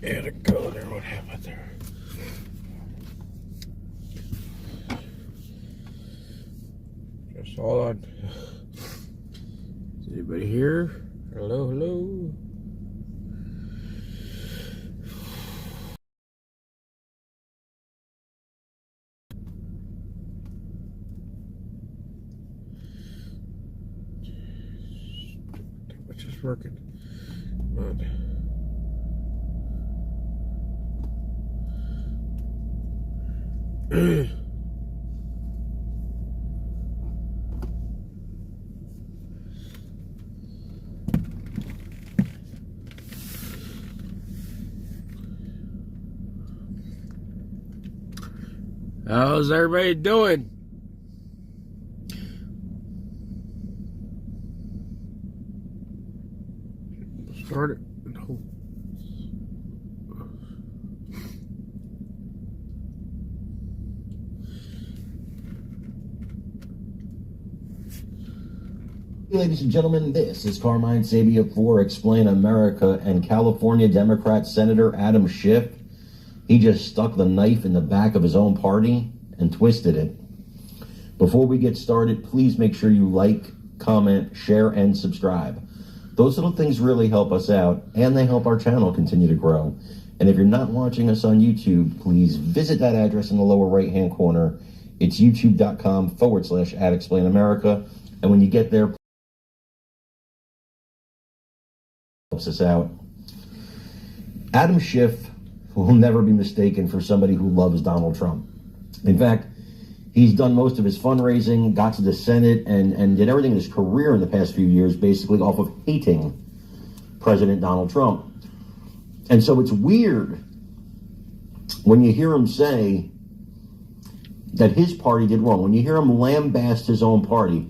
There to go there. What happened there? Just hold on. Is anybody here? Hello, hello. Which is working. Come on. How's everybody doing? Start it. No. Ladies and gentlemen, this is Carmine Sabia for Explain America, and California Democrat Senator Adam Schiff, he just stuck the knife in the back of his own party and twisted it. Before we get started, please make sure you like, comment, share, and subscribe. Those little things really help us out, and they help our channel continue to grow. And if you're not watching us on YouTube, please visit that address in the lower right-hand corner. It's youtube.com/@explainamerica. And when you get there, helps us out. Adam Schiff will never be mistaken for somebody who loves Donald Trump. In fact, he's done most of his fundraising, got to the Senate, and did everything in his career in the past few years basically off of hating President Donald Trump. And so it's weird when you hear him say that his party did wrong, when you hear him lambaste his own party,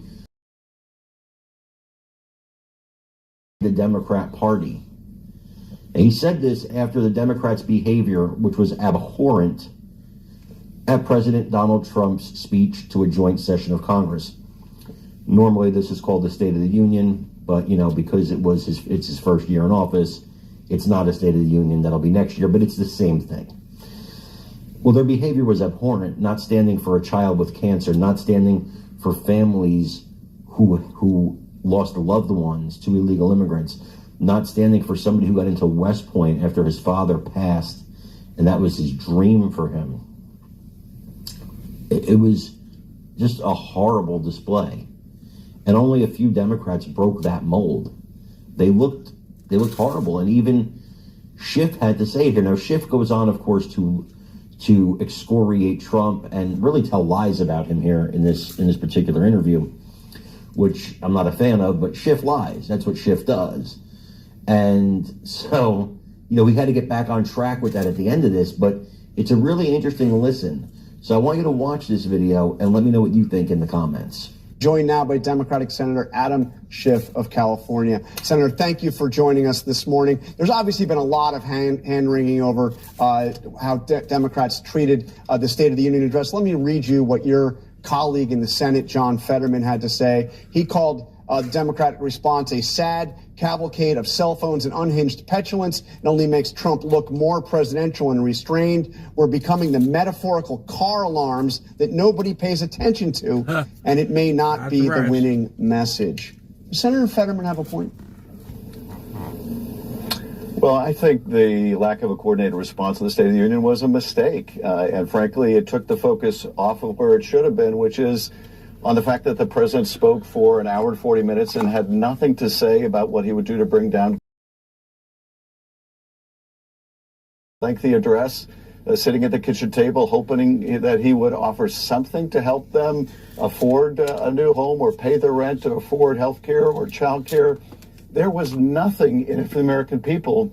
the Democrat Party. And he said this after the Democrats' behavior, which was abhorrent, at President Donald Trump's speech to a joint session of Congress. Normally this is called the State of the Union, but because it's his first year in office, it's not a State of the Union. That'll be next year, but it's the same thing. Well, their behavior was abhorrent, not standing for a child with cancer, not standing for families who lost loved ones to illegal immigrants, not standing for somebody who got into West Point after his father passed, and that was his dream for him. It was just a horrible display. And only a few Democrats broke that mold. They looked horrible, and even Schiff had to say it here. Now, Schiff goes on, of course, to excoriate Trump and really tell lies about him here in this particular interview, which I'm not a fan of, but Schiff lies. That's what Schiff does. And so, we had to get back on track with that at the end of this, but it's a really interesting listen. So I want you to watch this video and let me know what you think in the comments. Joined now by Democratic Senator Adam Schiff of California. Senator, thank you for joining us this morning. There's obviously been a lot of hand-wringing over how Democrats treated the State of the Union address. Let me read you what your colleague in the Senate, John Fetterman, had to say. He called the Democratic response a sad cavalcade of cell phones and unhinged petulance. It only makes Trump look more presidential and restrained. We're becoming the metaphorical car alarms that nobody pays attention to, and it may not be the winning message. Does Senator Fetterman have a point? Well, I think the lack of a coordinated response to the State of the Union was a mistake. And frankly, it took the focus off of where it should have been, which is on the fact that the president spoke for an hour and 40 minutes and had nothing to say about what he would do to bring down lengthy address, sitting at the kitchen table, hoping that he would offer something to help them afford a new home or pay their rent or afford health care or child care. There was nothing in it for the American people,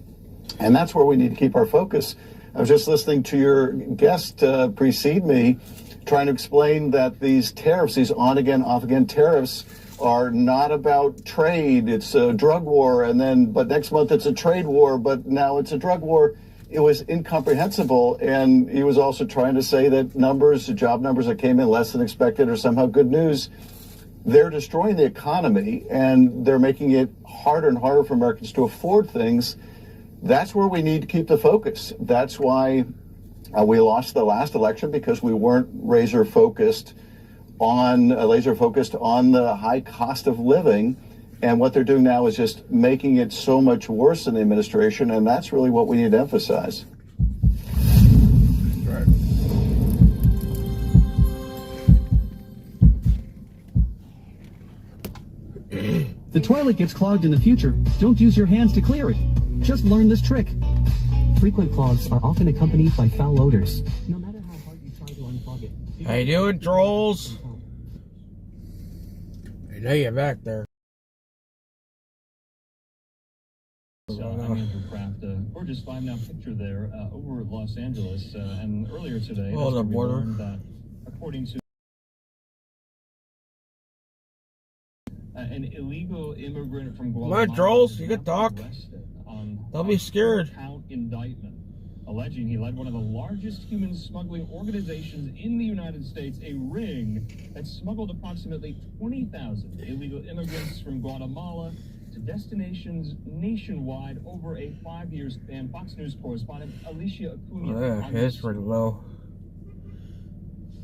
and that's where we need to keep our focus. I was just listening to your guest precede me, trying to explain that these tariffs, these on-again, off-again tariffs, are not about trade. It's a drug war, but next month it's a trade war, but now it's a drug war. It was incomprehensible, and he was also trying to say that job numbers that came in less than expected are somehow good news. They're destroying the economy, and they're making it harder and harder for Americans to afford things. that's where we need to keep the focus. That's why we lost the last election, because we weren't laser focused on the high cost of living. And what they're doing now is just making it so much worse in the administration, and that's really what we need to emphasize. Right. The toilet gets clogged in the future. Don't use your hands to clear it. Just learn this trick. Frequent clogs are often accompanied by foul odors. No matter how hard you try to unclog it. How you doing, trolls? I know you're back there. I'm Andrew Kraft. Gorgeous five-now picture there over Los Angeles. And earlier today, Oh, the border. learned that according to an illegal immigrant from Guatemala. Come on, trolls, you can talk. Don't be scared. Count indictment alleging he led one of the largest human smuggling organizations in the United States, a ring that smuggled approximately 20,000 illegal immigrants from Guatemala to destinations nationwide over a 5-year span. Fox News correspondent Alicia Acuna. Oh, yeah, it's pretty low.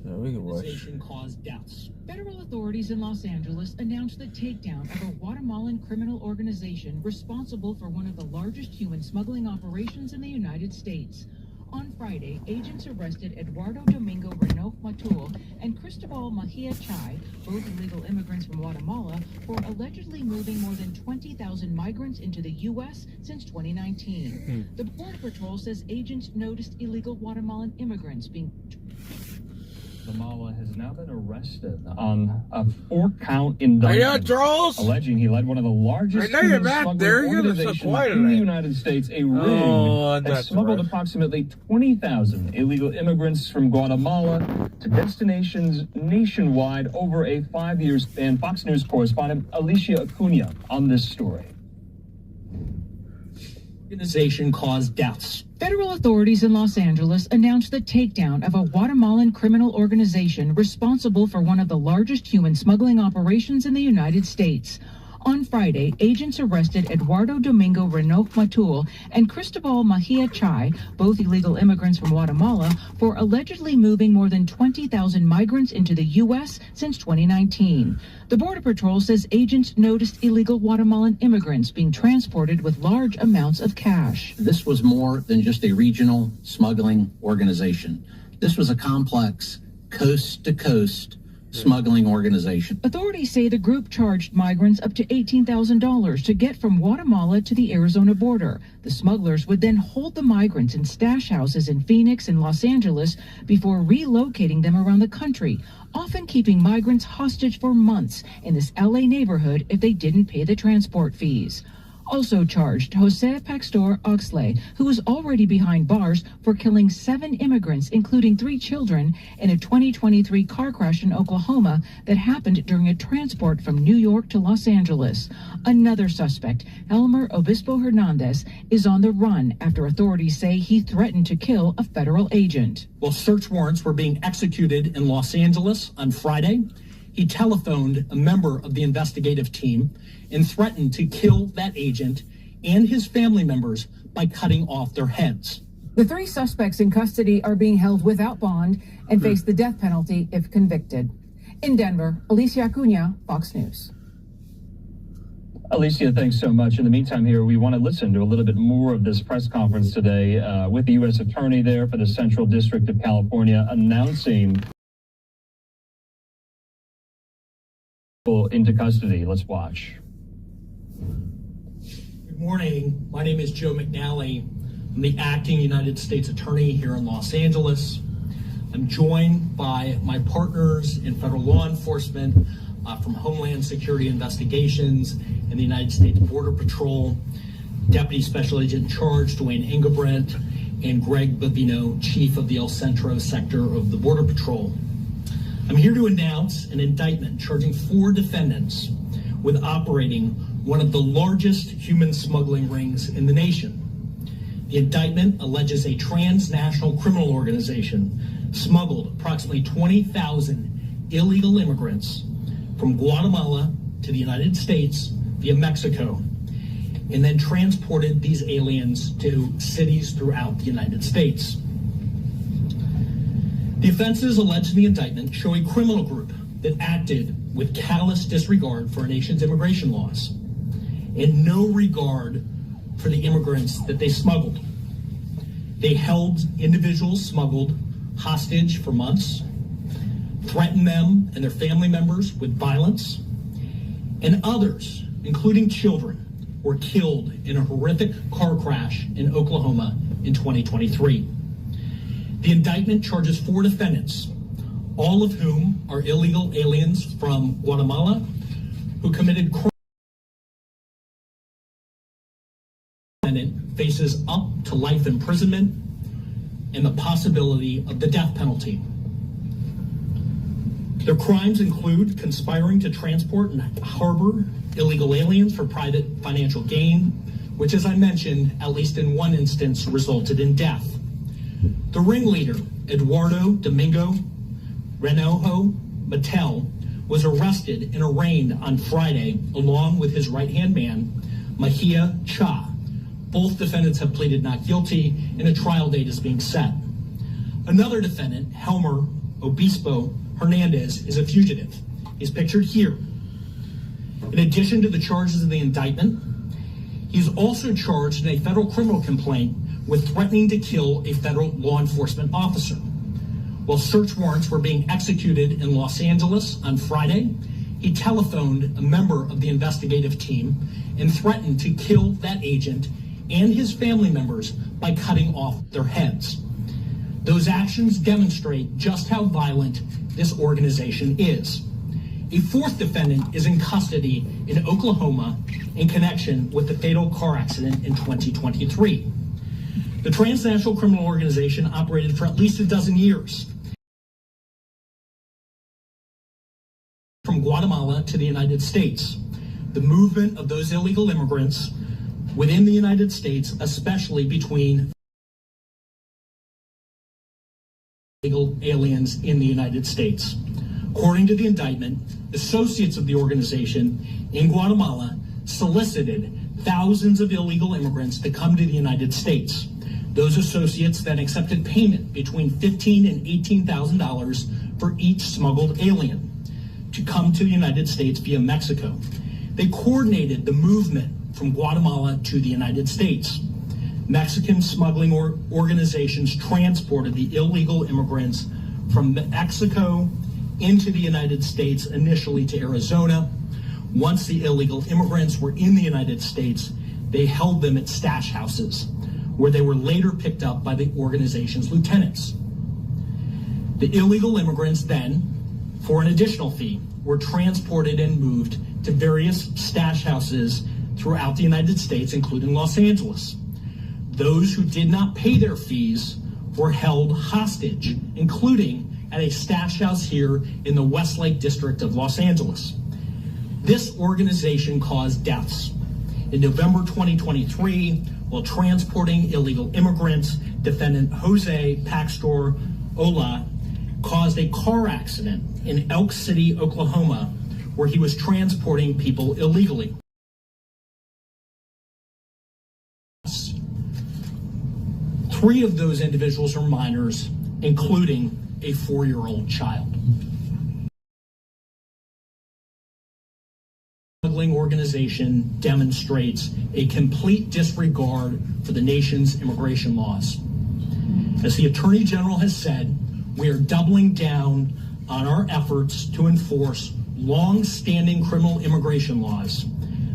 Yeah, we can watch. Caused deaths. Federal authorities in Los Angeles announced the takedown of a Guatemalan criminal organization responsible for one of the largest human smuggling operations in the United States. On Friday, agents arrested Eduardo Domingo Renoch Matul and Cristobal Mejia Chay, both illegal immigrants from Guatemala, for allegedly moving more than 20,000 migrants into the U.S. since 2019. The Border Patrol says agents noticed illegal Guatemalan immigrants being... Guatemala has now been arrested on a 4-count indictment trolls? alleging he led one of the largest I know you're human back smuggling there. You're so organizations quiet in the tonight. United States, a ring that that's smuggled right. approximately 20,000 illegal immigrants from Guatemala to destinations nationwide over a 5-year span. Fox News correspondent Alicia Acuna on this story. Organization caused deaths. Federal authorities in Los Angeles announced the takedown of a Guatemalan criminal organization responsible for one of the largest human smuggling operations in the United States. On Friday, agents arrested Eduardo Domingo Renoch Matul and Cristobal Mejia Chay, both illegal immigrants from Guatemala, for allegedly moving more than 20,000 migrants into the U.S. since 2019. The Border Patrol says agents noticed illegal Guatemalan immigrants being transported with large amounts of cash. This was more than just a regional smuggling organization. This was a complex, coast-to-coast smuggling organization. Authorities say the group charged migrants up to $18,000 to get from Guatemala to the Arizona border. The smugglers would then hold the migrants in stash houses in Phoenix and Los Angeles before relocating them around the country, often keeping migrants hostage for months in this LA neighborhood if they didn't pay the transport fees. Also charged, Jose Paxtor Oxley, who was already behind bars for killing 7 immigrants, including 3 children, in a 2023 car crash in Oklahoma that happened during a transport from New York to Los Angeles. Another suspect, Elmer Obispo Hernandez, is on the run after authorities say he threatened to kill a federal agent. While search warrants were being executed in Los Angeles on Friday, he telephoned a member of the investigative team and threatened to kill that agent and his family members by cutting off their heads. The 3 suspects in custody are being held without bond and face the death penalty if convicted. In Denver, Alicia Acuna, Fox News. Alicia, thanks so much. In the meantime here, we want to listen to a little bit more of this press conference today with the U.S. Attorney there for the Central District of California announcing into custody. Let's watch. Good morning. My name is Joe McNally. I'm the acting United States Attorney here in Los Angeles. I'm joined by my partners in federal law enforcement from Homeland Security Investigations and the United States Border Patrol, Deputy Special Agent in Charge Dwayne Engelbrecht, and Greg Bavino, Chief of the El Centro sector of the Border Patrol. I'm here to announce an indictment charging 4 defendants with operating one of the largest human smuggling rings in the nation. The indictment alleges a transnational criminal organization smuggled approximately 20,000 illegal immigrants from Guatemala to the United States via Mexico. and then transported these aliens to cities throughout the United States. The offenses alleged in the indictment show a criminal group that acted with callous disregard for our nation's immigration laws and no regard for the immigrants that they smuggled. They held individuals smuggled hostage for months, threatened them and their family members with violence, and others, including children, were killed in a horrific car crash in Oklahoma in 2023. The indictment charges 4 defendants, all of whom are illegal aliens from Guatemala who committed crimes. The defendant faces up to life imprisonment and the possibility of the death penalty. Their crimes include conspiring to transport and harbor illegal aliens for private financial gain, which, as I mentioned, at least in one instance, resulted in death. The ringleader, Eduardo Domingo Renojo Mattel, was arrested and arraigned on Friday along with his right-hand man, Mahia Cha. Both defendants have pleaded not guilty, and a trial date is being set. Another defendant, Helmer Obispo Hernandez, is a fugitive. He's pictured here. In addition to the charges of the indictment, he's also charged in a federal criminal complaint with threatening to kill a federal law enforcement officer. While search warrants were being executed in Los Angeles on Friday, he telephoned a member of the investigative team and threatened to kill that agent and his family members by cutting off their heads. Those actions demonstrate just how violent this organization is. A 4th defendant is in custody in Oklahoma in connection with the fatal car accident in 2023. The transnational criminal organization operated for at least a dozen years. From Guatemala to the United States, the movement of those illegal immigrants within the United States, especially between illegal aliens in the United States. According to the indictment, associates of the organization in Guatemala solicited thousands of illegal immigrants to come to the United States. Those associates then accepted payment between $15,000 and $18,000 for each smuggled alien to come to the United States via Mexico. They coordinated the movement from Guatemala to the United States. Mexican smuggling organizations transported the illegal immigrants from Mexico into the United States, initially to Arizona. Once the illegal immigrants were in the United States, they held them at stash houses, where they were later picked up by the organization's lieutenants. The illegal immigrants then, for an additional fee, were transported and moved to various stash houses throughout the United States, including Los Angeles. Those who did not pay their fees were held hostage, including at a stash house here in the Westlake district of Los Angeles. This organization caused deaths. In November 2023, while transporting illegal immigrants, defendant Jose Paxtor Ola caused a car accident in Elk City, Oklahoma, where he was transporting people illegally. 3 of those individuals are minors, including a 4-year-old child. The smuggling organization demonstrates a complete disregard for the nation's immigration laws. As the Attorney General has said, we are doubling down on our efforts to enforce long-standing criminal immigration laws.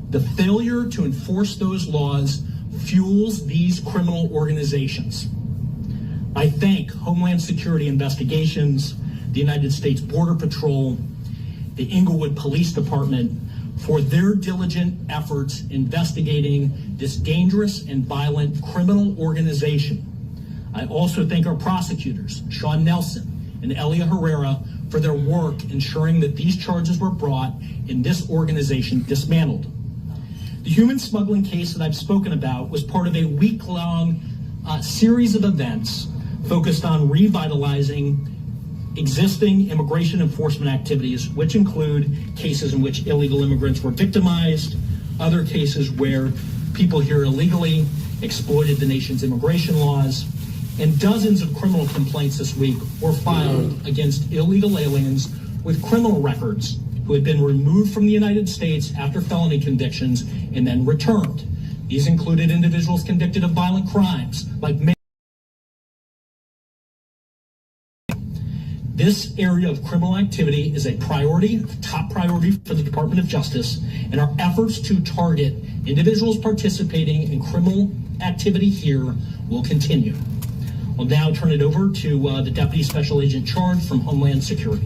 The failure to enforce those laws fuels these criminal organizations. I thank Homeland Security Investigations, the United States Border Patrol, the Inglewood Police Department for their diligent efforts investigating this dangerous and violent criminal organization. I also thank our prosecutors, Sean Nelson and Elia Herrera, for their work ensuring that these charges were brought and this organization dismantled. The human smuggling case that I've spoken about was part of a week-long series of events focused on revitalizing existing immigration enforcement activities, which include cases in which illegal immigrants were victimized, other cases where people here illegally, exploited the nation's immigration laws, and dozens of criminal complaints this week were filed against illegal aliens with criminal records who had been removed from the United States after felony convictions and then returned. These included individuals convicted of violent crimes like this area of criminal activity is a priority, a top priority for the Department of Justice, and our efforts to target individuals participating in criminal activity here will continue. I'll now turn it over to the Deputy Special Agent Charged from Homeland Security.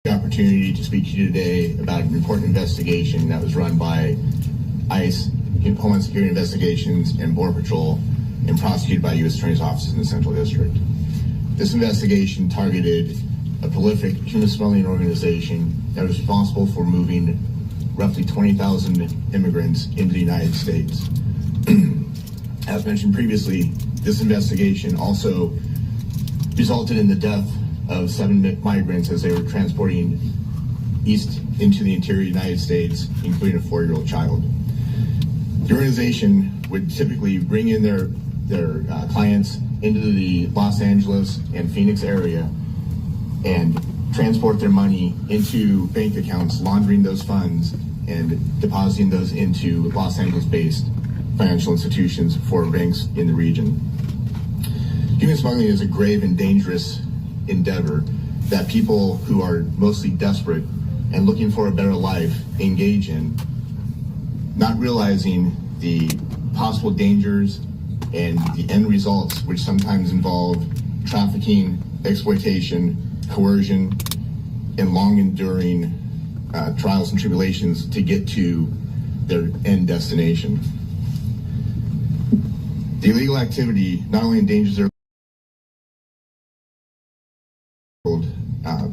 Opportunity to speak to you today about an important investigation that was run by ICE, Homeland Security Investigations, and Border Patrol, and prosecuted by U.S. Attorney's offices in the Central District. This investigation targeted a prolific human smuggling organization that was responsible for moving roughly 20,000 immigrants into the United States. As mentioned previously, this investigation also resulted in the death of 7 migrants as they were transporting east into the interior United States, including a 4-year-old child. The organization would typically bring in their clients into the Los Angeles and Phoenix area and transport their money into bank accounts, laundering those funds and depositing those into Los Angeles-based financial institutions for banks in the region. Human smuggling is a grave and dangerous endeavor that people who are mostly desperate and looking for a better life engage in, not realizing the possible dangers and the end results, which sometimes involve trafficking, exploitation, coercion, and long-enduring trials and tribulations to get to their end destination. The illegal activity not only endangers their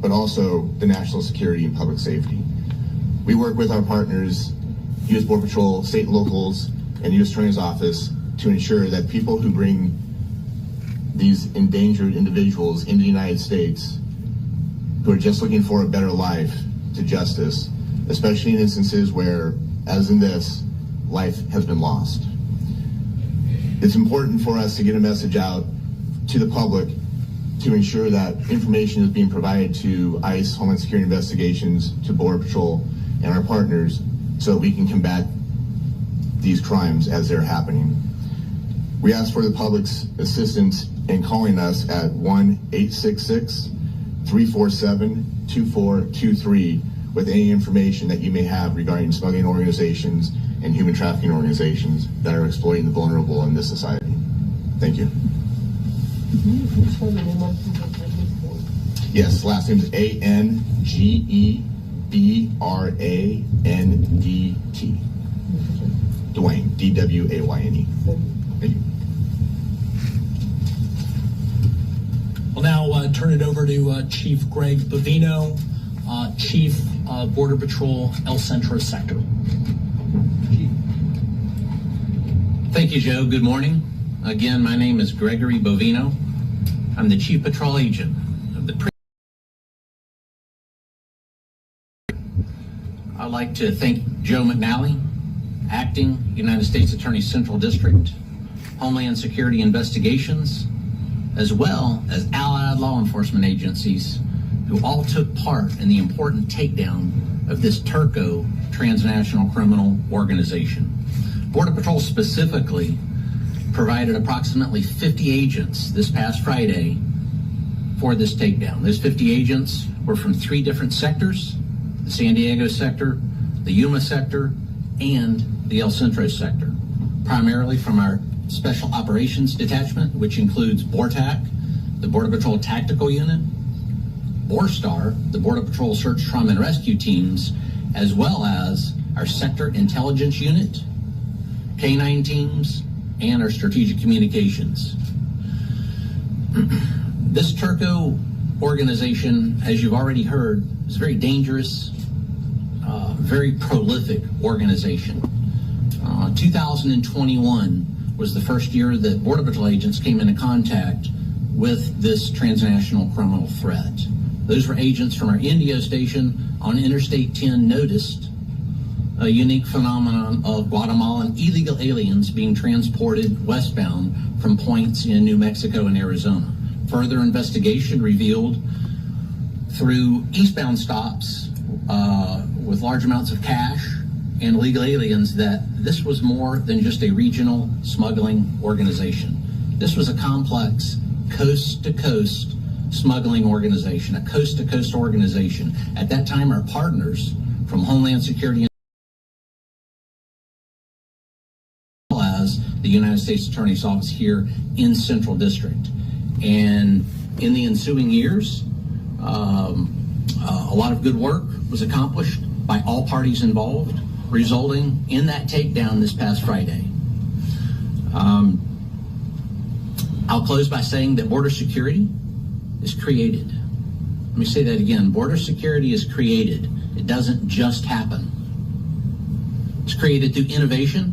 but also the national security and public safety. We work with our partners, U.S. Border Patrol, state and locals, and U.S. Attorney's Office to ensure that people who bring these endangered individuals into the United States who are just looking for a better life to justice, especially in instances where, as in this, life has been lost. It's important for us to get a message out to the public to ensure that information is being provided to ICE, Homeland Security Investigations, to Border Patrol, and our partners so that we can combat these crimes as they're happening. We ask for the public's assistance in calling us at 1-866-347-2423 with any information that you may have regarding smuggling organizations and human trafficking organizations that are exploiting the vulnerable in this society. Thank you. Yes, last name is Angebrandt. Dwayne, D-W-A-Y-N-E. Thank you. I'll now turn it over to Chief Greg Bovino, Chief Border Patrol El Centro Sector. Thank you, Joe. Good morning. Again, my name is Gregory Bovino. I'm the Chief Patrol Agent of the I'd like to thank Joe McNally, Acting United States Attorney Central District, Homeland Security Investigations, as well as allied law enforcement agencies who all took part in the important takedown of this Turco transnational criminal organization. Border Patrol specifically provided approximately 50 agents this past Friday for this takedown. Those 50 agents were from 3 different sectors: the San Diego sector, the U.S.A sector, and the El Centro sector, primarily from our Special Operations Detachment, which includes BORTAC, the Border Patrol Tactical Unit, BORSTAR, the Border Patrol Search, Trauma, and Rescue Teams, as well as our Sector Intelligence Unit, K-9 teams, and our Strategic Communications. This Turco organization, as you've already heard, is very dangerous, very prolific organization. 2021 was the first year that Border Patrol agents came into contact with this transnational criminal threat. Those were agents from our Indio station on Interstate 10 noticed a unique phenomenon of Guatemalan illegal aliens being transported westbound from points in New Mexico and Arizona. Further investigation revealed through eastbound stops with large amounts of cash and illegal aliens that this was more than just a regional smuggling organization. This was a complex coast-to-coast smuggling organization, a coast-to-coast organization. At that time, our partners from Homeland Security as the United States Attorney's Office here in Central District. And in the ensuing years, a lot of good work was accomplished by all parties involved, resulting in that takedown this past Friday. I'll close by saying that border security is created. Let me say that again. Border security is created. It doesn't just happen. It's created through innovation,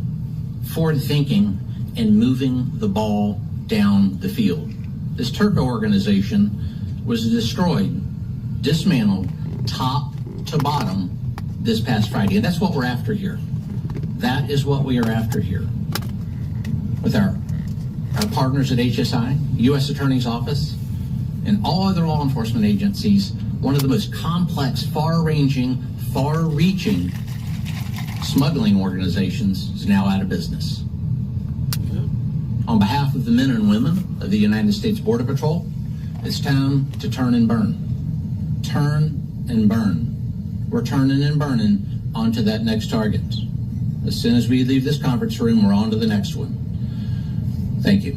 forward thinking, and moving the ball down the field. This Turco organization was destroyed, dismantled, top to bottom this past Friday. And that's what we're after here. That is what we are after here. With our partners at HSI, U.S. Attorney's Office, and all other law enforcement agencies, one of the most complex, far-ranging, far-reaching smuggling organizations is now out of business. On behalf of the men and women of the United States Border Patrol, it's time to turn and burn. Turn and burn. We're turning and burning onto that next target. As soon as we leave this conference room, we're on to the next one. Thank you.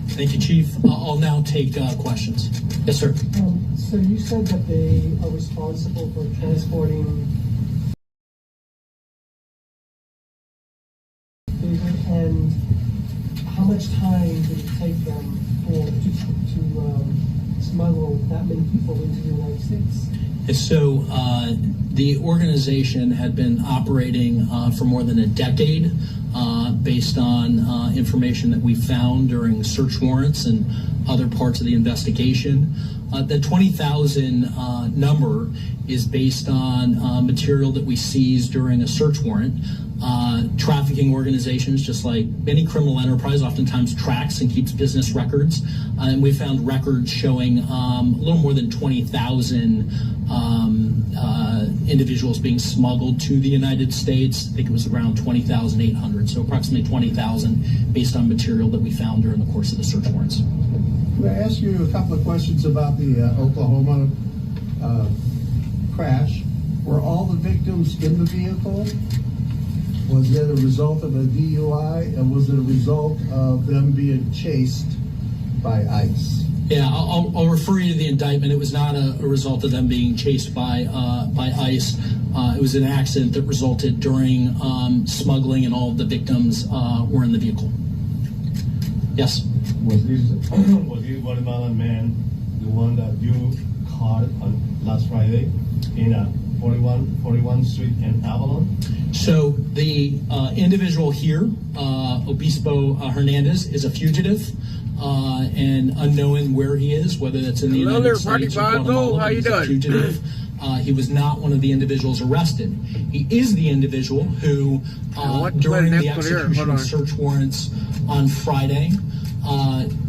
Thank you, Chief. I'll now take questions. Yes, sir. So you said that they are responsible for transporting, and how much time did it take them to smuggle that many people into the United States? So the organization had been operating for more than a decade based on information that we found during search warrants and other parts of the investigation. The 20,000 number is based on material that we seized during a search warrant. Trafficking organizations, just like any criminal enterprise, oftentimes tracks and keeps business records. And we found records showing a little more than 20,000 individuals being smuggled to the United States. I think it was around 20,800, so approximately 20,000 based on material that we found during the course of the search warrants. Can I ask you a couple of questions about the Oklahoma crash? Were all the victims in the vehicle? Was it a result of a DUI, and was it a result of them being chased by ICE? Yeah, I'll refer you to the indictment. It was not a result of them being chased by ICE. It was an accident that resulted during smuggling, and all of the victims were in the vehicle. Yes? Was this Guatemalan man the one that you caught on last Friday in a 41 Street in Avalon? So the individual here, Obispo Hernandez, is a fugitive and unknown where he is, whether that's in the United States or Guatemala. He's a fugitive. He was not one of the individuals arrested. He is the individual who, during the execution of search warrants on Friday,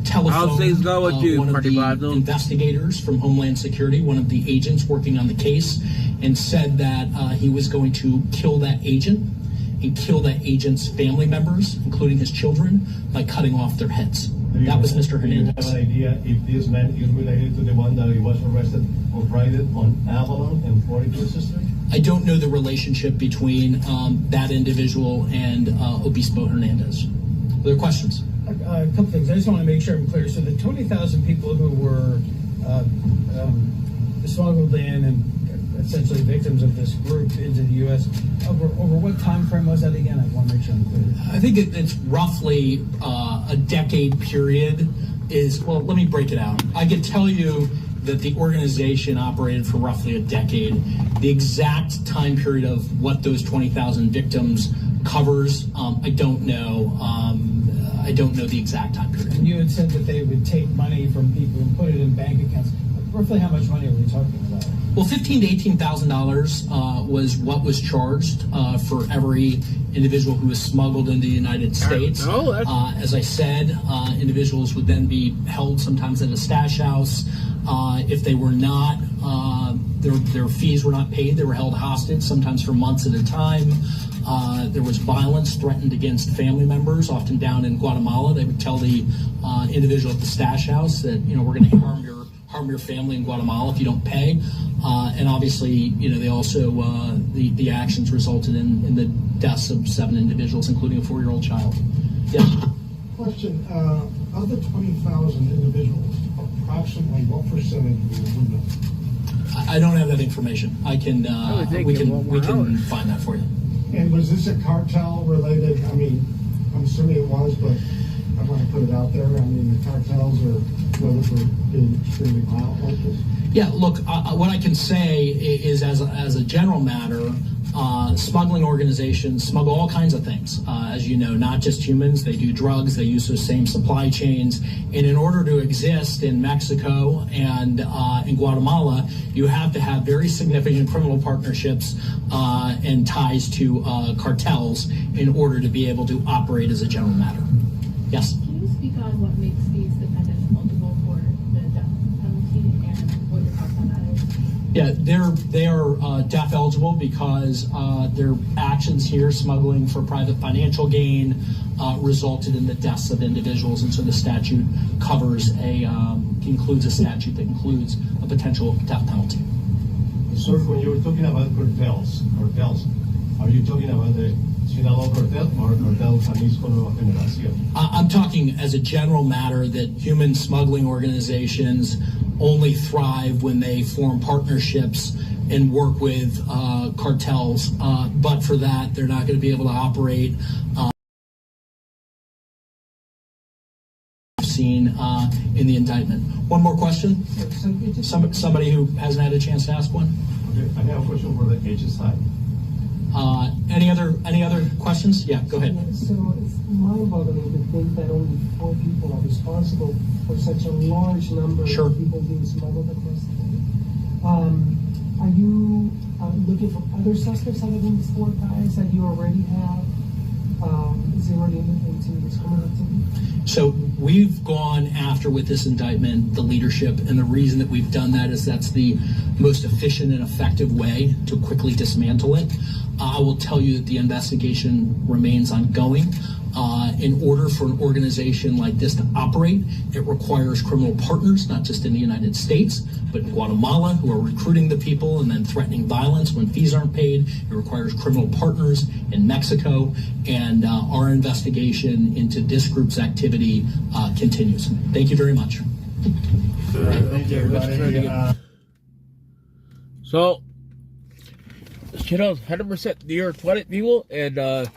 telephoned one of the investigators from Homeland Security, one of the agents working on the case, and said that he was going to kill that agent and kill that agent's family members, including his children, by cutting off their heads. That was Mr. Hernandez. Do you have an idea if this man is related to the one that he was arrested on Friday on Avalon and 42nd Street? I don't know the relationship between that individual and Obispo Hernandez. Other questions? A couple things. I just want to make sure I'm clear. So the 20,000 people who were smuggled in and essentially victims of this group into the U.S., over what time frame was that again? I want to make sure I'm clear. I think it's roughly a decade period. Well, let me break it out. I can tell you that the organization operated for roughly a decade. The exact time period of what those 20,000 victims covers, I don't know. I don't know the exact time period. And you had said that they would take money from people and put it in bank accounts. Roughly how much money are we talking about? Well, $15,000 to $18,000 was what was charged for every individual who was smuggled into the United States. As I said, individuals would then be held sometimes at a stash house. If they were not, their fees were not paid, they were held hostage, sometimes for months at a time. There was violence threatened against family members, often down in Guatemala. They would tell the individual at the stash house that, we're going to harm your family in Guatemala if you don't pay. And obviously, they also, the actions resulted in the deaths of 7 individuals, including a 4-year-old child. Yes? Question, of the 20,000 individuals, approximately what percentage would know? I don't have that information. I can, we can find that for you. And was this a cartel related? I mean, I'm assuming it was, but I want to put it out there. I mean, the cartels are known for being extremely violent like this. Yeah, look, what I can say is, as a general matter, smuggling organizations smuggle all kinds of things, as you know, not just humans. They do drugs, they use those same supply chains. And in order to exist in Mexico and in Guatemala, you have to have very significant criminal partnerships and ties to cartels in order to be able to operate as a general matter. Yes? Can you speak on what makes these defendants eligible for the death penalty and what your thoughts on that is? Yeah, they are death eligible because their actions here, smuggling for private financial gain, resulted in the deaths of individuals, and so the statute includes a statute that includes a potential death penalty. Sir, when you were talking about cartels, are you talking about the Sinaloa cartel or cartel Jalisco Nueva Generación? I'm talking as a general matter that human smuggling organizations only thrive when they form partnerships and work with cartels. But for that, they're not going to be able to operate. Seen in the indictment. One more question? Somebody who hasn't had a chance to ask one? Okay, I have a question for the HSI. Any other questions? Yeah, go ahead. So it's mind-boggling to think that only 4 people are responsible for such a large number of people being smuggled across the border. Are you looking for other suspects other than these 4 guys that you already have zeroed into this criminal activity? So we've gone after, with this indictment, the leadership, and the reason that we've done that is that's the most efficient and effective way to quickly dismantle it. I will tell you that the investigation remains ongoing. In order for an organization like this to operate, it requires criminal partners, not just in the United States, but in Guatemala, who are recruiting the people and then threatening violence when fees aren't paid. It requires criminal partners in Mexico, and our investigation into this group's activity continues. Thank you very much. Thank you, everybody. So, this channel is 100% New York Planet people, and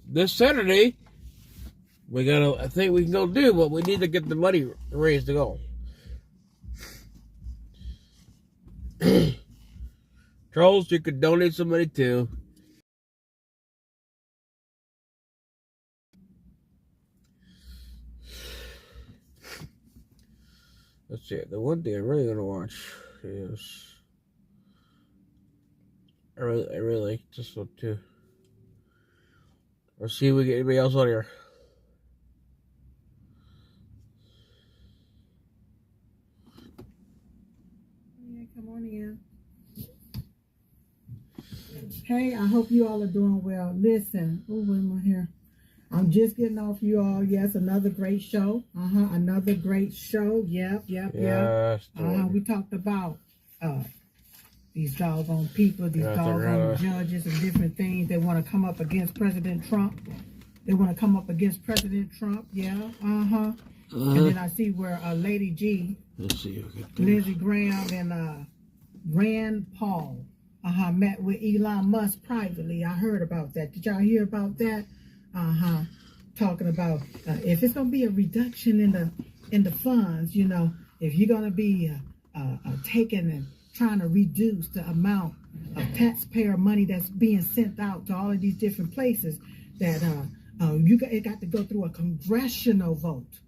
this Saturday, I think we can go do, but we need to get the money raised to go. Charles, you could donate some money too. Let's see, the one thing I'm really gonna watch is I really like this one too. Let's see if we get anybody else on here. Yeah, come on in. Hey, I hope you all are doing well. Listen, where am I here? I'm just getting off you all. Yes, another great show. Another great show. Yep. We talked about these doggone people, these doggone judges and different things. They want to come up against President Trump. Yeah. And then I see where Lady G, Lindsey Graham, and Rand Paul met with Elon Musk privately. I heard about that. Did y'all hear about that? Talking about if it's gonna be a reduction in the funds, if you're gonna be taking and trying to reduce the amount of taxpayer money that's being sent out to all of these different places, that It got to go through a congressional vote.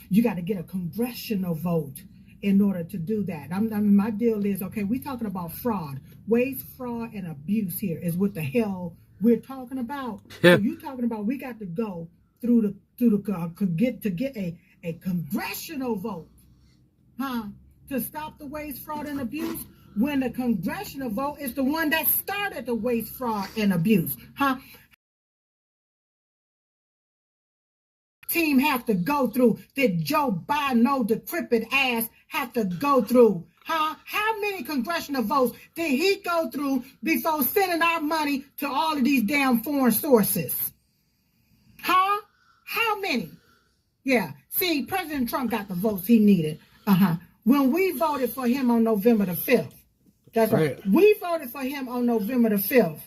You got to get a congressional vote in order to do that. My deal is, okay, we're talking about fraud. Waste, fraud, and abuse here is what the hell we're talking about. So you're talking about we got to go through get a congressional vote, to stop the waste, fraud, and abuse, when the congressional vote is the one that started the waste, fraud, and abuse, Team have to go through? Did Joe Biden, no decrepit ass, have to go through? How many congressional votes did he go through before sending our money to all of these damn foreign sources? How many? Yeah. See, President Trump got the votes he needed. When we voted for him on November the 5th. That's right. We voted for him on November the 5th.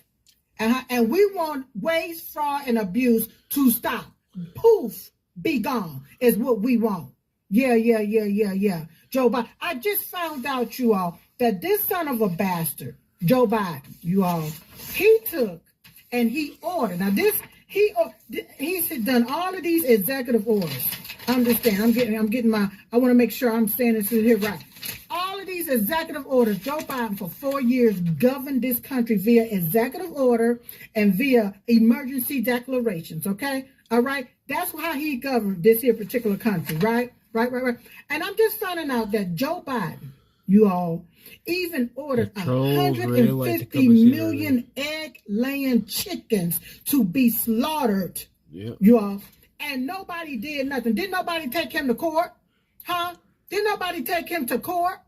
And we want waste, fraud, and abuse to stop. Poof, be gone is what we want. Yeah. Joe Biden. I just found out, you all, that this son of a bastard, Joe Biden, you all, he took and he ordered. Now he's done all of these executive orders. Understand? I'm getting I want to make sure I'm saying this here right. All of these executive orders, Joe Biden for 4 years governed this country via executive order and via emergency declarations. Okay. All right, that's how he governed this here particular country, right? And I'm just finding out that Joe Biden, you all, even ordered 150 million egg-laying chickens to be slaughtered, you all, and nobody did nothing. Didn't nobody take him to court? Didn't nobody take him to court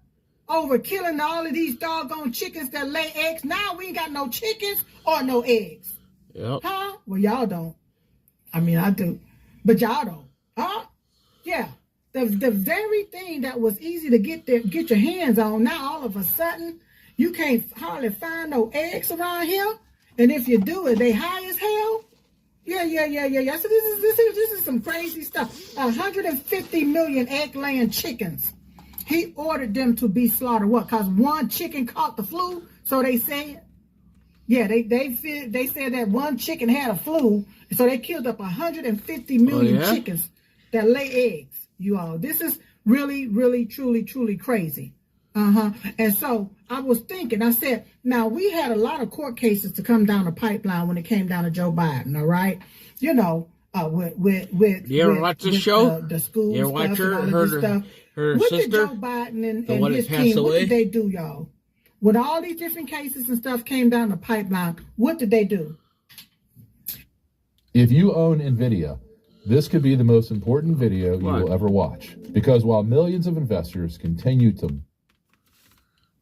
over killing all of these doggone chickens that lay eggs? Now we ain't got no chickens or no eggs. Yep. Well, y'all don't. I mean, I do, but y'all don't. Yeah. The very thing that was easy to get your hands on, now all of a sudden you can't hardly find no eggs around here, and if you do it, they high as hell. Yeah. So this is some crazy stuff. 150 million egg-laying chickens. He ordered them to be slaughtered. What? Cause one chicken caught the flu, so they said. Yeah, they said that one chicken had a flu, so they killed up 150 million chickens that lay eggs. You all, this is really, really, truly, truly crazy. And so I was thinking, I said, now we had a lot of court cases to come down the pipeline when it came down to Joe Biden. All right, you know, with you ever watch the show? The school you ever watch her stuff. Her what sister? Did Joe Biden and his team? Away? What did they do, y'all? When all these different cases and stuff came down the pipeline, what did they do? If you own NVIDIA, this could be the most important video you will ever watch. Because while millions of investors continue to...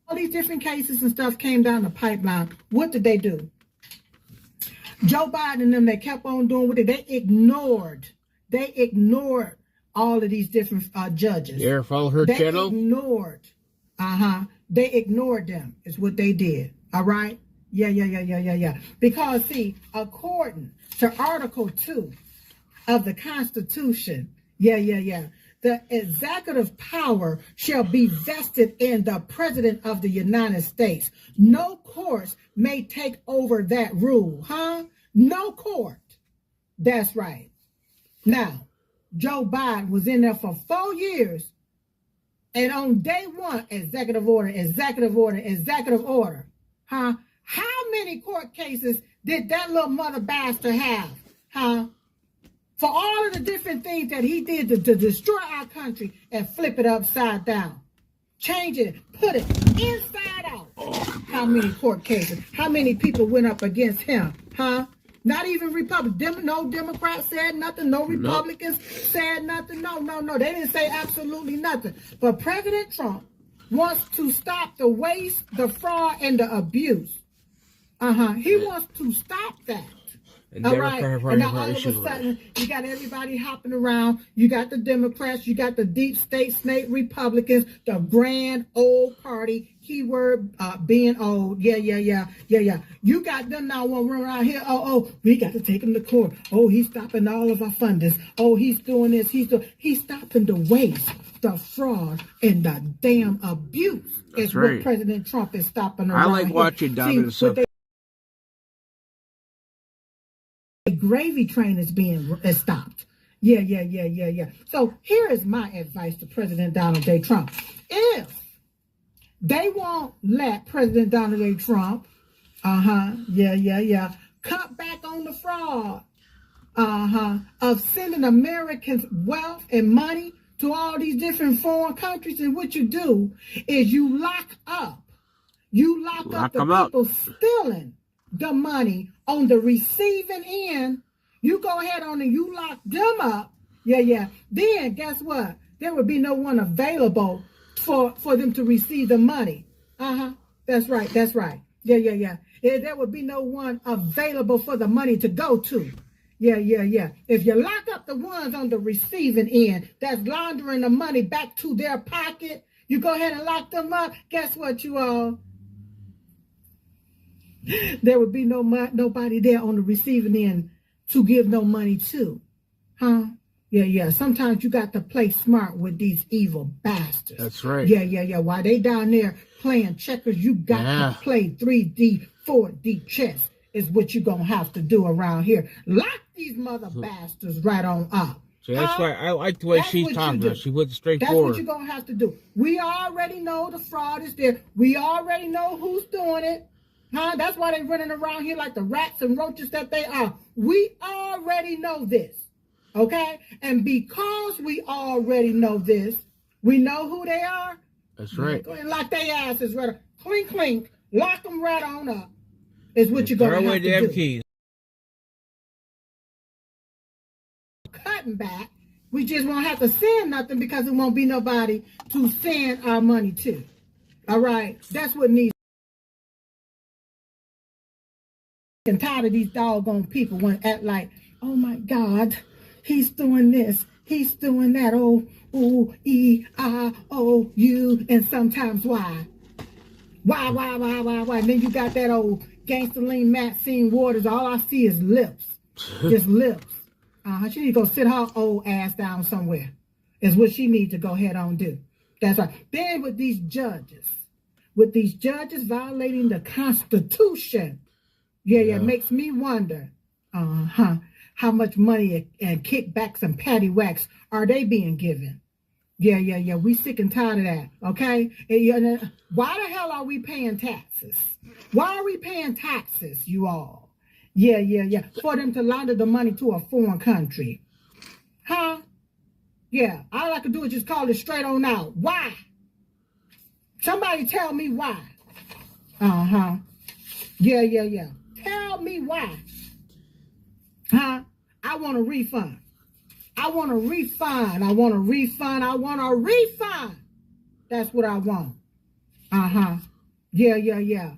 All these different cases and stuff came down the pipeline, what did they do? Joe Biden and them, they kept on doing what they ignored. They ignored all of these different judges. You ever follow her channel? They ignored. They ignored them, is what they did. All right? Yeah. Because, see, according to Article 2 of the Constitution, the executive power shall be vested in the President of the United States. No court may take over that rule, No court. That's right. Now, Joe Biden was in there for 4 years. And on day one, executive order. How many court cases did that little mother bastard have? For all of the different things that he did to destroy our country and flip it upside down. Change it, put it inside out. How many court cases? How many people went up against him? Not even Republicans. No Democrats said nothing. No Republicans said nothing. No. They didn't say absolutely nothing. But President Trump wants to stop the waste, the fraud, and the abuse. He wants to stop that. All right. And now all of a sudden, you got everybody hopping around. You got the Democrats. You got the deep state snake Republicans, the grand old party. Keyword being old. Yeah. You got them now running around here. Oh, we got to take him to court. Oh, he's stopping all of our funders. Oh, he's doing this. He's stopping the waste, the fraud, and the damn abuse. That's right. What President Trump is stopping around. I like watching down in the gravy train is stopped. Yeah. So here is my advice to President Donald J. Trump. If they won't let President Donald J. Trump, cut back on the fraud, of sending Americans wealth and money to all these different foreign countries, and what you do is you lock up the people stealing the money on the receiving end. You go ahead on and you lock them up. Then guess what? There would be no one available for them to receive the money. That's right. Yeah. There would be no one available for the money to go to. Yeah. If you lock up the ones on the receiving end that's laundering the money back to their pocket, you go ahead and lock them up. Guess what, you all? There would be nobody there on the receiving end to give no money to. Yeah. Sometimes you got to play smart with these evil bastards. That's right. Yeah. While they down there playing checkers, you got to play 3D, 4D chess is what you're going to have to do around here. Lock these mother bastards right on up. So that's why I like the way she's talking about. She went straight That's forward. what you're going to have to do. We already know the fraud is there. We already know who's doing it. That's why they're running around here like the rats and roaches that they are. We already know this. Okay? And because we already know this, we know who they are. That's right. Go ahead and lock their asses right up. Clink, clink. Lock them right on up. Is what you're going to have to do. Keys. Cutting back. We just won't have to send nothing because there won't be nobody to send our money to. All right? That's what needs. I'm tired of these doggone people want to act like, oh my God, he's doing this, he's doing that, O-E-I-O-U, and sometimes why? Why? And then you got that old gangster lean Maxine Waters, all I see is lips, just lips. She need to go sit her old ass down somewhere, is what she needs to go ahead on and do. That's right. Then with these judges violating the Constitution, yeah, makes me wonder, how much money and kickbacks and paddywhacks are they being given? Yeah, we sick and tired of that, okay? Why the hell are we paying taxes? Why are we paying taxes, you all? Yeah, for them to launder the money to a foreign country. Yeah, all I can do is just call it straight on out. Why? Somebody tell me why. Yeah. Tell me why. I want a refund. I want a refund. That's what I want. Yeah.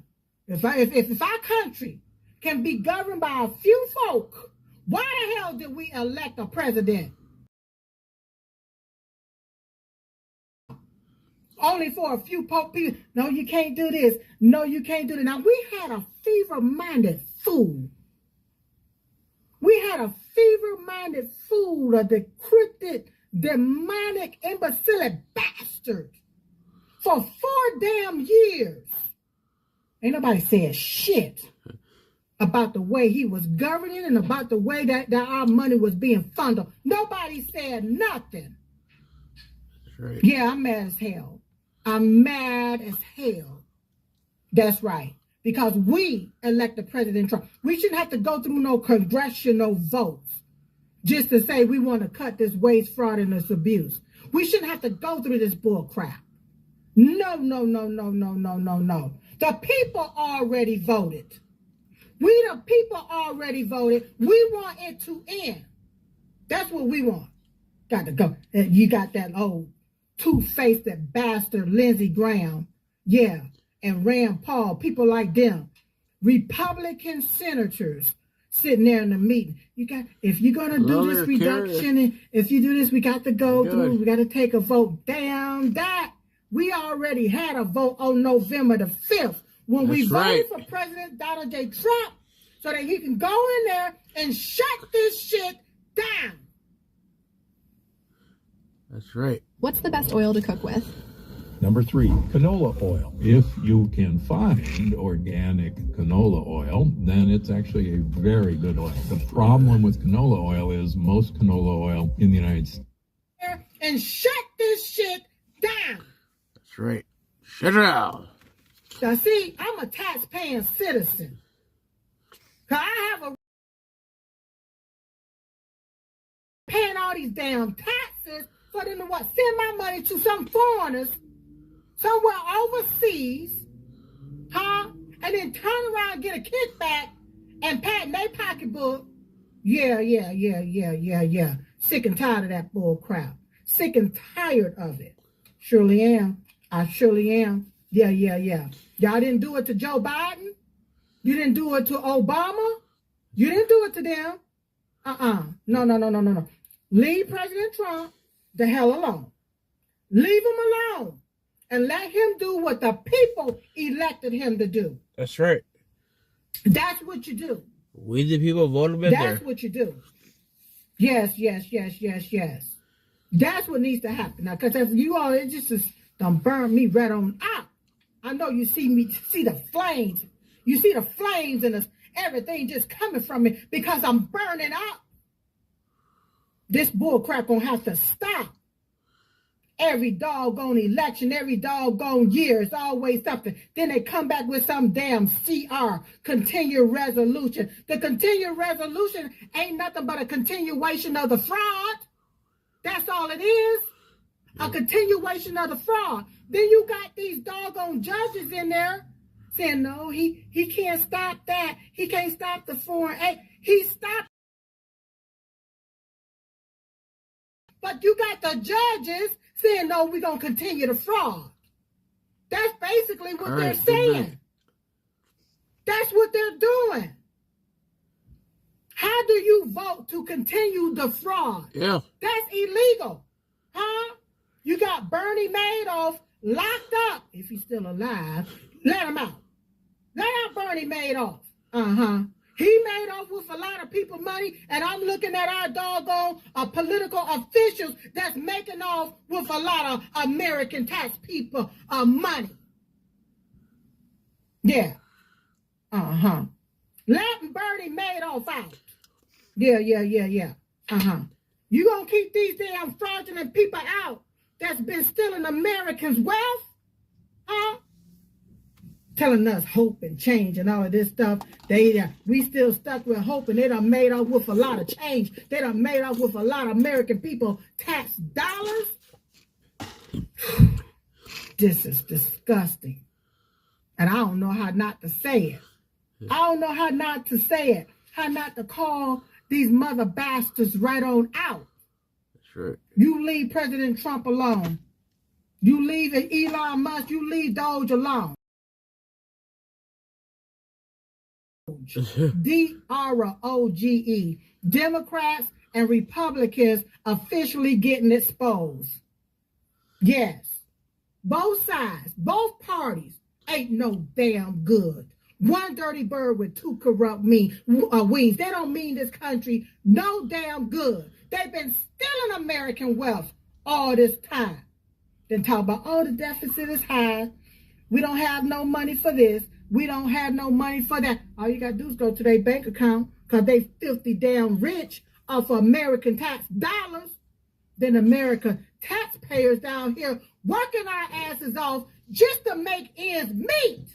If our country can be governed by a few folk, why the hell did we elect a president? Only for a few people. No, you can't do this. No, you can't do that. Now, we had a fever-minded fool. A decrepit, demonic, imbecile bastard for 4 damn years. Ain't nobody said shit about the way he was governing and about the way that our money was being funded. Nobody said nothing. That's right. Yeah, I'm mad as hell. That's right. Because we elected President Trump. We shouldn't have to go through no congressional votes just to say we want to cut this waste, fraud, and this abuse. We shouldn't have to go through this bull crap. No. The people already voted. We the people already voted. We want it to end. That's what we want. Got to go. You got that old two-faced bastard Lindsey Graham. Yeah. And Rand Paul, people like them, Republican senators sitting there in the meeting. If you're gonna do this reduction, and if you do this, we got to go through. We got to take a vote. Damn that! We already had a vote on November the 5th when we voted for President Donald J. Trump, so that he can go in there and shut this shit down. That's right. What's the best oil to cook with? Number 3, canola oil. If you can find organic canola oil, then it's actually a very good oil. The problem with canola oil is most canola oil in the United States. And shut this shit down. That's right. Shut it down. Now, see, I'm a tax-paying citizen. Because I have a paying all these damn taxes for them to what? Send my money to some foreigners somewhere overseas, huh? And then turn around and get a kickback and pat in their pocketbook. Yeah. Sick and tired of that bull crap. Sick and tired of it. Surely am. I surely am. Yeah. Y'all didn't do it to Joe Biden. You didn't do it to Obama. You didn't do it to them. No. Leave President Trump the hell alone. Leave him alone. And let him do what the people elected him to do. That's right. That's what you do. We the people voted him in there. That's what you do. Yes. That's what needs to happen. Now, because you all, it just done burn me right on out. I know you see the flames. You see the flames and everything just coming from me because I'm burning up. This bull crap gonna have to stop. Every doggone election, every doggone year, it's always something. Then they come back with some damn CR, continued resolution. The continued resolution ain't nothing but a continuation of the fraud. That's all it is. A continuation of the fraud. Then you got these doggone judges in there saying, no, he can't stop that. He can't stop the foreign aid. He stopped. But you got the judges saying, no, we're going to continue the fraud. That's basically what they're saying. That's what they're doing. How do you vote to continue the fraud? Yeah. That's illegal. Huh? You got Bernie Madoff locked up. If he's still alive, let him out. Let out Bernie Madoff. He made off with a lot of people money, and I'm looking at our doggone political officials that's making off with a lot of American tax people money. Yeah. Let Bernie Madoff out. Yeah. You gonna keep these damn fraudulent people out that's been stealing Americans' wealth? Huh? Telling us hope and change and all of this stuff. We still stuck with hope, and they done made off with a lot of change. They done made off with a lot of American people tax dollars. This is disgusting. And I don't know how not to say it. I don't know how not to say it. How not to call these mother bastards right on out. That's right. You leave President Trump alone. You leave Elon Musk. You leave Doge alone. D-R-O-G-E. Democrats and Republicans officially getting exposed. Yes. Both sides, both parties ain't no damn good. One dirty bird with two corrupt wings. They don't mean this country no damn good. They've been stealing American wealth all this time. Then talk about, oh, the deficit is high. We don't have no money for this. We don't have no money for that. All you got to do is go to their bank account because they filthy damn rich off of American tax dollars. Then American taxpayers down here working our asses off just to make ends meet.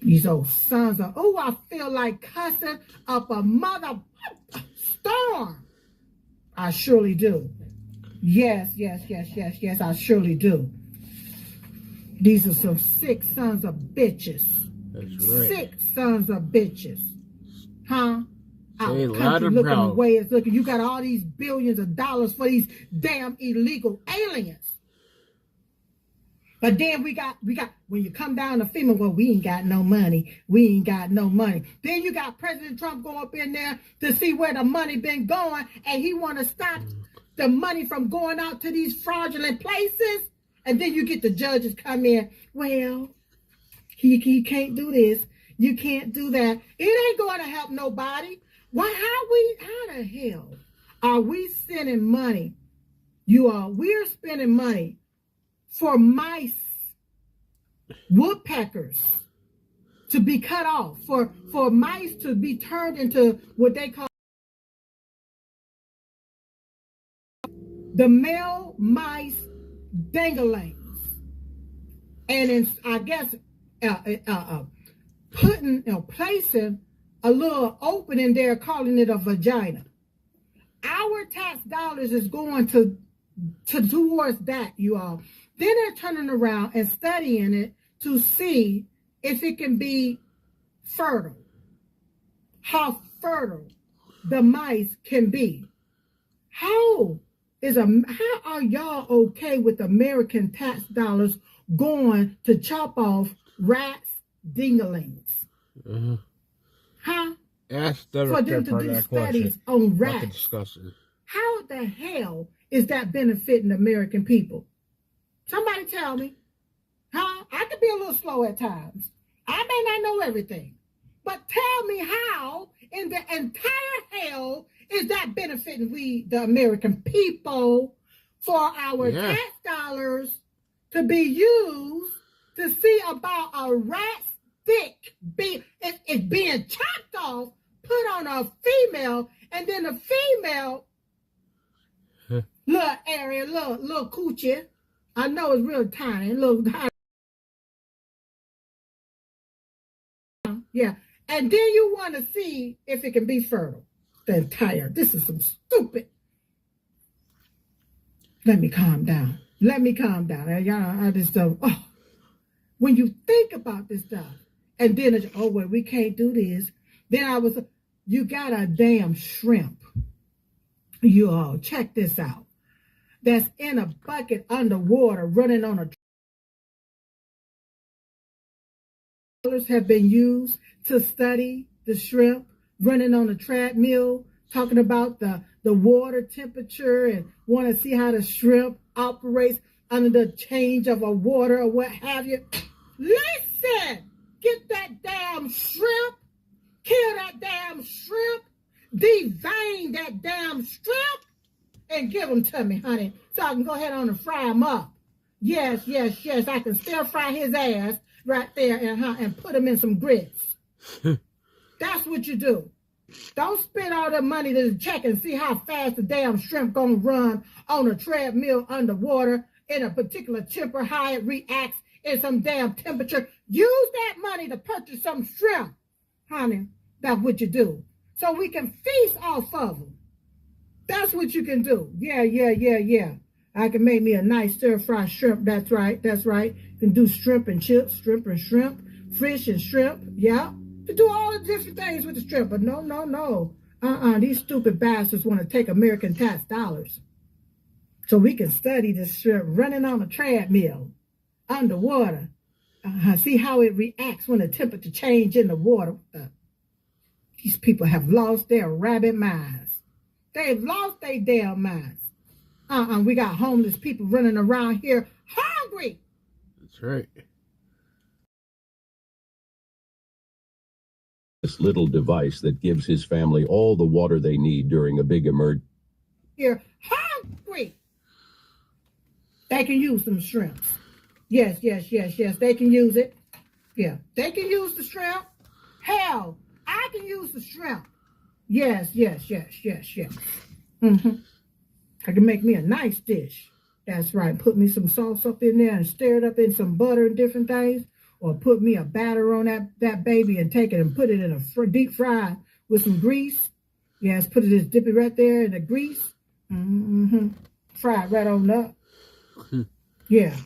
These old sons of, oh, I feel like cussing up a mother storm. I surely do. Yes, I surely do. These are some sick sons of bitches. That's right. Sick sons of bitches. Huh? Our Say loud country and looking proud. the way it's looking. You got all these billions of dollars for these damn illegal aliens. But then we got, when you come down to FEMA, well, we ain't got no money. We ain't got no money. Then you got President Trump go up in there to see where the money been going, and he want to stop the money from going out to these fraudulent places. And then you get the judges come in, well, you can't do this. You can't do that. It ain't going to help nobody. How the hell are we sending money You all, we're spending money for mice, woodpeckers to be cut off, for mice to be turned into what they call the male mice danglings. And in, I guess, placing a little opening there, calling it a vagina. Our tax dollars is going towards that, you all. Then they're turning around and studying it to see if it can be fertile, how fertile the mice can be. How are y'all okay with American tax dollars going to chop off rats, dinglings? Huh? Ask them for them to do studies on rats. How the hell is that benefiting the American people? Somebody tell me. Huh? I could be a little slow at times. I may not know everything. But tell me how in the entire hell is that benefiting we, the American people, for our tax dollars to be used to see about a rat's dick it's being chopped off, put on a female, and then the female, little area, little coochie. I know it's real tiny, little tiny. Yeah. And then you want to see if it can be fertile. The entire, this is some stupid. Let me calm down. I just don't, when you think about this stuff, and then it's, well, we can't do this. Then you got a damn shrimp. You all, check this out. That's in a bucket underwater running on a have been used to study the shrimp running on a treadmill, talking about the water temperature and want to see how the shrimp operates under the change of a water or what have you. Listen, get that damn shrimp, kill that damn shrimp, devein that damn shrimp, and give them to me, honey, so I can go ahead on and fry them up. Yes, I can stir fry his ass right there and put him in some grits. That's what you do. Don't spend all that money to check and see how fast the damn shrimp gonna run on a treadmill underwater in a particular temperature, how it reacts in some damn temperature. Use that money to purchase some shrimp, honey. That's what you do. So we can feast off of them. That's what you can do. Yeah. I can make me a nice stir-fry shrimp. That's right. You can do shrimp and chips, shrimp, fish and shrimp. Yeah. To do all the different things with the shrimp. But no. These stupid bastards want to take American tax dollars. So we can study this shrimp running on a treadmill underwater. See how it reacts when the temperature changes in the water. These people have lost their rabbit minds. They've lost their damn minds. We got homeless people running around here hungry. That's right. This little device that gives his family all the water they need during a big emergency. Here hungry. They can use some shrimps. Yes. They can use it. Yeah, they can use the shrimp. Hell, I can use the shrimp. Yes. I can make me a nice dish. That's right. Put me some sauce up in there and stir it up in some butter and different things. Or put me a batter on that baby and take it and put it in a deep fry with some grease. Yes, dip it right there in the grease. Fry it right on up. Yeah.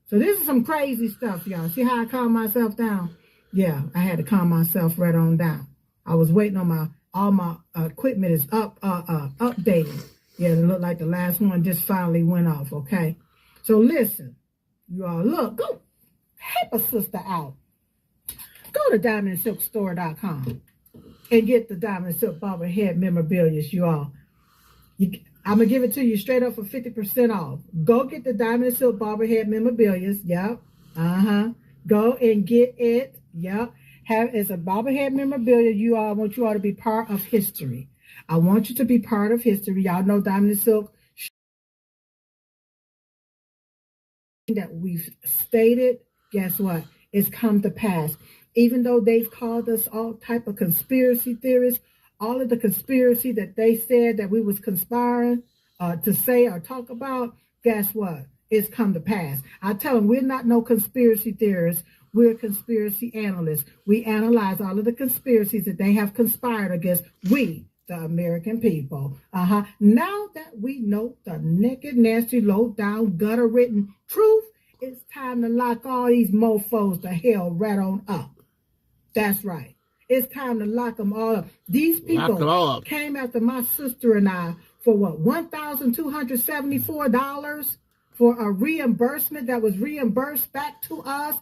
So this is some crazy stuff, y'all. See how I calm myself down? Yeah, I had to calm myself right on down. I was waiting on all my equipment is updated. Yeah, it looked like the last one just finally went off, okay? So listen, you all, look, go help a sister out. Go to diamondsilkstore.com and get the Diamond Silk bobblehead memorabilia, you all. I'm going to give it to you straight up for 50% off. Go get the Diamond Silk bobblehead memorabilia. Yep. Go and get it. Yep. It's a bobblehead memorabilia. I want you all to be part of history. I want you to be part of history. Y'all know Diamond Silk that we've stated, guess what? It's come to pass. Even though they've called us all type of conspiracy theorists, all of the conspiracy that they said that we was conspiring to say or talk about, guess what? It's come to pass. I tell them we're not no conspiracy theorists. We're conspiracy analysts. We analyze all of the conspiracies that they have conspired against we, the American people. Now that we know the naked, nasty, low-down, gutter-written truth, it's time to lock all these mofos to hell right on up. That's right. It's time to lock them all up. These people came after my sister and I for what, $1,274 for a reimbursement that was reimbursed back to us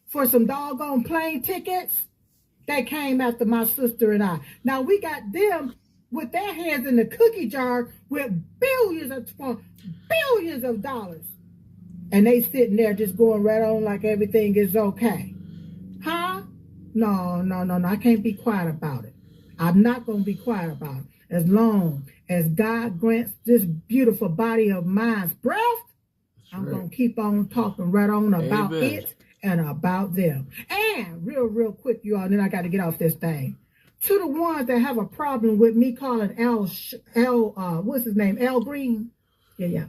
for some doggone plane tickets. They came after my sister and I. Now we got them with their hands in the cookie jar with billions of dollars. And they sitting there just going right on like everything is okay. Huh? No. I can't be quiet about it. I'm not going to be quiet about it. As long as God grants this beautiful body of mine's breath, I'm going to keep on talking right on about it and about them. And real quick, you all, then I got to get off this thing. To the ones that have a problem with me calling what's his name? Al Green. Yeah.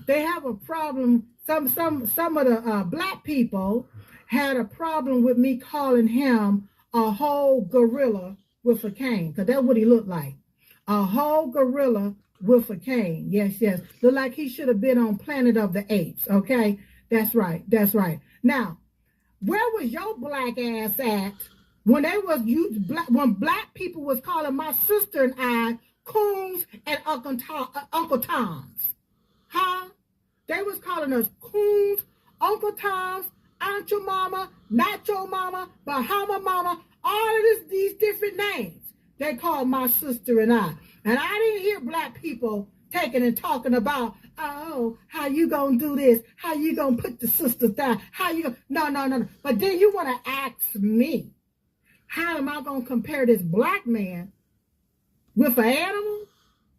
They have a problem. Some of the black people had a problem with me calling him a whole gorilla with a cane, because that's what he looked like. A whole gorilla with a cane. Yes. Looked like he should have been on Planet of the Apes. Okay? That's right. Now, where was your black ass at when when black people was calling my sister and I coons and Uncle Toms? Huh? They was calling us coons, Uncle Toms, Aunt your mama, not your mama, Bahama mama, all of these different names. They called my sister and I. And I didn't hear black people taking and talking about, oh, how you gonna do this? How you gonna put the sisters down? No. But then you want to ask me, how am I gonna compare this black man with an animal?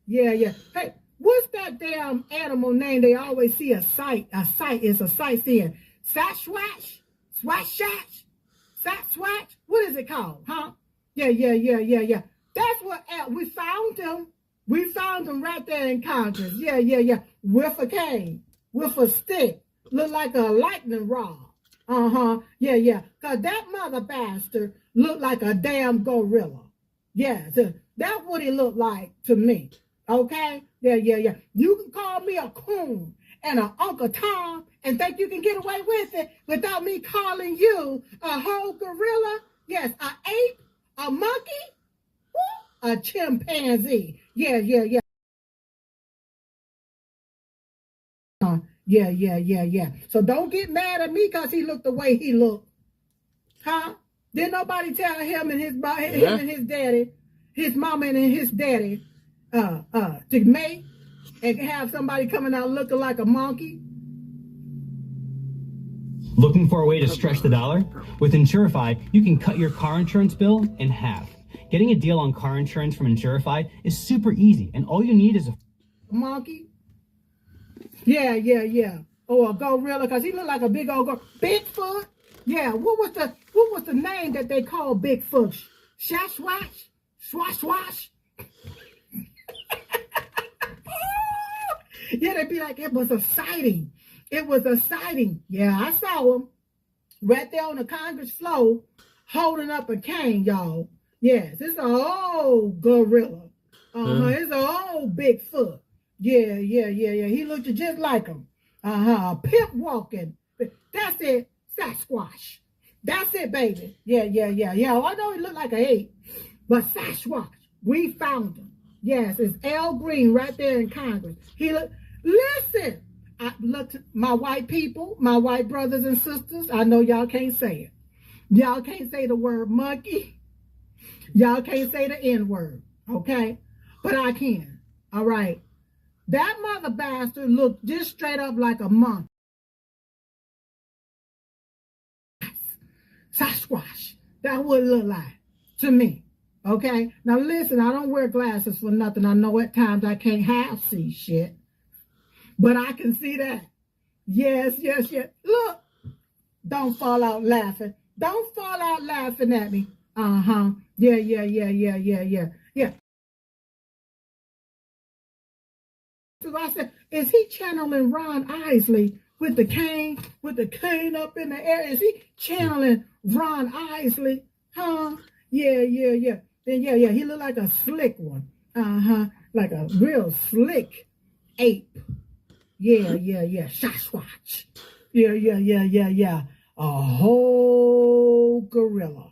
Yeah. Hey, what's that damn animal name? They always see a sight. A sight is a sightseeing. Sasquatch? Swatch? What is it called? Huh? Yeah. That's what we found him. We found him right there in Congress. Yeah. With a cane, with a stick, look like a lightning rod. Yeah. Cause that mother bastard looked like a damn gorilla. Yeah, that's what he looked like to me. Okay? Yeah. You can call me a coon and an Uncle Tom and think you can get away with it without me calling you a whole gorilla. Yes, an ape, a monkey, a chimpanzee. Yeah. Yeah. So don't get mad at me because he looked the way he looked. Huh? Didn't nobody tell him and him and his daddy, his mama and his daddy, to mate and have somebody coming out looking like a monkey? Looking for a way to stretch the dollar? With Insurify, you can cut your car insurance bill in half. Getting a deal on car insurance from Insurify is super easy, and all you need is a monkey. Yeah. Or a gorilla, because he looked like a big old gorilla. Bigfoot. Yeah. What was the name that they called Bigfoot? Sasquatch? Swash? Yeah, they'd be like, it was a sighting. Yeah, I saw him right there on the Congress floor holding up a cane, y'all. Yes, it's an old gorilla. It's an old Bigfoot. Yeah. He looked just like him. Pimp walking. That's it. Sasquatch. That's it, baby. Yeah. I know he looked like an ape, but Sasquatch. We found him. Yes, it's Al Green right there in Congress. Listen, I looked, my white people, my white brothers and sisters, I know y'all can't say it. Y'all can't say the word monkey. Y'all can't say the N-word, okay? But I can, all right? That mother bastard looked just straight up like a monkey. Sasquatch. That's what it looked like to me, okay? Now listen, I don't wear glasses for nothing. I know at times I can't half see shit, but I can see that. Yes, yes, yes. Look, don't fall out laughing. Don't fall out laughing at me. Uh-huh. Yeah, yeah, yeah, yeah, yeah, yeah. Yeah. So I said, is he channeling Ron Isley with the cane up in the air? Is he channeling Ron Isley? Huh? Yeah, yeah, yeah. Then yeah, he looked like a slick one. Uh-huh. Like a real slick ape. Yeah, yeah, yeah. Sasquatch. Yeah, yeah, yeah, yeah, yeah. A whole gorilla.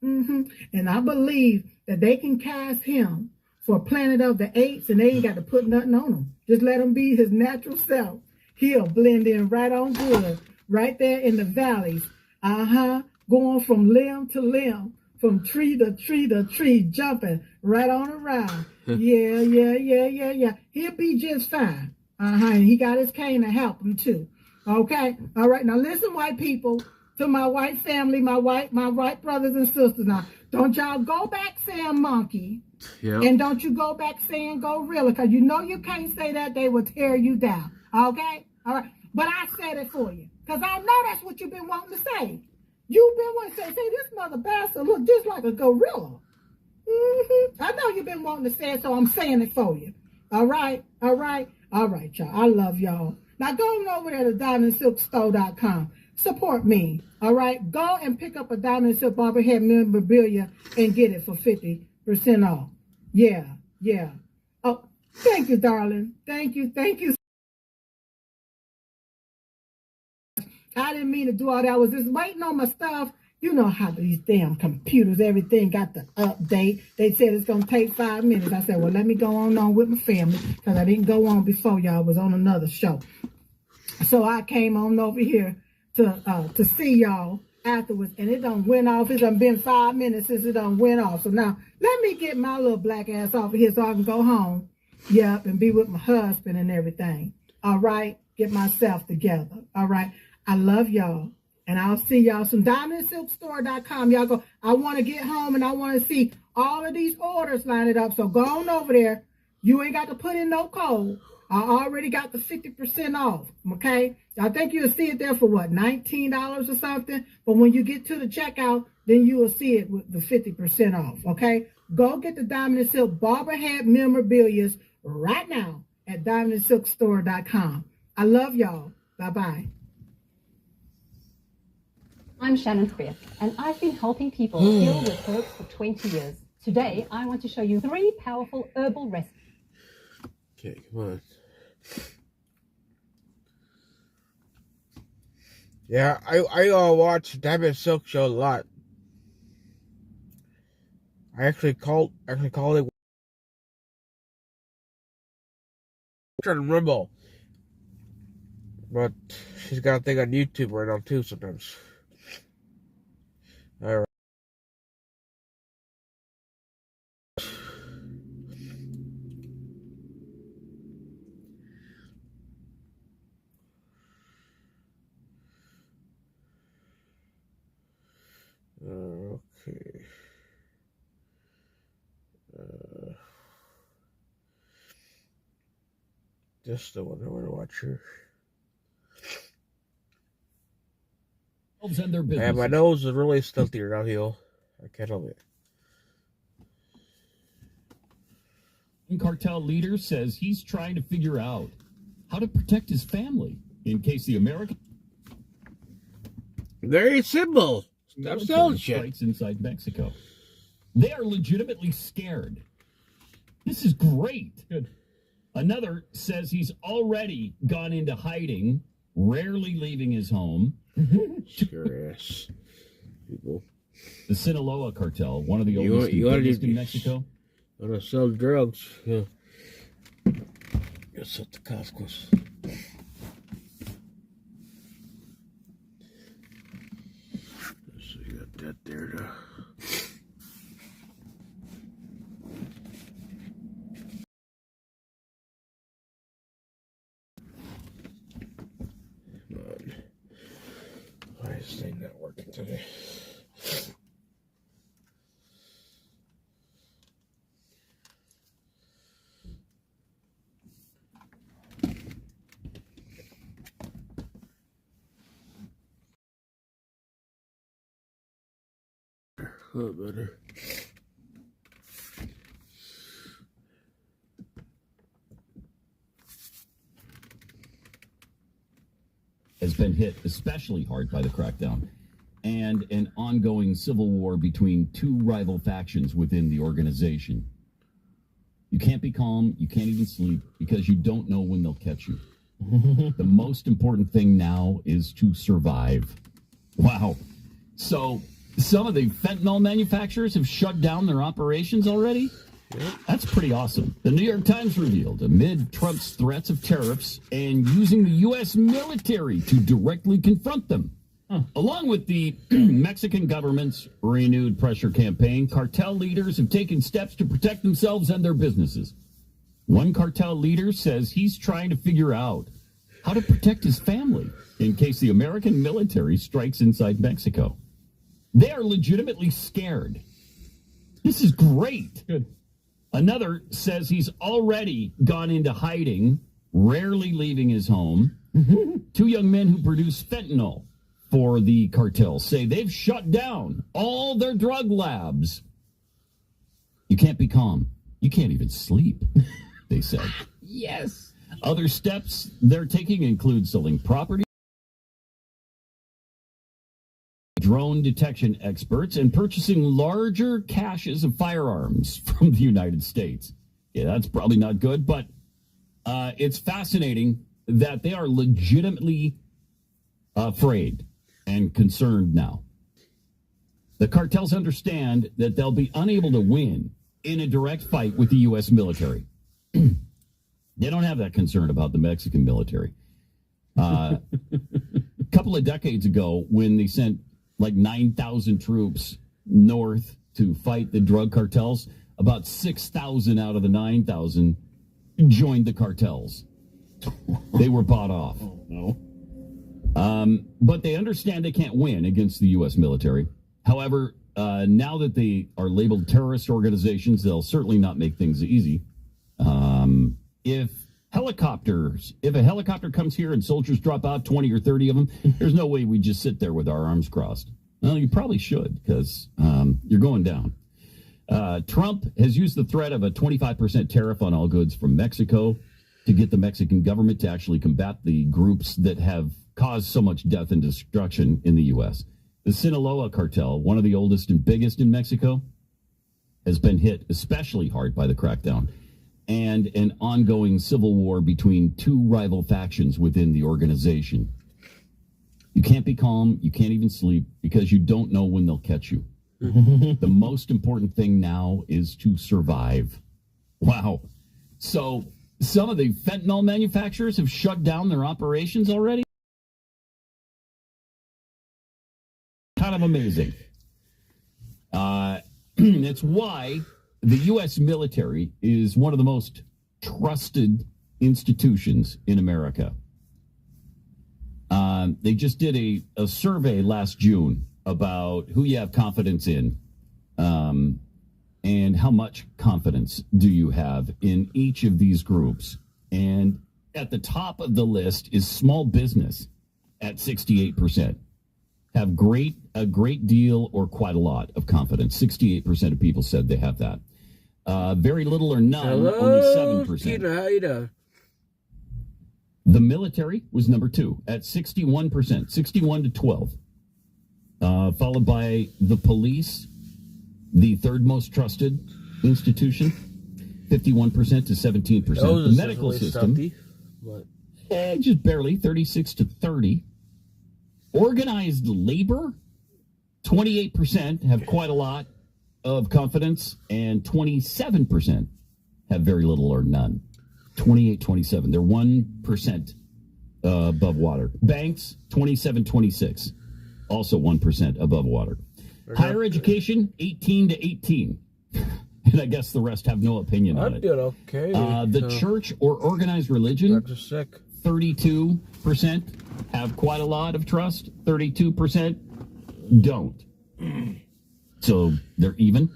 And I believe that they can cast him for Planet of the Apes, and they ain't got to put nothing on him. Just let him be his natural self. He'll blend in right on good, right there in the valleys. Going from limb to limb, from tree to tree to tree, jumping right on around. Yeah, yeah, yeah, yeah, yeah. He'll be just fine. And he got his cane to help him too. Okay, all right. Now listen, white people, to my white family, my white brothers and sisters. Now, don't y'all go back saying monkey, and don't you go back saying gorilla, because you know you can't say that; they will tear you down. Okay, all right. But I said it for you, because I know that's what you've been wanting to say. You've been wanting to say, this mother bastard look just like a gorilla. I know you've been wanting to say it, so I'm saying it for you. All right, all right, all right, y'all. I love y'all. Now go on over there to diamondsilkstore.com. Support me, all right? Go and pick up a Diamond Silk Barberhead memorabilia and get it for 50% off. Yeah, yeah. Oh, thank you, darling. Thank you, thank you. I didn't mean to do all that. I was just waiting on my stuff. You know how these damn computers, everything got the update. They said it's going to take 5 minutes. I said, well, let me go on with my family, because I didn't go on before y'all. Was on another show. So I came on over here to see y'all afterwards, and it done went off. It done been 5 minutes since it done went off. So now let me get my little black ass off of here so I can go home. Yep, and be with my husband and everything. All right, get myself together. All right, I love y'all, and I'll see y'all soon. DiamondSilkStore.com. Y'all go. I want to get home and I want to see all of these orders lined up. So go on over there. You ain't got to put in no code. I already got the 50% off, okay? I think you'll see it there for what, $19 or something? But when you get to the checkout, then you will see it with the 50% off, okay? Go get the Diamond and Silk Barberhead memorabilia right now at DiamondSilkStore.com. I love y'all. Bye-bye. I'm Shannon Freer, and I've been helping people heal with herbs for 20 years. Today, I want to show you 3 powerful herbal recipes. Okay, come on. Yeah, I watch Diamond Silk Show a lot. I actually called it. I'm trying to remember, but she's got a thing on YouTube right now too sometimes. All right. Okay. Just the one I want to watch here. And their Yeah, my nose is really stilty right now, heel. I can't help it. Cartel leader says he's trying to figure out how to protect his family in case the American very simple. Stop selling shit. Strikes inside Mexico. They are legitimately scared. This is great. Good. Another says he's already gone into hiding, rarely leaving his home. Scare ass people. The Sinaloa cartel, one of the oldest and biggest in Mexico. Want to sell drugs? Yeah. Guess what the consequence. So you got that there to. Why is this thing not working today? A lot better. Has been hit especially hard by the crackdown and an ongoing civil war between two rival factions within the organization. You can't be calm, you can't even sleep because you don't know when they'll catch you. The most important thing now is to survive. Wow. So some of the fentanyl manufacturers have shut down their operations already? Yep. That's pretty awesome. The New York Times revealed, amid Trump's threats of tariffs and using the U.S. military to directly confront them. Along with the Mexican government's renewed pressure campaign, cartel leaders have taken steps to protect themselves and their businesses. One cartel leader says he's trying to figure out how to protect his family in case the American military strikes inside Mexico. They are legitimately scared. This is great. Good. Another says he's already gone into hiding, rarely leaving his home. Two young men who produce fentanyl for the cartel say they've shut down all their drug labs. You can't be calm. You can't even sleep, they said. Yes. Other steps they're taking include selling property, drone detection experts, and purchasing larger caches of firearms from the United States. Yeah, that's probably not good, but it's fascinating that they are legitimately afraid and concerned now. The cartels understand that they'll be unable to win in a direct fight with the U.S. military. They don't have that concern about the Mexican military. A couple of decades ago, when they sent like 9,000 troops north to fight the drug cartels, about 6,000 out of the 9,000 joined the cartels. They were bought off. Oh, no. But they understand they can't win against the U.S. military. However, now that they are labeled terrorist organizations, they'll certainly not make things easy. If a helicopter comes here and soldiers drop out, 20 or 30 of them, there's no way we just sit there with our arms crossed. Well, you probably should, because you're going down. Trump has used the threat of a 25% tariff on all goods from Mexico to get the Mexican government to actually combat the groups that have caused so much death and destruction in the U.S. The Sinaloa cartel, one of the oldest and biggest in Mexico, has been hit especially hard by the crackdown and an ongoing civil war between two rival factions within the organization. You can't be calm, you can't even sleep, because you don't know when they'll catch you. The most important thing now is to survive. Wow. So some of the fentanyl manufacturers have shut down their operations already? Kind of amazing. It's why the U.S. military is one of the most trusted institutions in America. They just did a survey last June about who you have confidence in and how much confidence do you have in each of these groups. And at the top of the list is small business at 68%. Have a great deal or quite a lot of confidence. 68% of people said they have that. Very little or none, only 7%. Tina, how you doing? The military was number 2 at 61%, 61 to 12. Followed by the police, the third most trusted institution, 51% to 17%. The medical system, just barely, 36 to 30. Organized labor, 28% have quite a lot of confidence, and 27% have very little or none. 28-27. They're 1% above water. Banks, 27-26. Also 1% above water. Higher education, 18 to 18. And I guess the rest have no opinion on it. I did okay. The church or organized religion, 32% have quite a lot of trust. 32% don't. So they're even.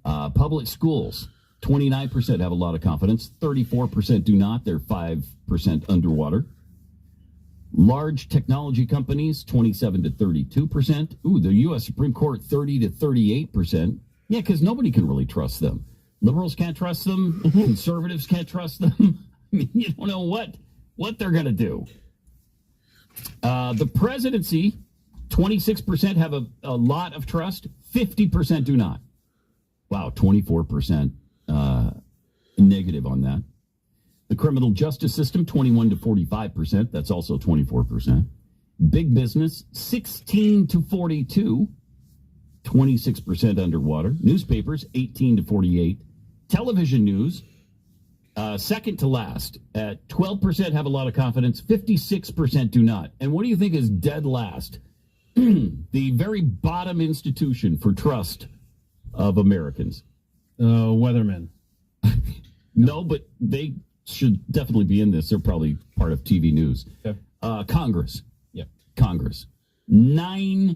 Public schools, 29% have a lot of confidence. 34% do not. They're 5% underwater. Large technology companies, 27 to 32%. Ooh, the U.S. Supreme Court, 30 to 38%. Yeah, because nobody can really trust them. Liberals can't trust them. Conservatives can't trust them. I mean, you don't know what they're going to do. The presidency, 26% have a lot of trust. 50% do not. Wow, 24% negative on that. The criminal justice system, 21 to 45%. That's also 24%. Big business, 16 to 42. 26% underwater. Newspapers, 18 to 48. Television news, second to last. At 12% have a lot of confidence. 56% do not. And what do you think is dead last? The very bottom institution for trust of Americans. Weathermen. No, but they should definitely be in this. They're probably part of TV news. Okay. Congress. Yep. Congress. 9%.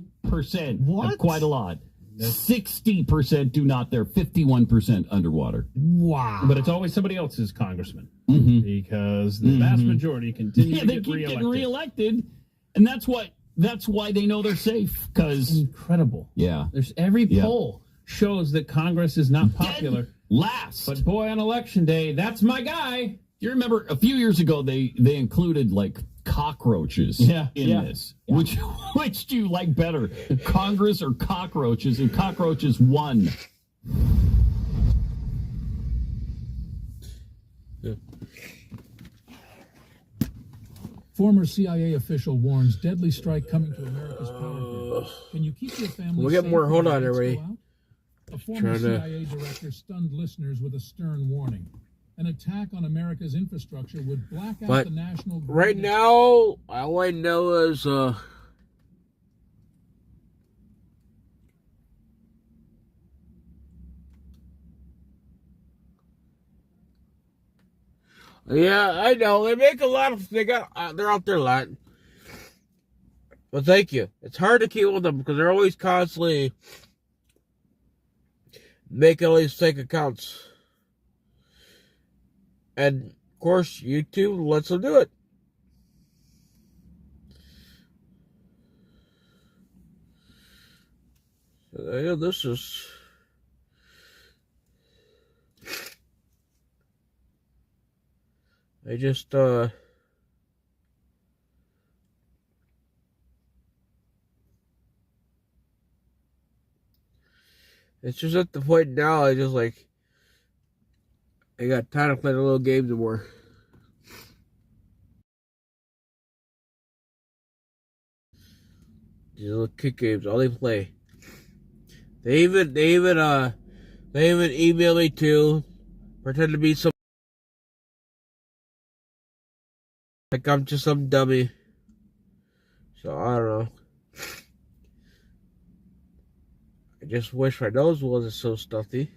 What? Quite a lot. 60% do not. They're 51% underwater. Wow. But it's always somebody else's congressman. Mm-hmm. Because the vast majority continue to they get keep reelected. getting reelected. And that's why they know they're safe. Because incredible. Yeah. There's every poll shows that Congress is not popular. Last. But boy, on election day, that's my guy. You remember a few years ago they included like cockroaches in this. Yeah. Which do you like better, Congress or cockroaches? And cockroaches won. Former CIA official warns deadly strike coming to America's power grid. Can you keep your family We'll get safe more. Hold when on, the lights everybody. go out? A former CIA director stunned listeners with a stern warning. An attack on America's infrastructure would black out But the national grid. right now, all I know is yeah, I know they make a lot of they're out there a lot. But thank you. It's hard to keep with them because they're always constantly making all these fake accounts. And, of course, YouTube lets them do it. Yeah, this is... I just, it's just at the point now, I just like... I got tired of playing little games anymore. These little kick games, all they play. They even email me too, pretend to be some like I'm just some dummy. So I don't know. I just wish my nose wasn't so stuffy.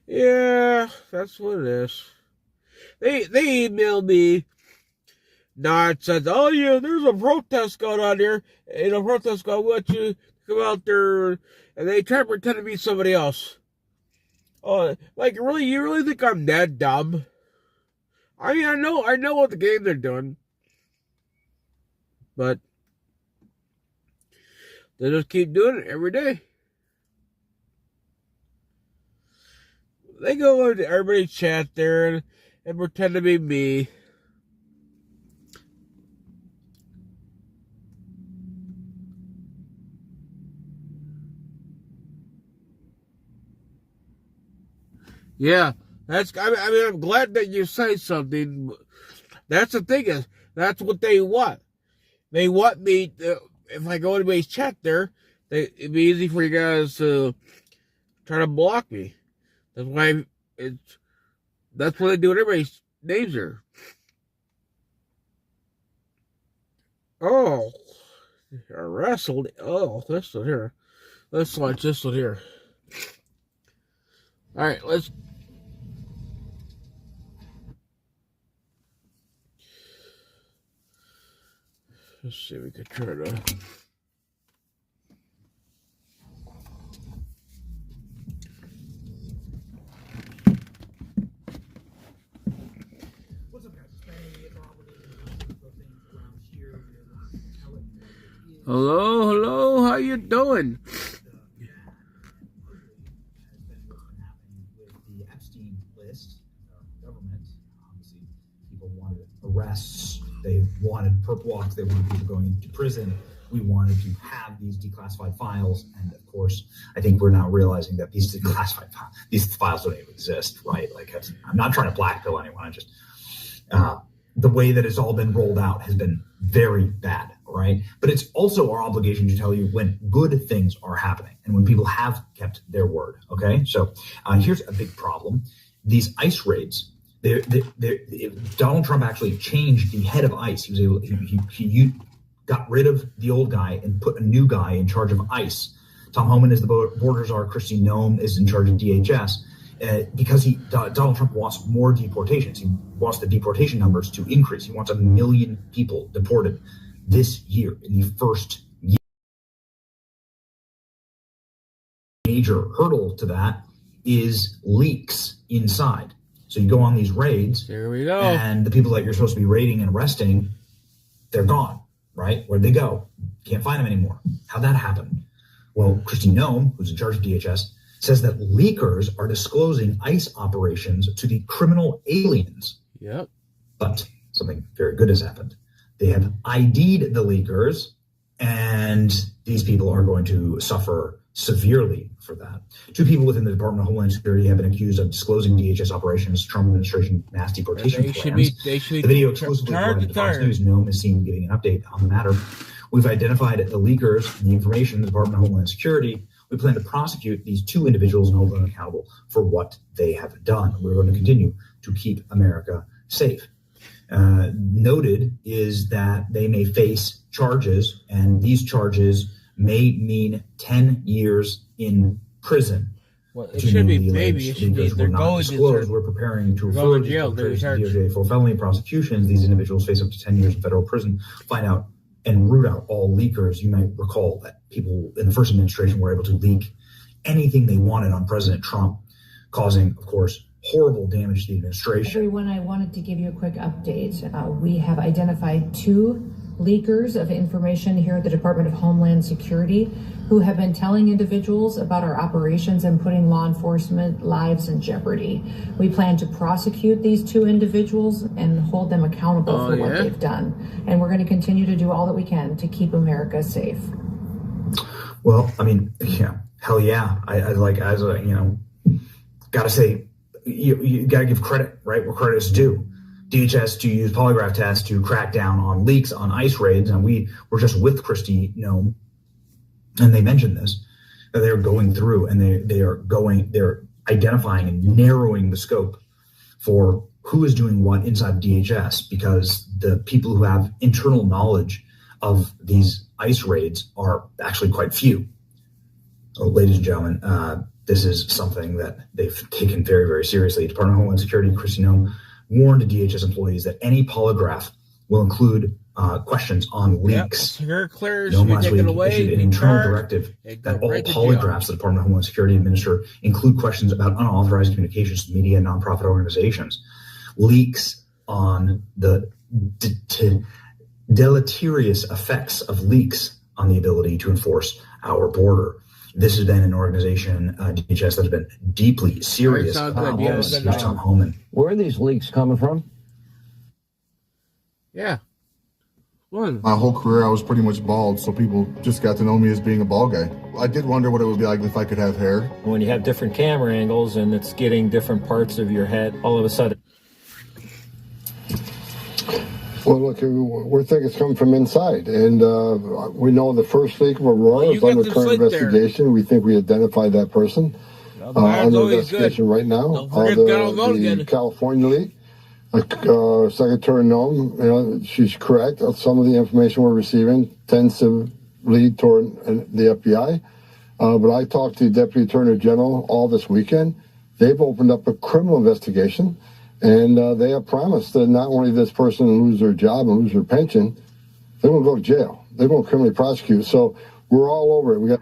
Yeah, that's what it is. They emailed me. Not said, oh yeah, there's a protest going on here. And a protest going, I want you to come out there. And they try to pretend to be somebody else. Oh, like really, you really think I'm that dumb? I mean, I know what the game they're doing. But they just keep doing it every day. They go into everybody's chat there and pretend to be me. Yeah, I mean, I'm glad that you say something. That's the thing is, that's what they want. They want me to, if I go into anybody's chat there, it'd be easy for you guys to try to block me. That's why that's what they do with everybody's names are. Oh, I wrestled. Oh, this one here. Let's watch this one here. All right, let's see if we can try to. Hello, how you doing? The Epstein list, government, obviously, people wanted arrests, they wanted perp walks, they wanted people going into prison. We wanted to have these declassified files, and of course, I think we're now realizing that these declassified these files don't even exist, right? Like, I'm not trying to blackpill anyone. I just the way that it's all been rolled out has been very bad, right? But it's also our obligation to tell you when good things are happening and when people have kept their word, okay? So here's a big problem. These ICE raids, Donald Trump actually changed the head of ICE. He was able, he got rid of the old guy and put a new guy in charge of ICE. Tom Homan is the border czar. Kristi Noem is in charge of DHS. Because Donald Trump wants more deportations. He wants the deportation numbers to increase. He wants 1 million people deported this year in the first year. Major hurdle to that is leaks inside. So you go on these raids. There we go. And the people that you're supposed to be raiding and arresting, they're gone, right? Where'd they go? Can't find them anymore. How'd that happen? Well, Kristi Noem, who's in charge of DHS, says that leakers are disclosing ICE operations to the criminal aliens. Yep. But something very good has happened. They have ID'd the leakers, and these people are going to suffer severely for that. 2 people within the Department of Homeland Security have been accused of disclosing DHS operations, Trump administration mass deportation plans. They should be the video exclusively provided to Fox News. Noem is seen giving an update on the matter. We've identified the leakers and the information in the Department of Homeland Security. We plan to prosecute these 2 individuals and hold them accountable for what they have done. We're going to continue to keep America safe. Noted is that they may face charges, and these charges may mean 10 years in prison. Well, it should be maybe. It should be. They're going to. We're preparing to refer to jail. DOJ for felony prosecutions. These individuals face up to 10 years in federal prison. Find out and root out all leakers. You might recall that people in the first administration were able to leak anything they wanted on President Trump, causing, of course, horrible damage to the administration. Everyone, I wanted to give you a quick update. We have identified 2 leakers of information here at the Department of Homeland Security who have been telling individuals about our operations and putting law enforcement lives in jeopardy. We plan to prosecute these 2 individuals and hold them accountable for what they've done. And we're going to continue to do all that we can to keep America safe. Well, I mean, yeah, hell yeah. I like, as a, gotta say, you gotta give credit, right, where credit is due. DHS to use polygraph tests to crack down on leaks on ICE raids, and we were just with Kristi Noem, and they mentioned this, that they're going through and they're identifying and narrowing the scope for who is doing what inside DHS, because the people who have internal knowledge of these ICE raids are actually quite few. So, ladies and gentlemen, this is something that they've taken very, very seriously. Department of Homeland Security, Kristi Noem, warned DHS employees that any polygraph will include questions on leaks. Yep, clears, Noem last week issued an internal directive that all polygraphs the Department of Homeland Security administer include questions about unauthorized communications to media and nonprofit organizations. Leaks on the deleterious effects of leaks on the ability to enforce our border. This has been an organization, DHS, that has been deeply serious about this. Here's Tom Homan. Where are these leaks coming from? Yeah. One. My whole career, I was pretty much bald, so people just got to know me as being a bald guy. I did wonder what it would be like if I could have hair. When you have different camera angles and it's getting different parts of your head, all of a sudden. Well, look, we think it's coming from inside, and we know the first leak of Aurora is under current investigation. We think we identified that person under investigation right now. The California leak, Secretary Noem, she's correct. Some of the information we're receiving tends to lead toward the FBI. But I talked to the Deputy Attorney General all this weekend. They've opened up a criminal investigation. And they have promised that not only this person lose their job and lose their pension, they're going to go to jail. They're going to criminally prosecute. So we're all over it.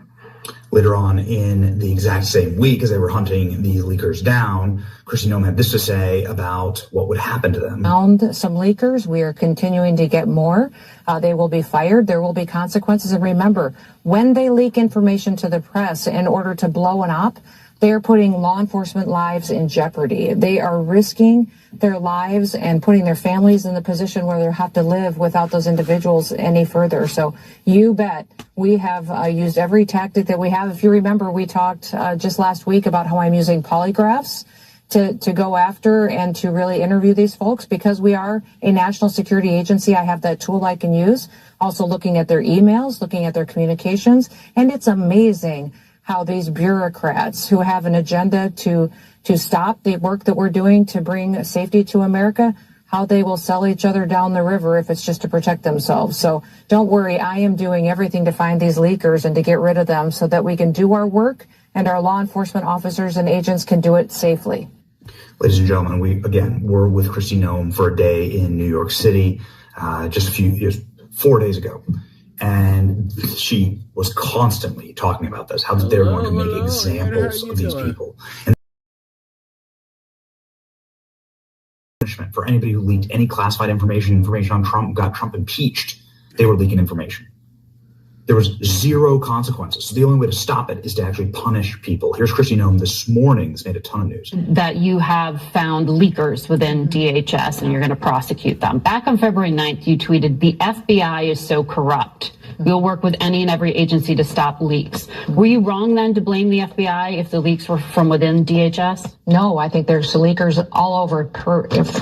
Later on in the exact same week, as they were hunting these leakers down, Kristi Noem had this to say about what would happen to them. Found some leakers. We are continuing to get more. They will be fired. There will be consequences. And remember, when they leak information to the press in order to blow an op, they are putting law enforcement lives in jeopardy. They are risking their lives and putting their families in the position where they'll have to live without those individuals any further. So you bet we have used every tactic that we have. If you remember, we talked just last week about how I'm using polygraphs to go after and to really interview these folks because we are a national security agency. I have that tool I can use. Also looking at their emails, looking at their communications. And it's amazing how these bureaucrats who have an agenda to stop the work that we're doing to bring safety to America, how they will sell each other down the river if it's just to protect themselves. So don't worry, I am doing everything to find these leakers and to get rid of them so that we can do our work and our law enforcement officers and agents can do it safely. Ladies and gentlemen, we're with Kristi Noem for a day in New York City just 4 days ago. And she was constantly talking about this, how they're going to make examples of these people. And punishment for anybody who leaked any classified information on Trump, got Trump impeached, they were leaking information. There was zero consequences. So the only way to stop it is to actually punish people. Here's Kristi Noem this morning. This made a ton of news. That you have found leakers within DHS and you're going to prosecute them. Back on February 9th, you tweeted, "The FBI is so corrupt. We'll work with any and every agency to stop leaks." Were you wrong then to blame the FBI if the leaks were from within DHS? No, I think there's leakers all over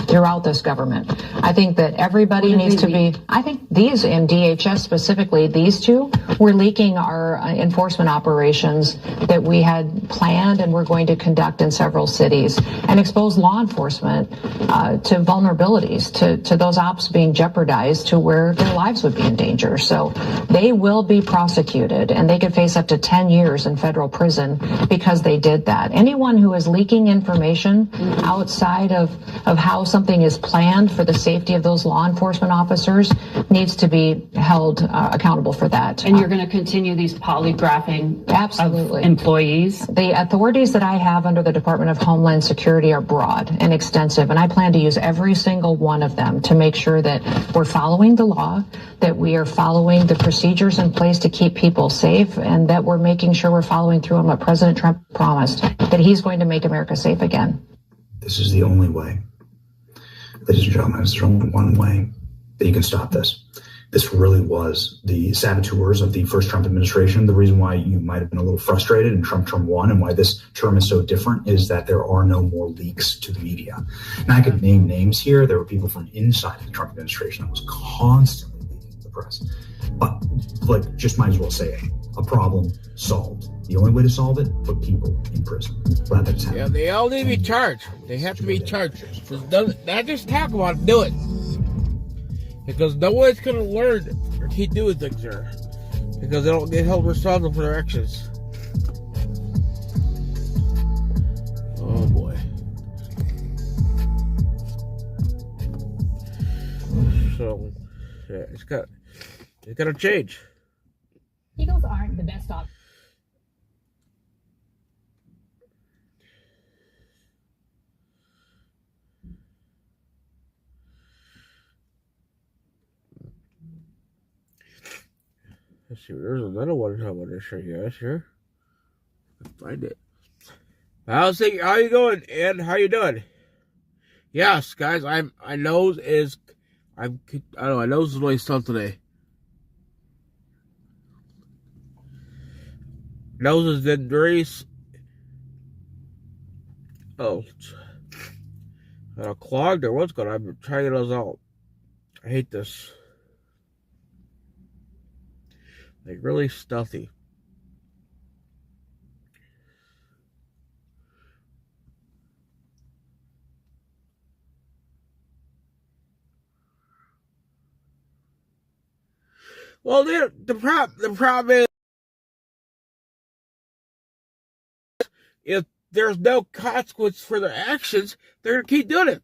throughout this government. I think that everybody needs to be, I think these in DHS specifically, these two were leaking our enforcement operations that we had planned and we're going to conduct in several cities and expose law enforcement to vulnerabilities, to those ops being jeopardized to where their lives would be in danger. So they will be prosecuted and they could face up to 10 years in federal prison because they did that. Anyone who is leaking information outside of how something is planned for the safety of those law enforcement officers needs to be held accountable for that. And you're going to continue these polygraphing of employees? The authorities that I have under the Department of Homeland Security are broad and extensive, and I plan to use every single one of them to make sure that we're following the law, that we are following the procedures in place to keep people safe, and that we're making sure we're following through on what President Trump promised, that he's going to make America safe again. This is the only way. Ladies and gentlemen, there's only one way that you can stop this. This really was the saboteurs of the first Trump administration. The reason why you might have been a little frustrated in Trump term 1 and why this term is so different is that there are no more leaks to the media. Now, I could name names here. There were people from inside the Trump administration that was constantly leaking to the press. But, just might as well say it. A problem solved. The only way to solve it, put people in prison. Glad that's happening. Yeah, they all need to be charged. They have to be charged. Not just talk about it, do it. Because no one's going to learn or keep doing things there. Because they don't get held responsible for their actions. Oh boy. So, yeah, it's got to change. Eagles aren't the best option. Let's see, there's another one I want to show you guys here. Find it. How you going, Ed? How you doing? Yes, guys, my nose is really stuffed today. Nose has been very clogged or what's going on? I'm trying those out. I hate this. Like really stuffy. Well, the problem is, if there's no consequence for their actions, they're gonna keep doing it.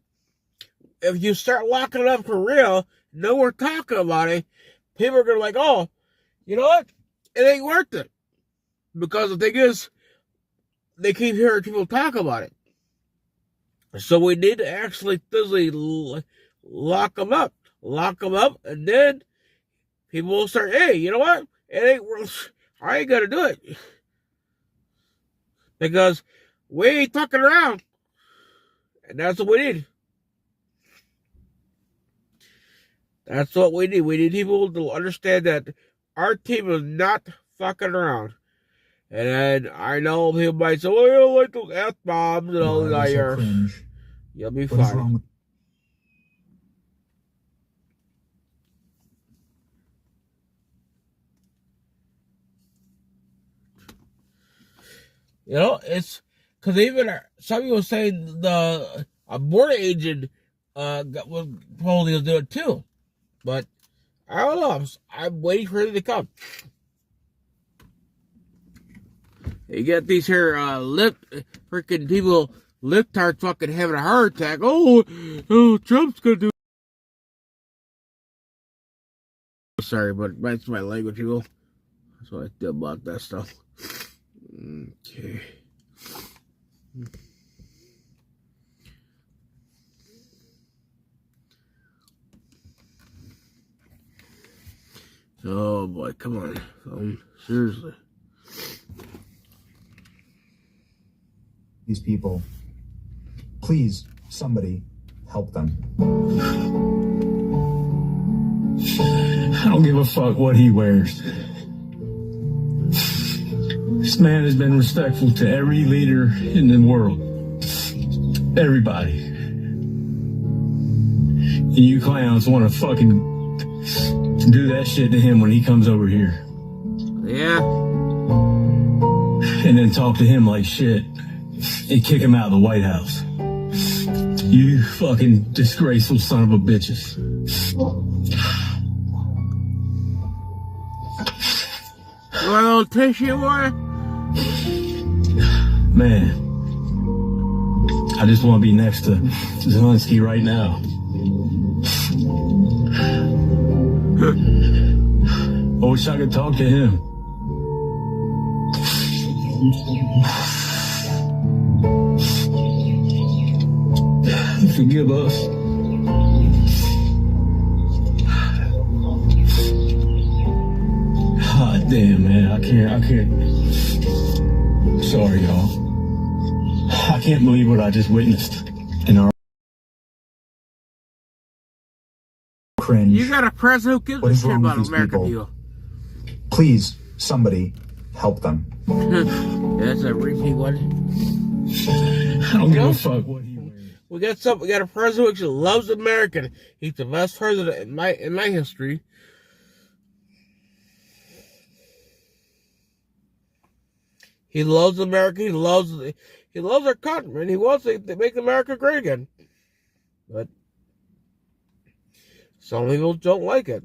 If you start locking it up for real, no more talking about it, people are gonna like, oh, you know what? It ain't worth it. Because the thing is, they keep hearing people talk about it. So we need to actually physically lock them up. And then people will start, hey, you know what? I ain't gonna do it. Because we ain't fucking around. And that's what we need. That's what we need. We need people to understand that our team is not fucking around. And then I know people might say, well, you don't like those F-bombs and all that. You'll be fine. You know, it's because even some people say a border agent was told he'll do it too. But I don't know. I'm waiting for it to come. You get these here freaking people, liptards fucking having a heart attack. Oh, Trump's gonna do. Sorry, but that's my language, people. That's what I feel about that stuff. Okay. Oh boy, come on. Seriously. These people, please, somebody help them. I don't give a fuck what he wears. This man has been respectful to every leader in the world. Everybody. And you clowns want to fucking do that shit to him when he comes over here. Yeah. And then talk to him like shit and kick him out of the White House. You fucking disgraceful son of a bitches. You want a little tissue, boy? Man, I just want to be next to Zelensky right now. I wish I could talk to him. Forgive us. God damn, man, I can't. Sorry, y'all. I can't believe what I just witnessed in our. Cringe. You got a president who gives a shit about American people. Please, somebody help them. That's a repeat one. I don't give a fuck what he wears. We got a president who loves America. He's the best president in my history. He loves America. He loves our country, and he wants to make America great again. But some people don't like it.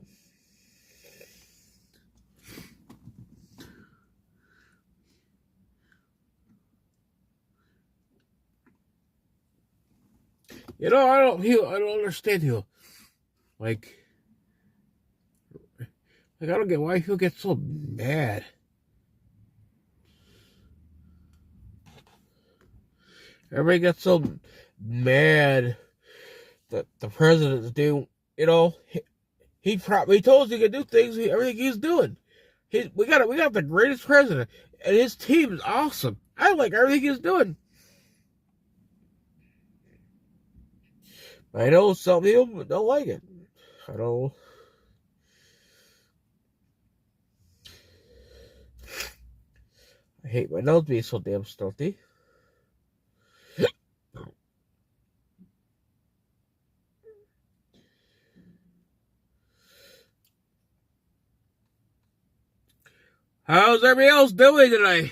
You know, I don't understand you. Like I don't get why he'll get so mad. Everybody gets so mad that the president's doing, you know, he told us he could do things, everything he's doing. We got the greatest president, and his team is awesome. I like everything he's doing. I know some people don't like it. I hate my nose being so damn stuffy. How's everybody else doing today?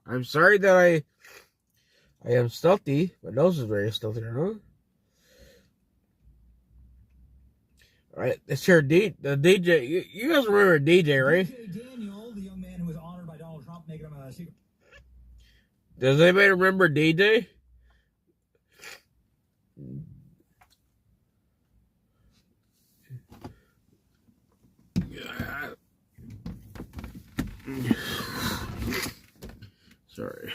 I'm sorry that I am stuffy. My nose is very stuffy, huh? Alright, let's hear the DJ. You guys remember DJ, right? DJ Daniel, the young man who was honored by Donald Trump, making him a secret. Does anybody remember DJ? Sorry.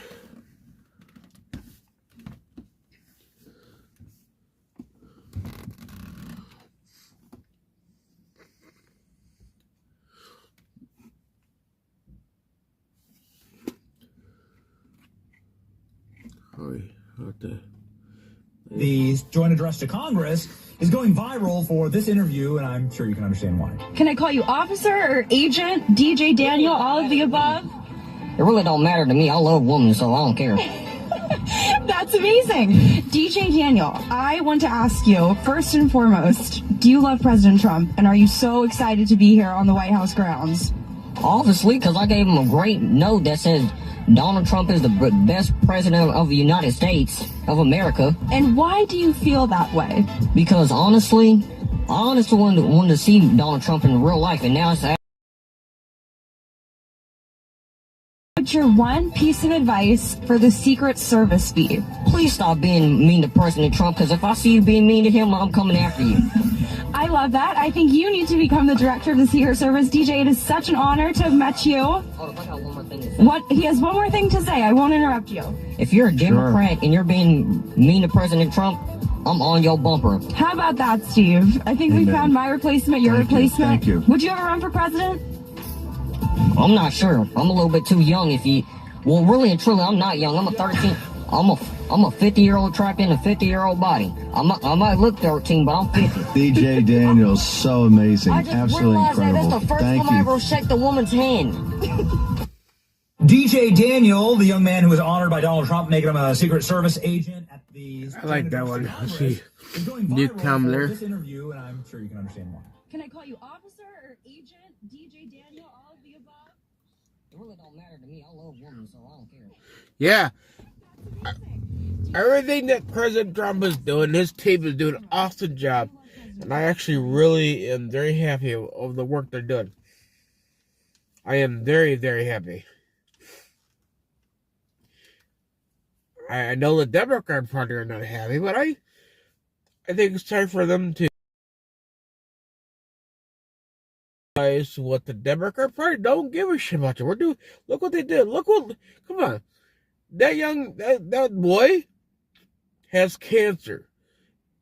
The joint address to Congress is going viral for this interview, and I'm sure you can understand why. Can I call you officer or agent, DJ Daniel, all of the above? It really don't matter to me. I love women, so I don't care. That's amazing. DJ Daniel, I want to ask you, first and foremost, do you love President Trump? And are you so excited to be here on the White House grounds? Obviously, because I gave him a great note that says Donald Trump is the best president of the United States of America. And why do you feel that way? Because honestly, I honestly wanted to see Donald Trump in real life, and now it's... What's your one piece of advice for the Secret Service fee? Please stop being mean to President Trump, because if I see you being mean to him, I'm coming after you. I love that. I think you need to become the director of the Secret Service. DJ, it is such an honor to have met you. Hold on, I got one more thing to say. What? He has one more thing to say. I won't interrupt you. If you're a Democrat and you're being mean to President Trump, I'm on your bumper. How about that, Steve? I think we found my replacement, your replacement. Thank you. Would you ever run for president? I'm not sure. I'm a little bit too young. Well, really and truly, I'm not young. I'm a 13. I'm a 50-year-old trapped in a 50-year-old body. I might look 13, but I'm 50. DJ Daniel's so amazing. I just Absolutely realized incredible. that that's the first Thank time I you. ever shake the woman's hand. DJ Daniel, the young man who was honored by Donald Trump, making him a Secret Service agent at the... I like that one. Let's see. New comment there. This interview, and I'm sure you can understand why. Can I call you officer or agent, DJ Daniel, all of the above? It really don't matter to me. I love women, so I don't care. Yeah. Everything that President Trump is doing, his team is doing an awesome job. And I actually really am very happy of the work they're doing. I am very, very happy. I know the Democrat Party are not happy, but I think it's time for them to realize what the Democrat Party don't give a shit about you. Look what they did. Come on. That boy has cancer.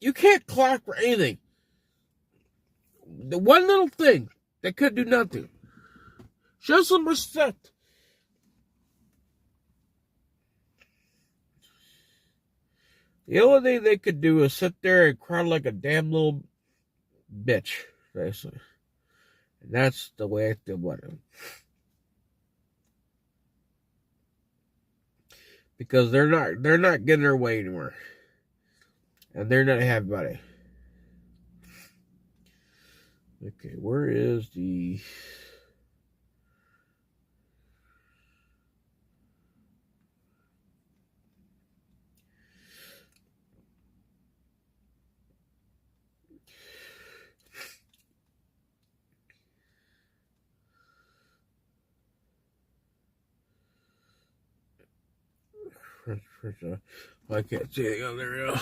You can't clap for anything. The one little thing that could do nothing. Show some respect. The only thing they could do is sit there and cry like a damn little bitch, basically. And that's the way I feel about it. Because they're not getting their way anymore. And they're not happy about it. Okay, where is the... I can't see it. Oh, there we go.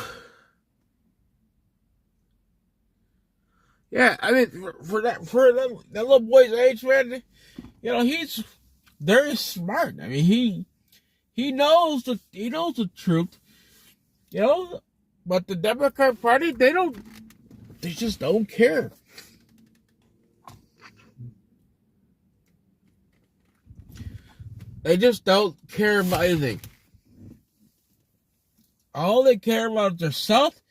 Yeah, I mean, for that little boy's age, man, you know, he's very smart. I mean, he knows the truth, you know. But the Democrat Party, they just don't care. They just don't care about anything. All they care about is themselves,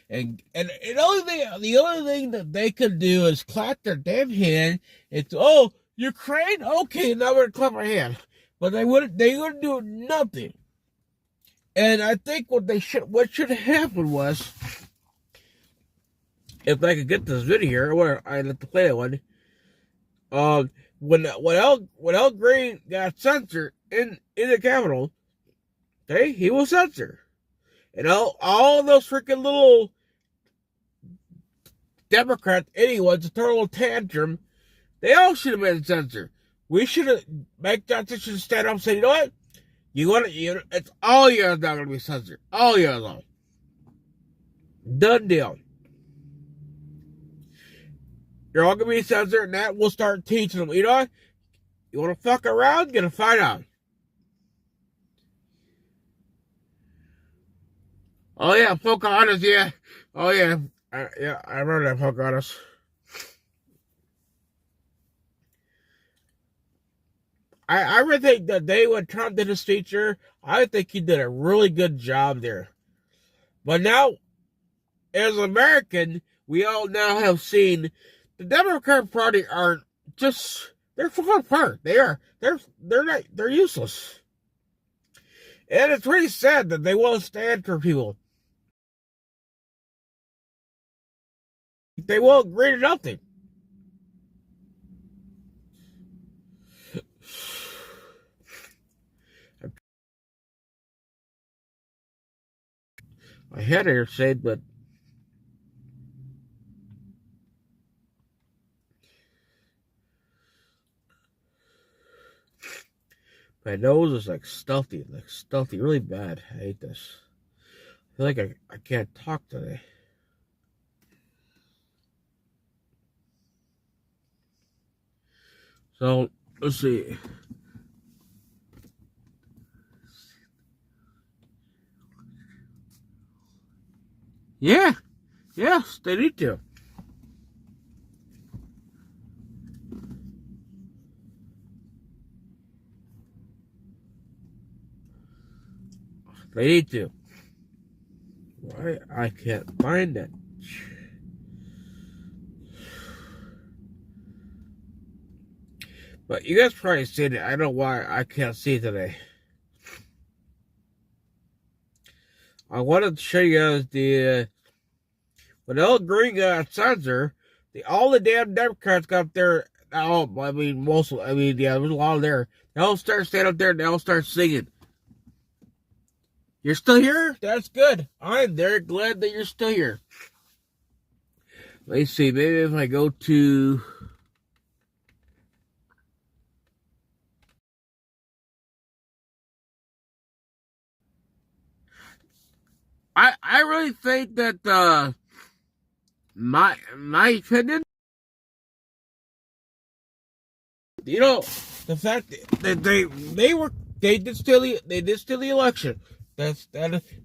and the only thing that they could do is clap their damn hand. It's Ukraine, okay, now we're gonna clap our hand, but they wouldn't do nothing. And I think what should happen was, if I could get this video, where I let to play that one. When Al Green got censored in the Capitol, okay, he was censored. And all those freaking little Democrats, anyone's a total tantrum, they all should have been censored. Mike Johnson should stand up and say, you know what? It's all yours not going to be censored. All yours all. Done deal. You're all going to be censored, and that will start teaching them, you know what? You want to fuck around? Get to find out. Oh yeah, Pocahontas, yeah. Oh yeah. I remember that Pocahontas. I really think the day when Trump did his feature, I think he did a really good job there. But now, as an American, we all now have seen the Democrat Party are just, they're falling apart. They're useless. And it's pretty sad that they won't stand for people. They won't agree to nothing. I had to say, but my nose is like stuffy, really bad. I hate this. I feel like I can't talk today. So, let's see. Yeah. Yes, they need to. They need to. Why? I can't find it. But you guys probably seen it. I don't know why I can't see it today. I wanted to show you guys the when all green got censor, all the damn Democrats got there. Oh, I mean, yeah, there was a lot of there. They all start standing up there and they all start singing. You're still here? That's good. I'm very glad that you're still here. Let's see, maybe if I go to... I really think that my opinion, you know, the fact that they did steal the election. But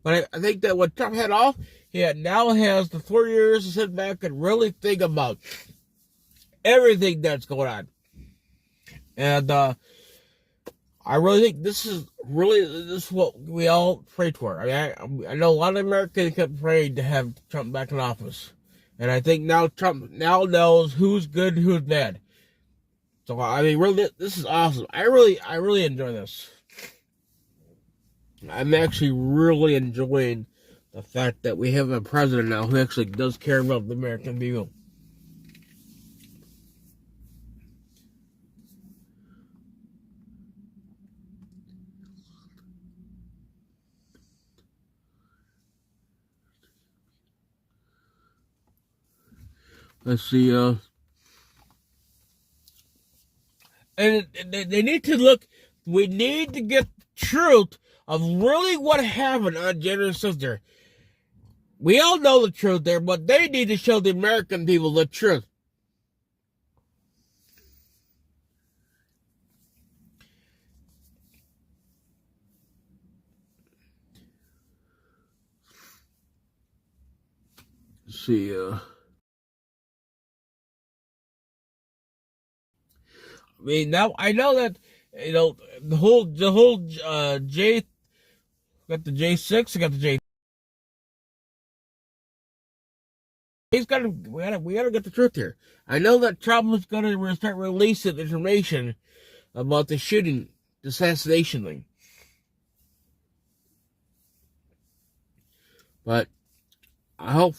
I think that when Trump had off, he now has the 4 years to sit back and really think about everything that's going on. And I really think this is what we all prayed for. I mean, I know a lot of Americans kept praying to have Trump back in office. And I think now Trump now knows who's good and who's bad. So, I mean, really, this is awesome. I really enjoy this. I'm actually really enjoying the fact that we have a president now who actually does care about the American people. Let's see, and they need to look, we need to get the truth of really what happened on January 6th there. We all know the truth there, but they need to show the American people the truth. Let's see, I mean, now I know that, you know, the whole J, got the J6, I got the J. We gotta get the truth here. I know that Trump is gonna start releasing information about the shooting, the assassination thing. But I hope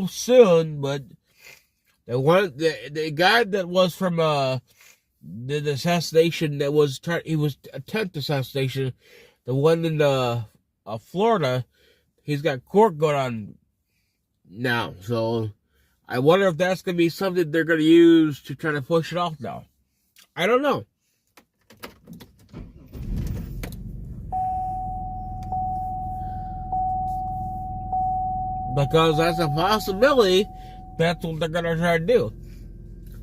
soon. But the guy that was from the assassination that was he was attempted assassination, the one in Florida, he's got court going on now. So I wonder if that's gonna be something they're gonna use to try to push it off now. I don't know. Because that's a possibility. That's what they're gonna try to do.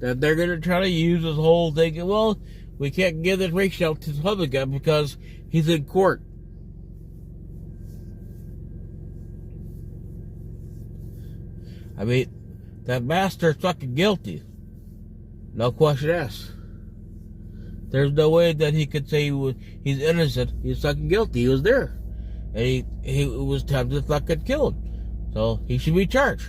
That they're gonna try to use this whole thing. Well, we can't give this ratio to the public because he's in court. I mean, that bastard's fucking guilty. No question asked. There's no way that he could say he's innocent. He's fucking guilty. He was there. And he was tempted to fucking killed. So he should be charged.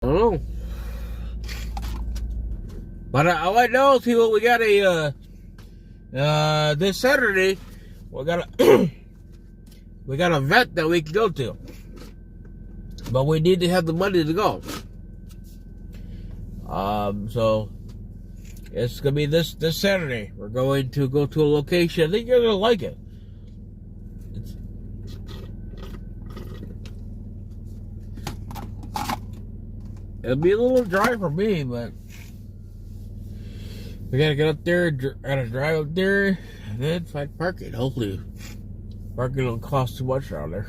I don't know. But all I know is, people, we got this Saturday, we got a we got an event that we can go to, but we need to have the money to go. So it's gonna be this Saturday. We're going to go to a location. I think you're gonna like it. It'll be a little dry for me, but we gotta get up there, gotta drive up there, and then find parking. Hopefully, parking don't cost too much around there.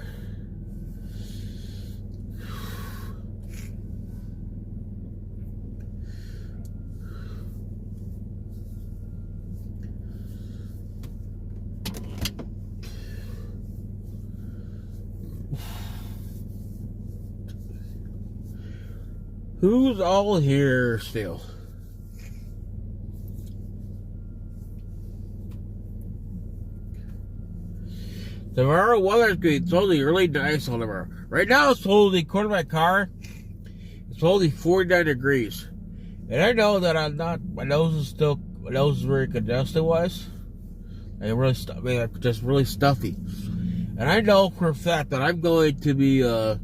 Who's all here still? Tomorrow, weather's good. It's only really nice on tomorrow. Right now, it's only, according to my car, it's only 49 degrees. And I know that my nose is very congested wise. And really, just really stuffy. And I know for a fact that I'm going to be, I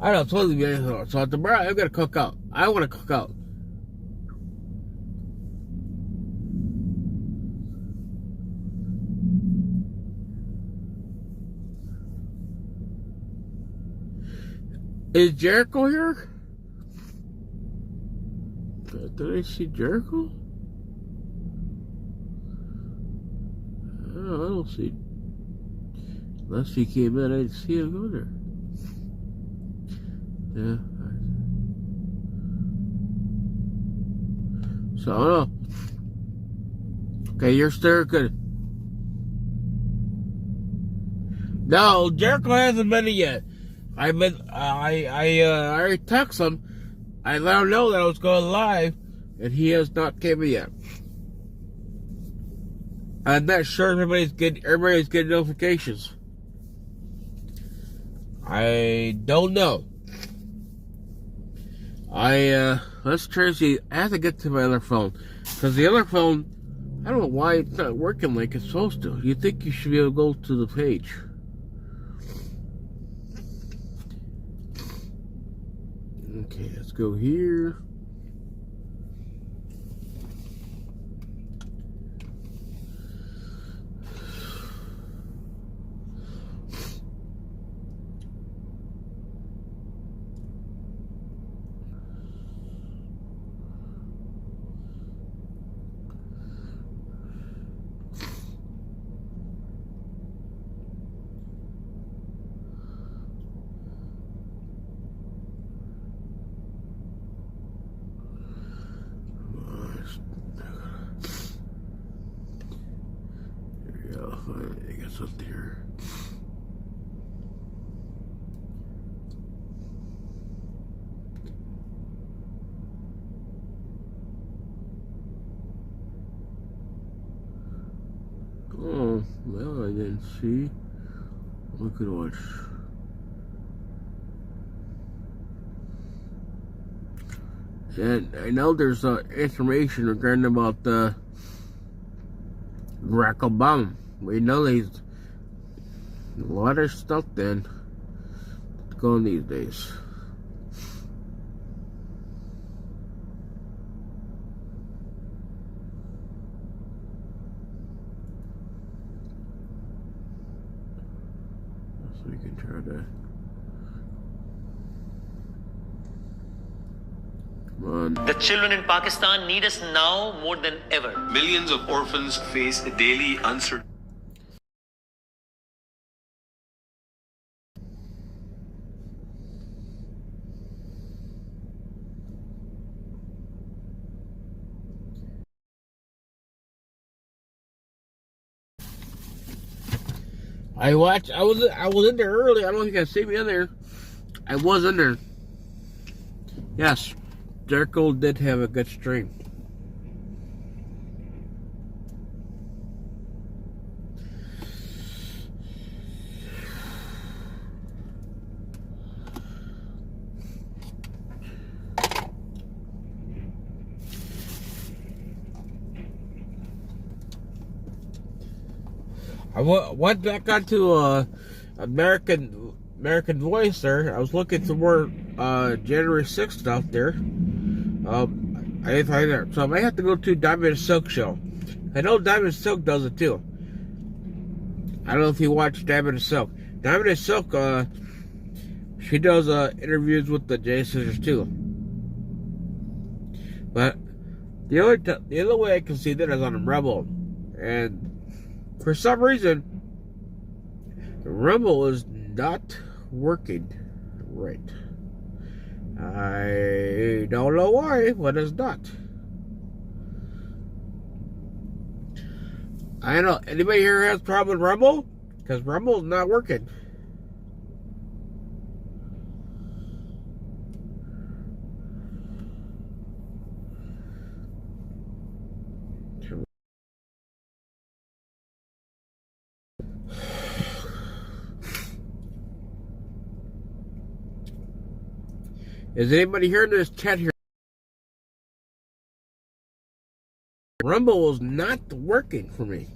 don't know, totally. So tomorrow, I'm going to cook out. I want to cook out. Is Jericho here? Did I see Jericho? Oh, I don't see. Unless he came in, I didn't see him go there. Yeah. So, I don't know. Okay, you're still good. No, Jericho hasn't been in yet. I already texted him. I let him know that I was going live, and he has not came in yet. I'm not sure if everybody's getting notifications. I don't know. Let's try to see. I have to get to my other phone, because the other phone, I don't know why it's not working like it's supposed to. You think you should be able to go to the page. Okay, let's go here. I guess up there. Oh, well, I didn't see. Look at what. And I know there's information regarding about Barack Obama. We know there's a lot of stuff then going these days. So we can try to. The children in Pakistan need us now more than ever. Millions of orphans face daily uncertainty. I watched. I was in there early. I don't think I see me in there. I was in there. Yes, Jericho did have a good stream. I went back onto American Voice there. I was looking for more January 6th stuff there. I didn't find there. So I might have to go to Diamond Silk show. I know Diamond Silk does it too. I don't know if you watch Diamond Silk. Diamond Silk, she does interviews with the J Sisters too. But the other way I can see that is on Rebel. And for some reason, Rumble is not working right. I don't know why, but it's not. I don't know. Anybody here has a problem with Rumble? Because Rumble's not working. Is anybody here in this chat here? Rumble is not working for me.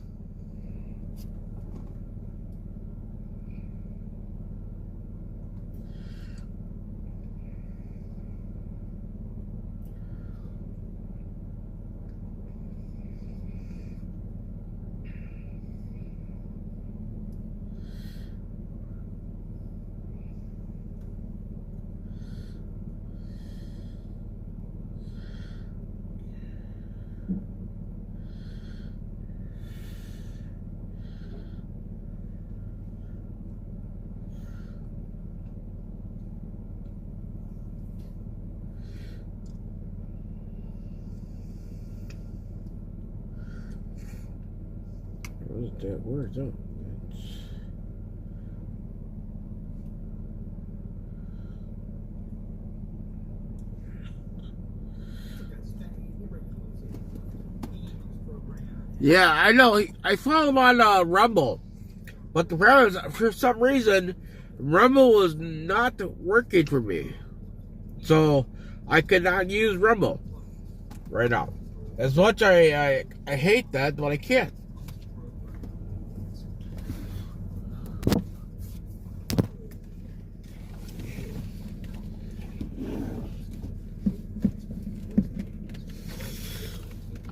Where is that? Yeah, I know. I follow him on Rumble. But the problem is, for some reason, Rumble was not working for me. So, I could not use Rumble right now. As much I hate that, but I can't.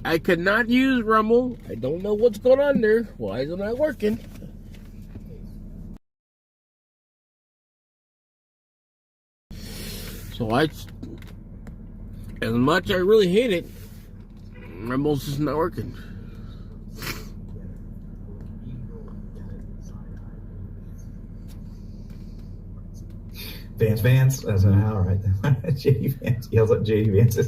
I cannot use Rumble. I don't know what's going on there. Why is it not working? So as much as I really hate it, Rumble's just not working. Vance, that's an hour right there. JD Vance yells at JD Vance.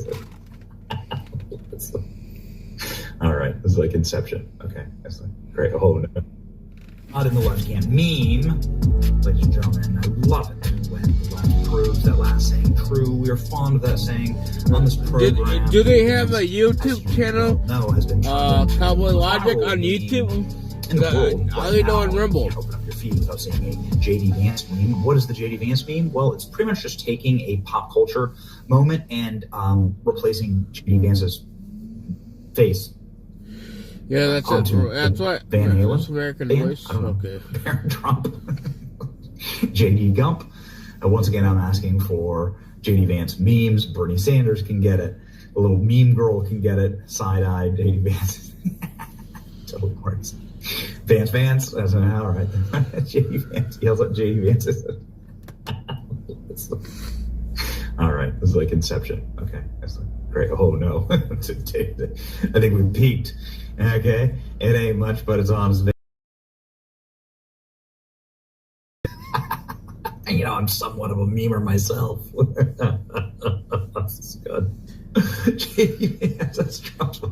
All right, this is like Inception. Okay, that's like great. Hold on. Not in the left hand meme, ladies and gentlemen. I love it when the left proves that last saying true. We are fond of that saying on this program. Do they have a YouTube channel? No, has been Cowboy Logic on YouTube. I only know on Rumble. Open up your feed without saying a JD Vance meme. What is the JD Vance meme? Well, it's pretty much just taking a pop culture moment and replacing JD Vance's face. Yeah, that's it. That's what Van Halen. That's American Voice. Okay. Baron Trump. JD Gump. Once again, I'm asking for JD Vance memes. Bernie Sanders can get it. A little meme girl can get it. Side-eyed JD Vance. Totally works. Vance. That's an hour right there. JD Vance yells at JD Vance. All right. This is like Inception. Okay. That's like great. Oh, no. I think we peaked. Okay, it ain't much, but it's honest. You know, I'm somewhat of a memer myself. That's good. That's Trump's.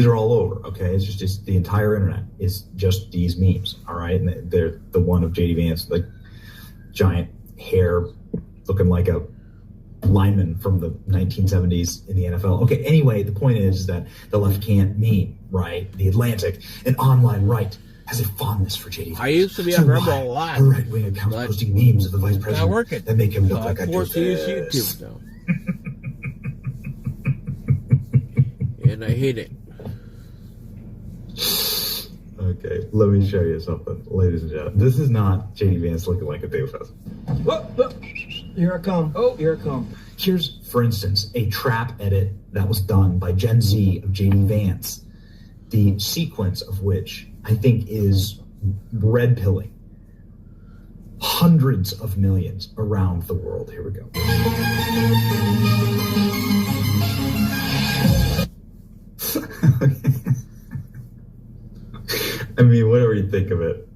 These are all over, okay? It's just the entire internet is just these memes, all right? And they're the one of J.D. Vance, like giant hair looking like a lineman from the 1970s in the NFL. Okay, anyway, the point is that the left can't meme, right? The Atlantic, an online right, has a fondness for J.D. Vance. I used to be on Rebel a lot. A right-wing account posting memes of the vice president that make him look like a forced to use YouTube now. And I hate it. Okay, let me show you something, ladies and gentlemen. This is not J.D. Vance looking like a doofus. Whoa, here I come. Oh, here I come. Here's, for instance, a trap edit that was done by Gen Z of J.D. Vance, the sequence of which I think is red pilling hundreds of millions around the world. Here we go. I mean, whatever you think of it,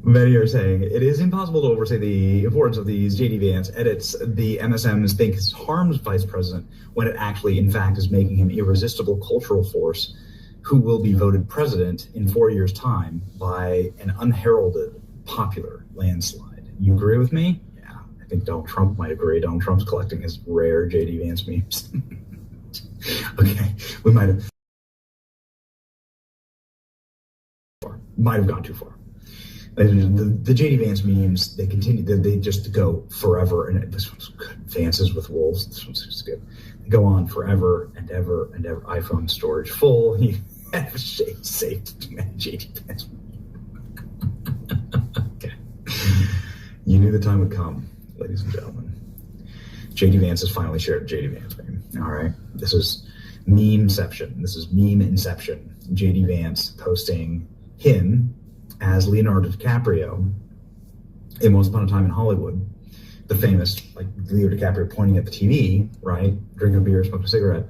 many are saying it is impossible to overstate the importance of these J.D. Vance edits. The MSMs think harms vice president when it actually, in fact, is making him irresistible cultural force who will be voted president in 4 years' time by an unheralded popular landslide. You agree with me? Yeah, I think Donald Trump might agree. Donald Trump's collecting his rare J.D. Vance memes. Okay, we might have gone too far. The J.D. Vance memes, they continue, they just go forever, and this one's good. Vances with wolves, this one's just good. They go on forever and ever and ever. iPhone storage full. You have saved too many J.D. Vance memes. Okay. You knew the time would come, ladies and gentlemen. J.D. Vance has finally shared a J.D. Vance meme. All right. This is memeception. This is meme inception. J.D. Vance posting him as Leonardo DiCaprio in Once Upon a Time in Hollywood, the famous, like, Leo DiCaprio pointing at the TV, right, drinking a beer, smoking a cigarette,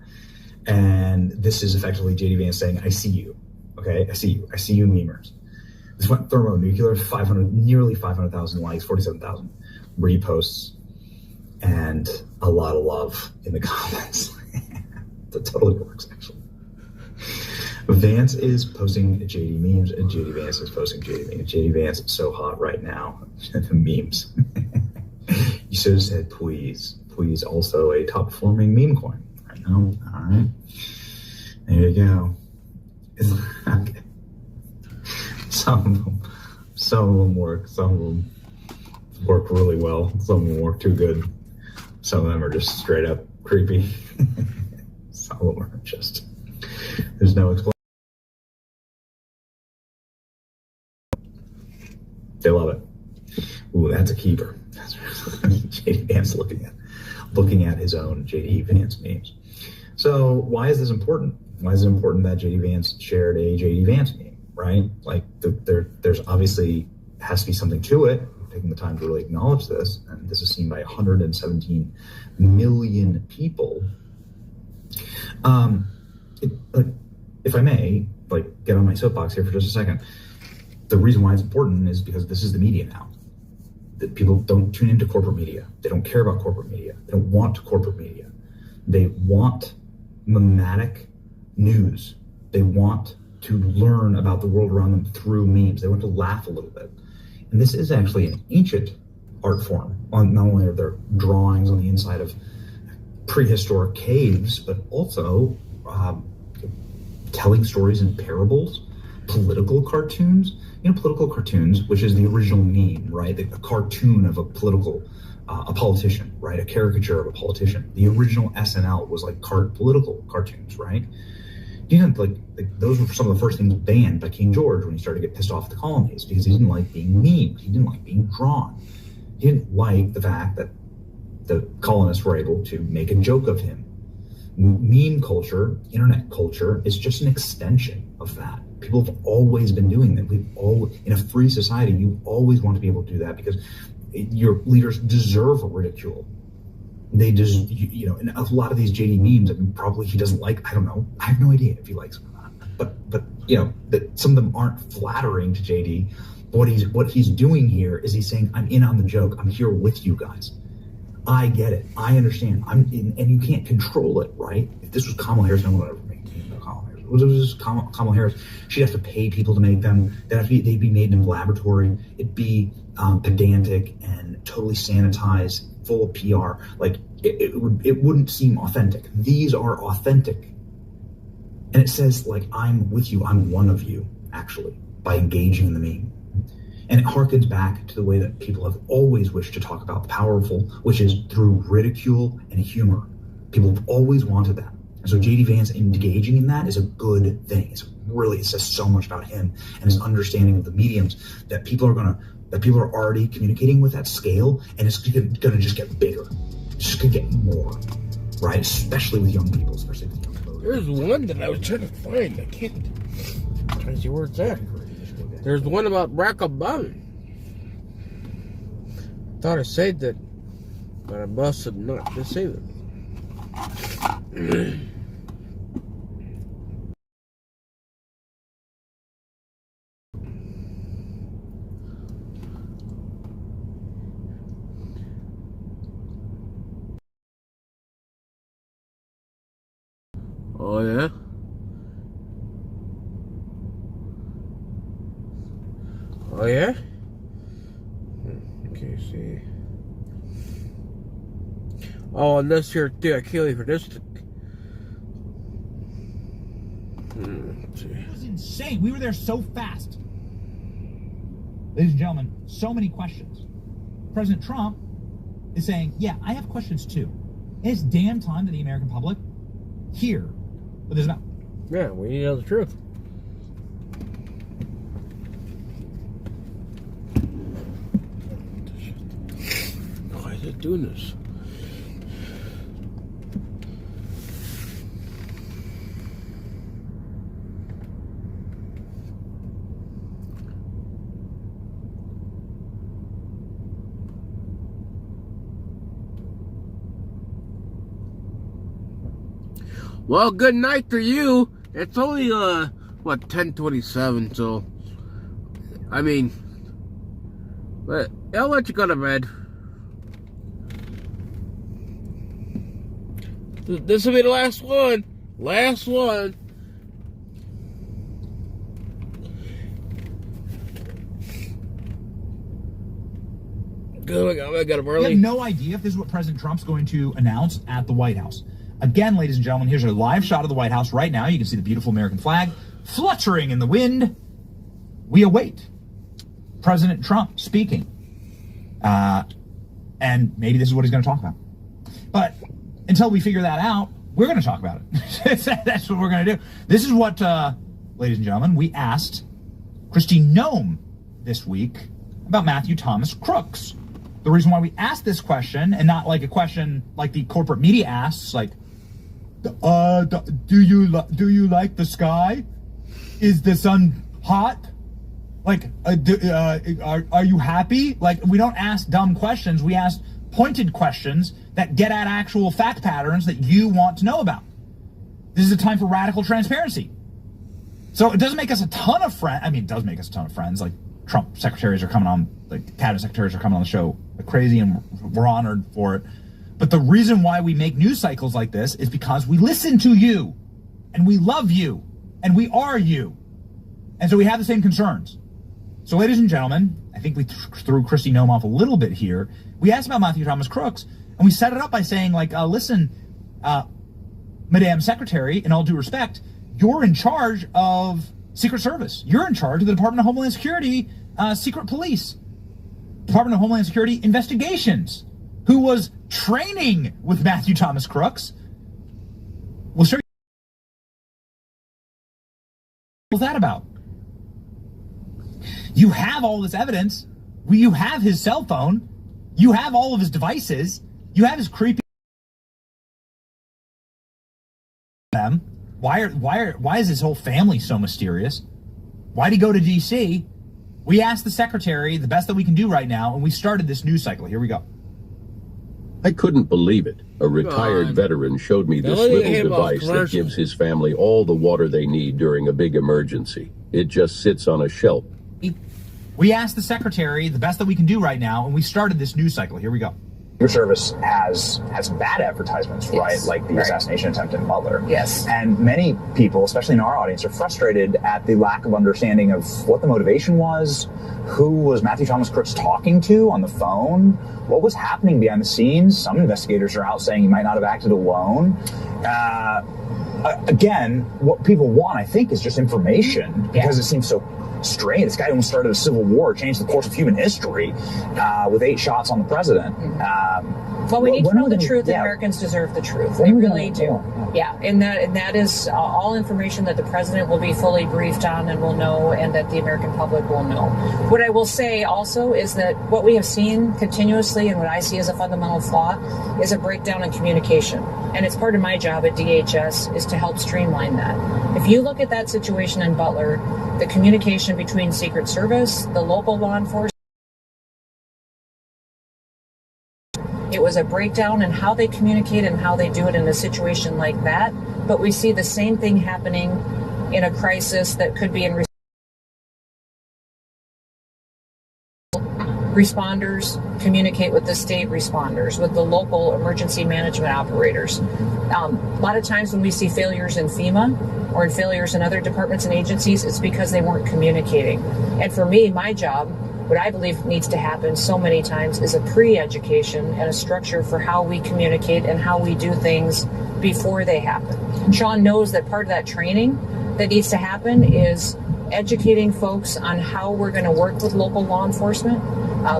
and this is effectively J.D. Vance saying, I see you, okay, I see you memers. This went thermonuclear, nearly 500,000 likes, 47,000 reposts, and a lot of love in the comments. That totally works, actually. Vance is posting JD memes, and JD Vance is posting JD memes. JD Vance is so hot right now. The memes. You should have said please. Please, also a top-performing meme coin. I know. All right. There you go. Okay. Some of them work. Some of them work really well. Some of them work too good. Some of them are just straight up creepy. Some of them are just, there's no explanation. They love it. Ooh, that's a keeper. That's J.D. Vance looking at his own J.D. Vance memes. So why is this important? Why is it important that J.D. Vance shared a J.D. Vance meme, right? Like, there's obviously has to be something to it. We're taking the time to really acknowledge this, and this is seen by 117 million people. If I may, like, get on my soapbox here for just a second. The reason why it's important is because this is the media now. That people don't tune into corporate media. They don't care about corporate media. They don't want corporate media. They want mimetic news. They want to learn about the world around them through memes. They want to laugh a little bit. And this is actually an ancient art form. Not only are there drawings on the inside of prehistoric caves, but also telling stories in parables, political cartoons. You know, political cartoons, which is the original meme, right? A cartoon of a politician, right? A caricature of a politician. The original SNL was like political cartoons, right? You know, like those were some of the first things banned by King George when he started to get pissed off at the colonies, because he didn't like being memed. He didn't like being drawn. He didn't like the fact that the colonists were able to make a joke of him. Meme culture, internet culture, is just an extension of that. People have always been doing that. In a free society, you always want to be able to do that because your leaders deserve ridicule. They just, you know, and a lot of these JD memes, I mean, probably he doesn't like, I don't know. I have no idea if he likes them or not. But you know, that some of them aren't flattering to JD. But what he's doing here is he's saying, I'm in on the joke. I'm here with you guys. I get it. I understand. And you can't control it, right? If this was Kamala Harris, no one would ever make Kamala Harris. Kamala Harris, she'd have to pay people to make them. They'd be made in a laboratory. It'd be pedantic and totally sanitized, full of PR. Like it wouldn't seem authentic. These are authentic, and it says like I'm with you, I'm one of you, actually, by engaging in the meme. And it harkens back to the way that people have always wished to talk about the powerful, which is through ridicule and humor. People have always wanted that. And so J.D. Vance engaging in that is a good thing. It says so much about him and his understanding of the mediums that people are already communicating with that scale, and it's going to just get bigger. It's just going to get more, right? Especially with young people, especially with young voters. There's one that I was trying to find. I can't. I'm trying to see where it's at. There's one about Barack Obama. Thought I saved it, but I must have not to save it. Oh yeah. Oh yeah? Okay, see. Oh, and this here too, I can't wait for this to... It was insane. We were there so fast. Ladies and gentlemen, so many questions. President Trump is saying, yeah, I have questions too. And it's damn time that the American public hear what this is about. Yeah, we need to know the truth. Why is it doing this? Well, good night to you. It's only, 10:27, so, I mean, but I'll let you go to bed. This will be the last one. Last one. Good, I got him early. We have no idea if this is what President Trump's going to announce at the White House. Again, ladies and gentlemen, here's a live shot of the White House right now. You can see the beautiful American flag fluttering in the wind. We await President Trump speaking. And maybe this is what he's going to talk about. But until we figure that out, we're going to talk about it. That's what we're going to do. This is what, ladies and gentlemen, we asked Kristi Noem this week about Matthew Thomas Crooks. The reason why we asked this question, and not like a question like the corporate media asks, like, do you like the sky? Is the sun hot? Like, are you happy? Like, we don't ask dumb questions. We ask pointed questions that get at actual fact patterns that you want to know about. This is a time for radical transparency. So it doesn't make us a ton of friends. I mean, it does make us a ton of friends. Like, Trump secretaries are coming on, like cabinet secretaries are coming on the show like crazy, and we're honored for it. But the reason why we make news cycles like this is because we listen to you, and we love you, and we are you. And so we have the same concerns. So ladies and gentlemen, I think we threw Kristi Noem off a little bit here. We asked about Matthew Thomas Crooks, and we set it up by saying, like, listen, Madam Secretary, in all due respect, you're in charge of Secret Service. You're in charge of the Department of Homeland Security, Secret Police, Department of Homeland Security Investigations, who was training with Matthew Thomas Crooks. We'll show you what was that about. You have all this evidence. You have his cell phone. You have all of his devices. You have his creepy. Why is his whole family so mysterious? Why'd he go to D.C.? We asked the secretary the best that we can do right now, and we started this news cycle. Here we go. I couldn't believe it. A retired veteran showed me this little device that gives his family all the water they need during a big emergency. It just sits on a shelf. We asked the secretary the best that we can do right now, and we started this news cycle. Here we go. Service has some bad advertisements, Yes. right? Like the assassination attempt in Butler. Yes. And many people, especially in our audience, are frustrated at the lack of understanding of what the motivation was, who was Matthew Thomas Crooks talking to on the phone, what was happening behind the scenes. Some investigators are out saying he might not have acted alone. Again, what people want, I think, is just information because it seems so strange. This guy almost started a civil war, changed the course of human history with 8 shots on the president. Well, we need to know the truth, and Americans deserve the truth. They really do. Yeah, and that is all information that the president will be fully briefed on and will know, and that the American public will know. What I will say also is that what we have seen continuously, and what I see as a fundamental flaw, is a breakdown in communication. And it's part of my job at DHS is to help streamline that. If you look at that situation in Butler, the communication between Secret Service, the local law enforcement, it was a breakdown in how they communicate and how they do it in a situation like that. But we see the same thing happening in a crisis that could be in responders communicate with the state responders, with the local emergency management operators. A lot of times when we see failures in FEMA or in failures in other departments and agencies, it's because they weren't communicating. And for me, my job, what I believe needs to happen so many times is a pre-education and a structure for how we communicate and how we do things before they happen. Sean knows that part of that training that needs to happen is educating folks on how we're going to work with local law enforcement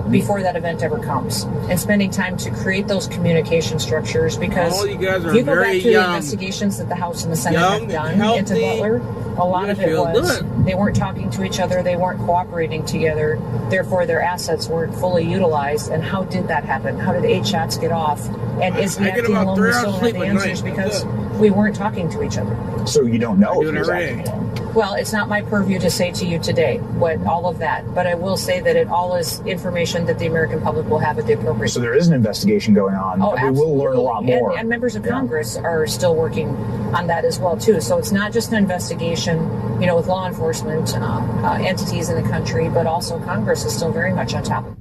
before that event ever comes, and spending time to create those communication structures, because you guys are if you go back very to young. the investigations that the House and the Senate Young, have done healthy. into Butler, a lot of it feel was good. they weren't talking to each other, they weren't cooperating together, therefore their assets weren't fully utilized. And how did that happen? How did 8 shots get off? And is he I get acting about alone? 3 We hours still have sleep the at answers night. because we weren't talking to each other. So you don't know do if it he's every acting day. alone. Well, it's not my purview to say to you today what all of that, but I will say that it all is information that the American public will have at the appropriate So there is an investigation going on. Oh, and we will learn a lot absolutely. more. And members of Congress are still working on that as well, too. So it's not just an investigation, you know, with law enforcement entities in the country, but also Congress is still very much on top of it.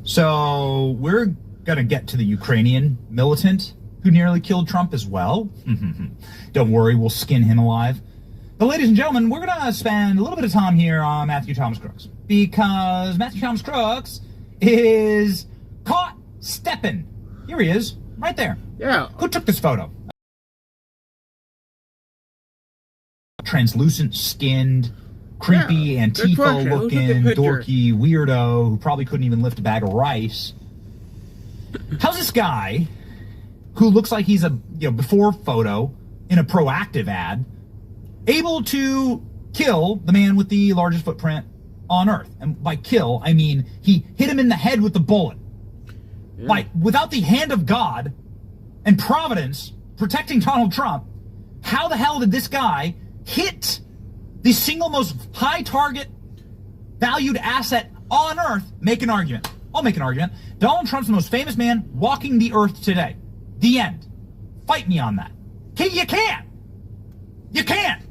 So we're going to get to the Ukrainian militant who nearly killed Trump as well. Don't worry, we'll skin him alive. But ladies and gentlemen, we're going to spend a little bit of time here on Matthew Thomas Crooks, because Matthew Thomas Crooks is caught stepping. Here he is, right there. Yeah. Who took this photo? Translucent skinned, creepy, good question. Who took the Antifa-looking, picture? dorky weirdo who probably couldn't even lift a bag of rice. How's this guy, who looks like he's a before photo in a Proactive ad, able to kill the man with the largest footprint on Earth? And by kill, I mean he hit him in the head with the bullet. Like, without the hand of God and Providence protecting Donald Trump, how the hell did this guy hit the single most high target valued asset on Earth? Make an argument. I'll make an argument. Donald Trump's the most famous man walking the earth today. The end. Fight me on that. You can't. You can't.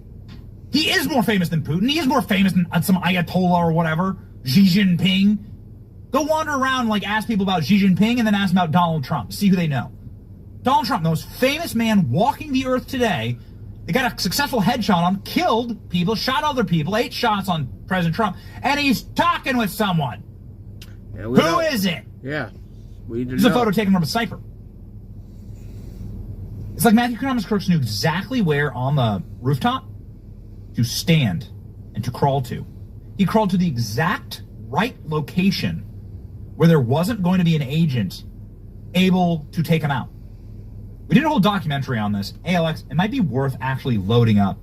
He is more famous than Putin. He is more famous than some Ayatollah or whatever. Xi Jinping. Go wander around, ask people about Xi Jinping and then ask about Donald Trump. See who they know. Donald Trump, the most famous man walking the earth today. They got a successful headshot on him, killed people, shot other people, 8 shots on President Trump, and he's talking with someone. Yeah, Who is it? Yeah. We need to This is a know. photo taken from a sniper. It's like Matthew Thomas Crooks knew exactly where on the rooftop to stand and to crawl to. He crawled to the exact right location where there wasn't going to be an agent able to take him out. We did a whole documentary on this. ALX, it might be worth actually loading up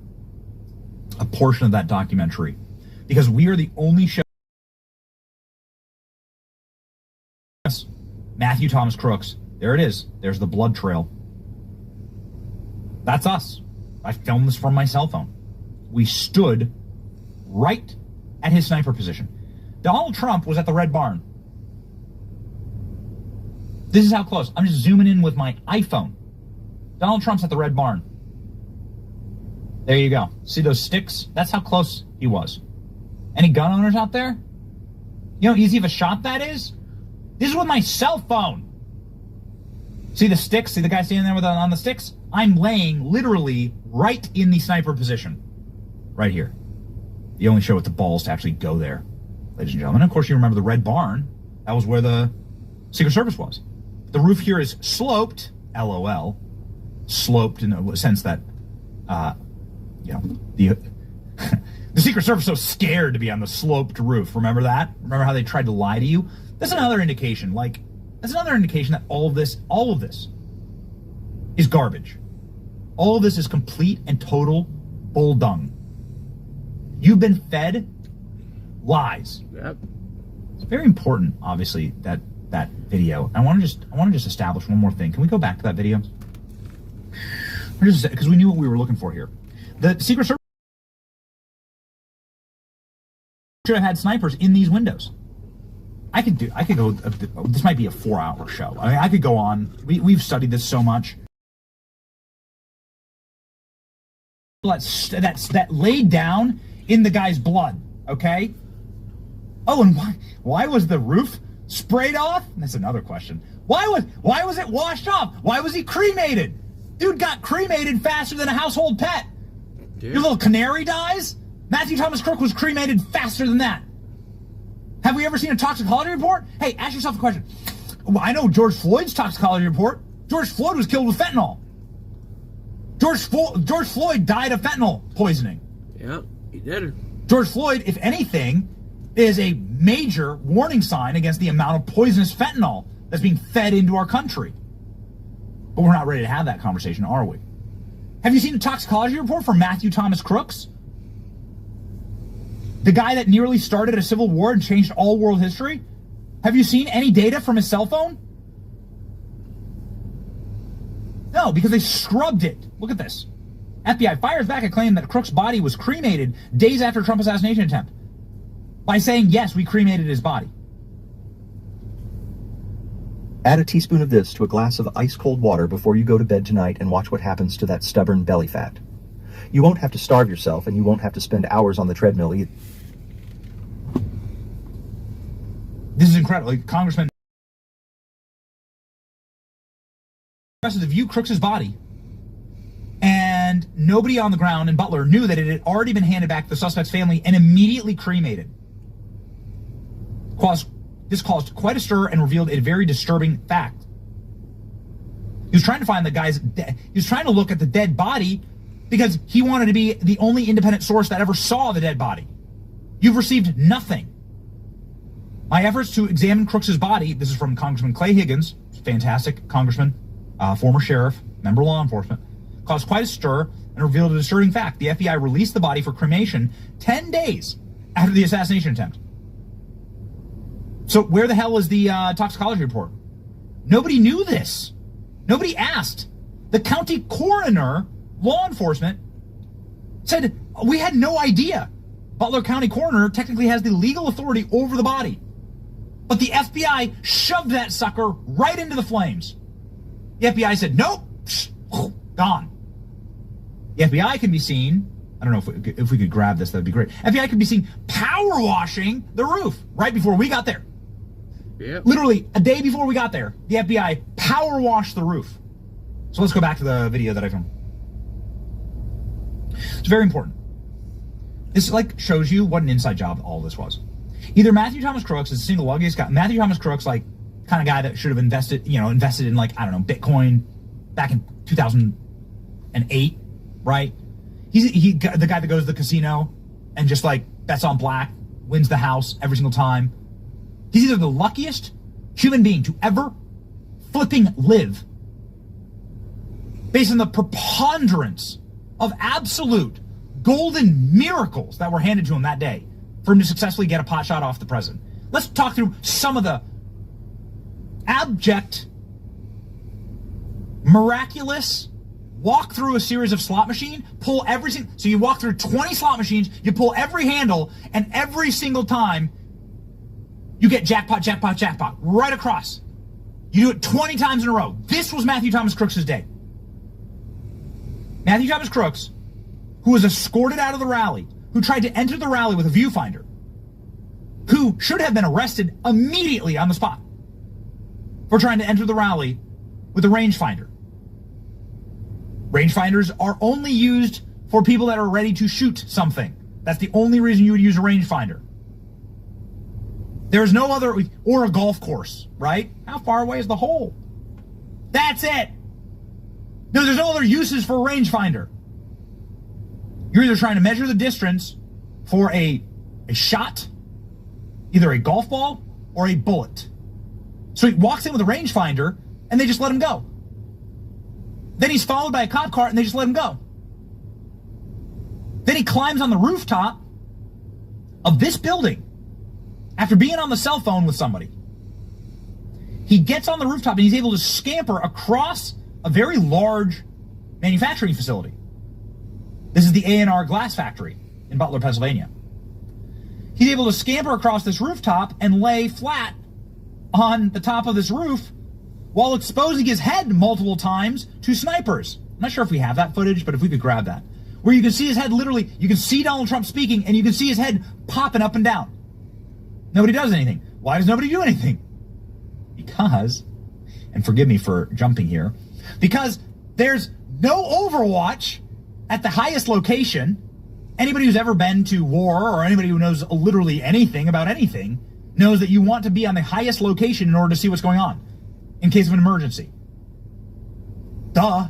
a portion of that documentary, because we are the only show. Matthew Thomas Crooks. There it is. There's the blood trail. That's us. I filmed this from my cell phone. We stood right at his sniper position. Donald Trump was at the Red Barn. This is how close. I'm just zooming in with my iPhone. Donald Trump's at the Red Barn. There you go. See those sticks? That's how close he was. Any gun owners out there? You know how easy of a shot that is? This is with my cell phone. See the sticks? See the guy standing there on the sticks? I'm laying literally right in the sniper position. Right here. You only show it the balls to actually go there, ladies and gentlemen. And of course, you remember the red barn. That was where the Secret Service was. The roof here is sloped, LOL. Sloped in the sense that, the Secret Service was so scared to be on the sloped roof. Remember that? Remember how they tried to lie to you? That's another indication. That's another indication that all of this is garbage. All of this is complete and total bull dung. You've been fed lies. Yep. It's very important, obviously, that video. I want to just establish one more thing. Can we go back to that video? Because we knew what we were looking for here. The Secret Service should have had snipers in these windows. I could go. This might be a 4-hour show. I mean, I could go on. We've studied this so much. That laid down in the guy's blood. Okay. Oh, and why was the roof sprayed off? That's another question. Why was it washed off? Why was he cremated? Dude got cremated faster than a household pet. Dude. Your little canary dies? Matthew Thomas Crook was cremated faster than that. Have we ever seen a toxicology report? Hey, ask yourself a question. Well, I know George Floyd's toxicology report. George Floyd was killed with fentanyl. George Floyd died of fentanyl poisoning. Yeah, he did. George Floyd, if anything, is a major warning sign against the amount of poisonous fentanyl that's being fed into our country. But we're not ready to have that conversation, are we? Have you seen a toxicology report from Matthew Thomas Crooks? The guy that nearly started a civil war and changed all world history? Have you seen any data from his cell phone? No, because they scrubbed it. Look at this. FBI fires back a claim that Crook's body was cremated days after Trump assassination attempt by saying, yes, we cremated his body. Add a teaspoon of this to a glass of ice-cold water before you go to bed tonight and watch what happens to that stubborn belly fat. You won't have to starve yourself, and you won't have to spend hours on the treadmill either. This is incredible. Congressman to view Crooks' body, and nobody on the ground in Butler knew that it had already been handed back to the suspect's family and immediately cremated. This caused quite a stir and revealed a very disturbing fact. He was trying to find he was trying to look at the dead body because he wanted to be the only independent source that ever saw the dead body. You've received nothing. My efforts to examine Crooks' body, this is from Congressman Clay Higgins, fantastic congressman, former sheriff, member of law enforcement, caused quite a stir and revealed a disturbing fact. The FBI released the body for cremation 10 days after the assassination attempt. So where the hell is the toxicology report? Nobody knew this. Nobody asked. The county coroner, law enforcement, said, we had no idea. Butler County coroner technically has the legal authority over the body. But the FBI shoved that sucker right into the flames. The FBI said, nope, gone. The FBI can be seen, I don't know if we could grab this, that'd be great. FBI could be seen power washing the roof right before we got there. Yep. Literally a day before we got there, the FBI power washed the roof. So let's go back to the video that I filmed. It's very important. This shows you what an inside job all this was. Either Matthew Thomas Crooks is the single luckiest guy. Matthew Thomas Crooks, kind of guy that should have invested in Bitcoin back in 2008, right? He's the guy that goes to the casino and just bets on black, wins the house every single time. He's either the luckiest human being to ever flipping live based on the preponderance of absolute golden miracles that were handed to him that day for him to successfully get a pot shot off the president. Let's talk through some of the abject, miraculous walk through a series of slot machine, pull everything. So you walk through 20 slot machines, you pull every handle, and every single time you get jackpot, jackpot, jackpot right across. You do it 20 times in a row. This was Matthew Thomas Crooks' day. Matthew Thomas Crooks, who was escorted out of the rally, who tried to enter the rally with a viewfinder, who should have been arrested immediately on the spot for trying to enter the rally with a rangefinder. Rangefinders are only used for people that are ready to shoot something. That's the only reason you would use a rangefinder. There's no other, or a golf course, right? How far away is the hole? That's it. No, there's no other uses for a rangefinder. You're either trying to measure the distance for a shot, either a golf ball or a bullet. So he walks in with a rangefinder and they just let him go. Then he's followed by a cop car and they just let him go. Then he climbs on the rooftop of this building after being on the cell phone with somebody. He gets on the rooftop and he's able to scamper across a very large manufacturing facility. This is the A&R glass factory in Butler, Pennsylvania. He's able to scamper across this rooftop and lay flat on the top of this roof while exposing his head multiple times to snipers. I'm not sure if we have that footage, but if we could grab that. Where you can see his head literally, you can see Donald Trump speaking and you can see his head popping up and down. Nobody does anything. Why does nobody do anything? Because, and forgive me for jumping here, because there's no Overwatch at the highest location. Anybody who's ever been to war or anybody who knows literally anything about anything knows that you want to be on the highest location in order to see what's going on in case of an emergency. Duh.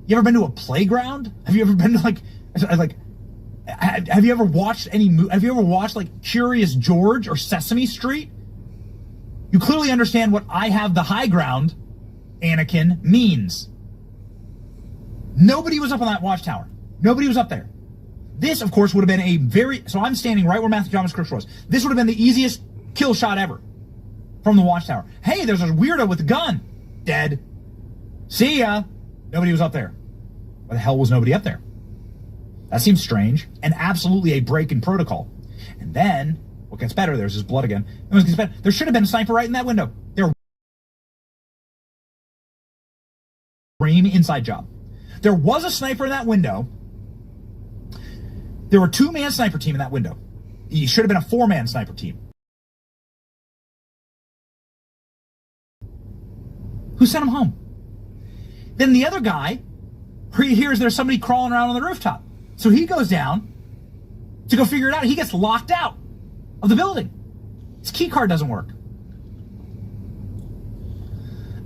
You ever been to a playground? Have you ever been to have you ever watched have you ever watched like Curious George or Sesame Street? You clearly understand what I have the high ground, Anakin, means. Nobody was up on that watchtower. Nobody was up there. This, of course, would have been so I'm standing right where Matthew Thomas Crooks was. This would have been the easiest kill shot ever from the watchtower. Hey, there's a weirdo with a gun. Dead. See ya. Nobody was up there. Why the hell was nobody up there? That seems strange and absolutely a break in protocol. And then, what gets better, there's his blood again. There should have been a sniper right in that window. Inside job. There was a sniper in that window. There were 2-man sniper team in that window. He should have been a 4-man sniper team. Who sent him home? Then the other guy hears there's somebody crawling around on the rooftop. So he goes down to go figure it out. He gets locked out of the building. His key card doesn't work.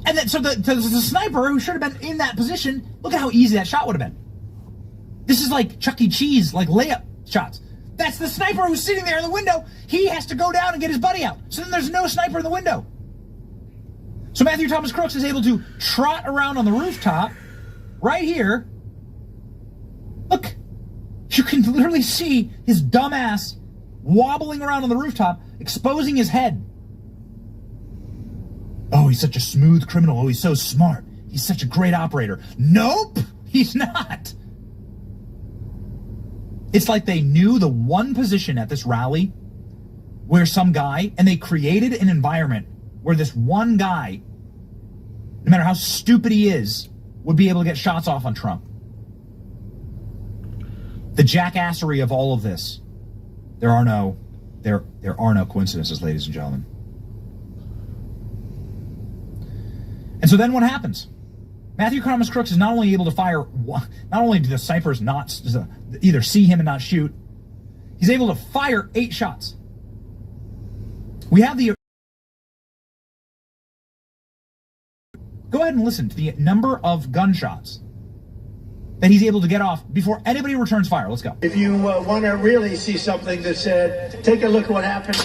And then, so the sniper who should have been in that position, look at how easy that shot would have been. This is like Chuck E. Cheese, like layup shots. That's the sniper who's sitting there in the window. He has to go down and get his buddy out. So then there's no sniper in the window. So Matthew Thomas Crooks is able to trot around on the rooftop right here. Look, you can literally see his dumb ass wobbling around on the rooftop, exposing his head. Oh, he's such a smooth criminal. Oh, he's so smart. He's such a great operator. Nope, he's not. It's like they knew the one position at this rally where some guy, and they created an environment where this one guy, no matter how stupid he is, would be able to get shots off on Trump. The jackassery of all of this. There are no coincidences, ladies and gentlemen. And so then what happens? Matthew Thomas Crooks is not only able to fire, not only do the snipers not either see him and not shoot, he's able to fire 8 shots. We have the... Go ahead and listen to the number of gunshots that he's able to get off before anybody returns fire. Let's go. If you want to really see something that said, take a look at what happened.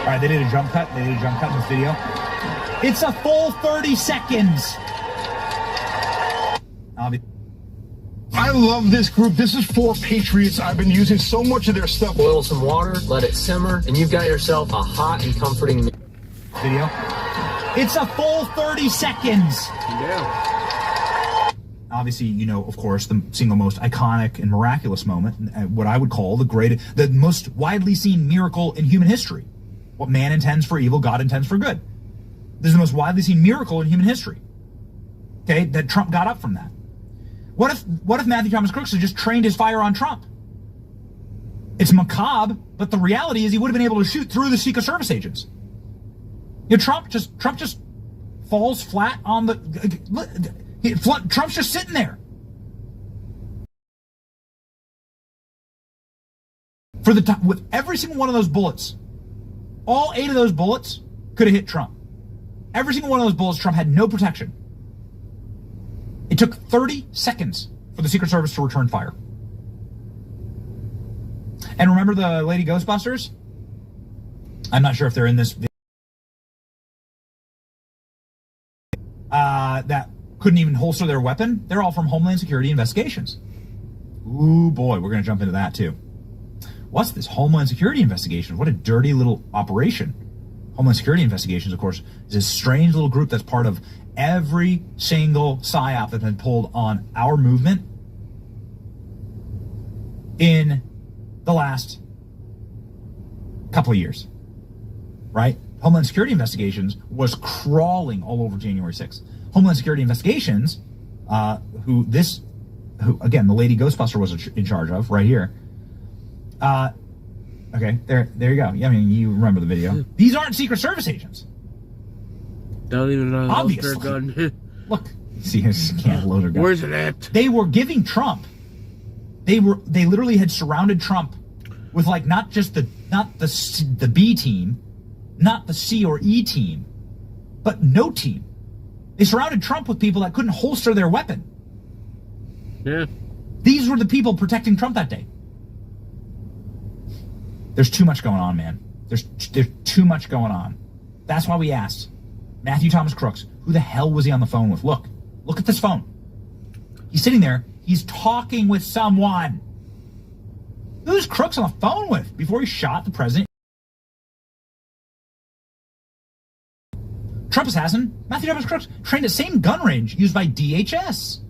All right, they did a jump cut. They did a jump cut in this video. It's a full 30 seconds. I love this group. This is for Patriots. I've been using so much of their stuff. Boil some water, let it simmer, and you've got yourself a hot and comforting video. It's a full 30 seconds. Yeah. Obviously, you know, of course, the single most iconic and miraculous moment, what I would call the most widely seen miracle in human history. What man intends for evil, God intends for good. This is the most widely seen miracle in human history. Okay, that Trump got up from that. What if Matthew Thomas Crooks had just trained his fire on Trump? It's macabre, but the reality is he would have been able to shoot through the Secret Service agents. You know, Trump just falls flat on the. Trump's just sitting there. For the time, with every single one of those bullets, all 8 of those bullets could have hit Trump. Every single one of those bullets, Trump had no protection. It took 30 seconds for the Secret Service to return fire. And remember the Lady Ghostbusters? I'm not sure if they're in this video. That couldn't even holster their weapon. They're all from Homeland Security investigations. Ooh, boy, we're going to jump into that too. What's this Homeland Security investigation? What a dirty little operation. Homeland Security Investigations, of course, is a strange little group that's part of every single PSYOP that's been pulled on our movement in the last couple of years, right? Homeland Security Investigations was crawling all over January 6th. Homeland Security Investigations, who again, the Lady Ghostbuster was in charge of, right here. Okay, there you go. I mean, you remember the video. These aren't Secret Service agents. Don't even know how to Obviously. gun. Look, see, his can't load her gun. Where's it at? They were giving Trump. They literally had surrounded Trump with not the B team, not the C or E team, but no team. They surrounded Trump with people that couldn't holster their weapon. Yeah. These were the people protecting Trump that day. There's too much going on, man. There's too much going on. That's why we asked Matthew Thomas Crooks, who the hell was he on the phone with? Look at this phone. He's sitting there. He's talking with someone. Who's Crooks on the phone with before he shot the president? Trump assassin Matthew Thomas Crooks trained at same gun range used by DHS.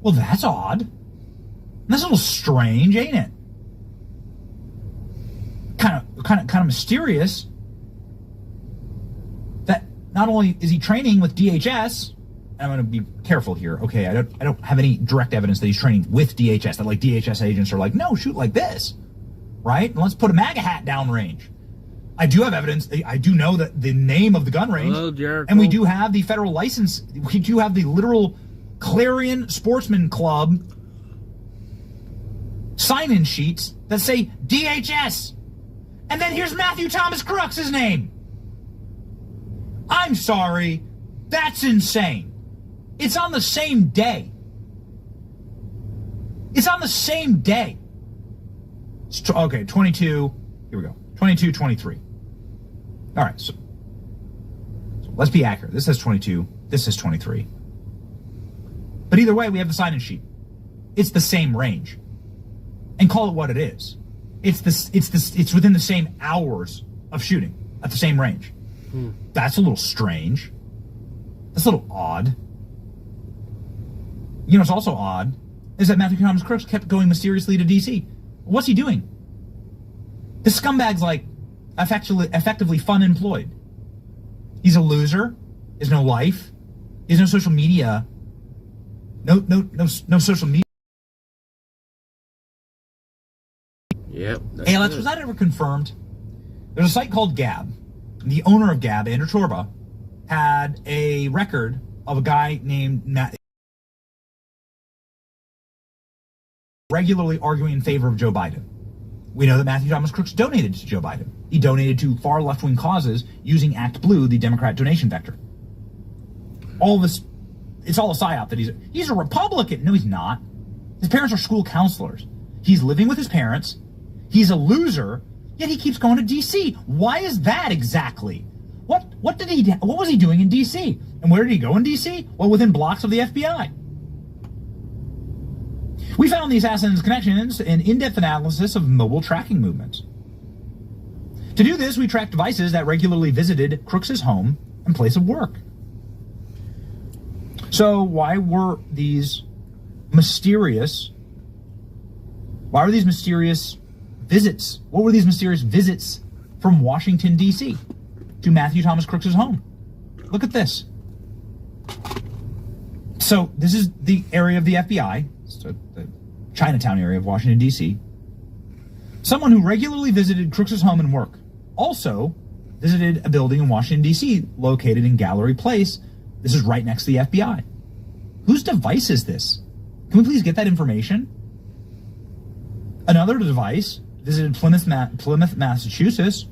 Well, that's odd. That's a little strange, ain't it? Kind of mysterious that not only is he training with DHS, and I'm going to be careful here. Okay, I don't have any direct evidence that he's training with DHS. That DHS agents are no, shoot like this, right? And let's put a MAGA hat downrange. I do have evidence. I do know that the name of the gun range, and we do have the federal license. We do have the literal Clarion Sportsman Club sign-in sheets that say DHS. And then here's Matthew Thomas Crooks' name. I'm sorry. That's insane. It's on the same day. It's on the same day. Okay, 22. Here we go. 22, 23. All right, so let's be accurate. This says 22. This says 23. But either way, we have the sign-in sheet. It's the same range. And call it what it is. It's within the same hours of shooting at the same range. That's a little strange. That's a little odd. You know what's also odd is that Matthew Thomas Crooks kept going mysteriously to D.C. What's he doing? This scumbag's effectively fun employed. He's a loser. He has no life. He has no social media. No social media. Yep. Hey, Alex, was that ever confirmed? There's a site called Gab. The owner of Gab, Andrew Torba, had a record of a guy named Matt regularly arguing in favor of Joe Biden. We know that Matthew Thomas Crooks donated to Joe Biden. He donated to far left-wing causes using Act Blue, the Democrat donation vector. All this, it's all a psyop that he's a Republican. No, he's not. His parents are school counselors. He's living with his parents. He's a loser, yet he keeps going to D.C. Why is that exactly? What was he doing in D.C.? And where did he go in D.C.? Well, within blocks of the FBI. We found the assassin's connections in in-depth analysis of mobile tracking movements. To do this, we tracked devices that regularly visited Crooks' home and place of work. So why were these mysterious visits? What were these mysterious visits from Washington, D.C. to Matthew Thomas Crooks' home? Look at this. So this is the area of the FBI, so the Chinatown area of Washington, D.C. Someone who regularly visited Crooks' home and work also visited a building in Washington, D.C. located in Gallery Place. This is right next to the FBI. Whose device is this? Can we please get that information? Another device visited Plymouth, Massachusetts.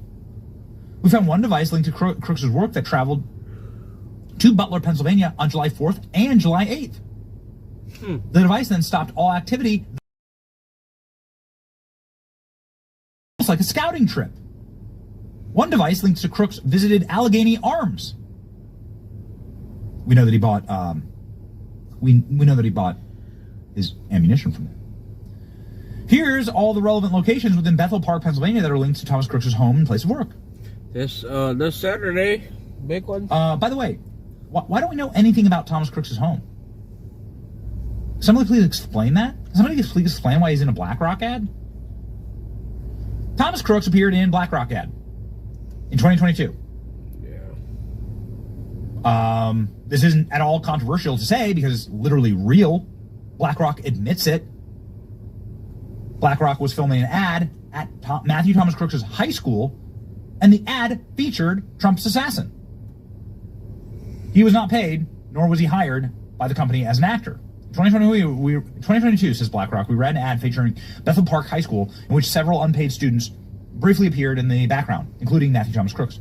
We found one device linked to Crooks' work that traveled to Butler, Pennsylvania on July 4th and July 8th. The device then stopped all activity. It's like a scouting trip. One device linked to Crooks visited Allegheny Arms. We know that he bought we know that he bought his ammunition from there. Here's all the relevant locations within Bethel Park, Pennsylvania that are linked to Thomas Crooks' home and place of work. This Saturday, big one. By the way, why don't we know anything about Thomas Crooks' home? Somebody please explain that? Somebody please explain why he's in a BlackRock ad? Thomas Crooks appeared in BlackRock ad in 2022. Yeah. This isn't at all controversial to say because it's literally real. BlackRock admits it. BlackRock was filming an ad at Matthew Thomas Crooks' high school, and the ad featured Trump's assassin. He was not paid, nor was he hired by the company as an actor. 2022, says BlackRock, we ran an ad featuring Bethel Park High School in which several unpaid students briefly appeared in the background, including Matthew Thomas Crooks.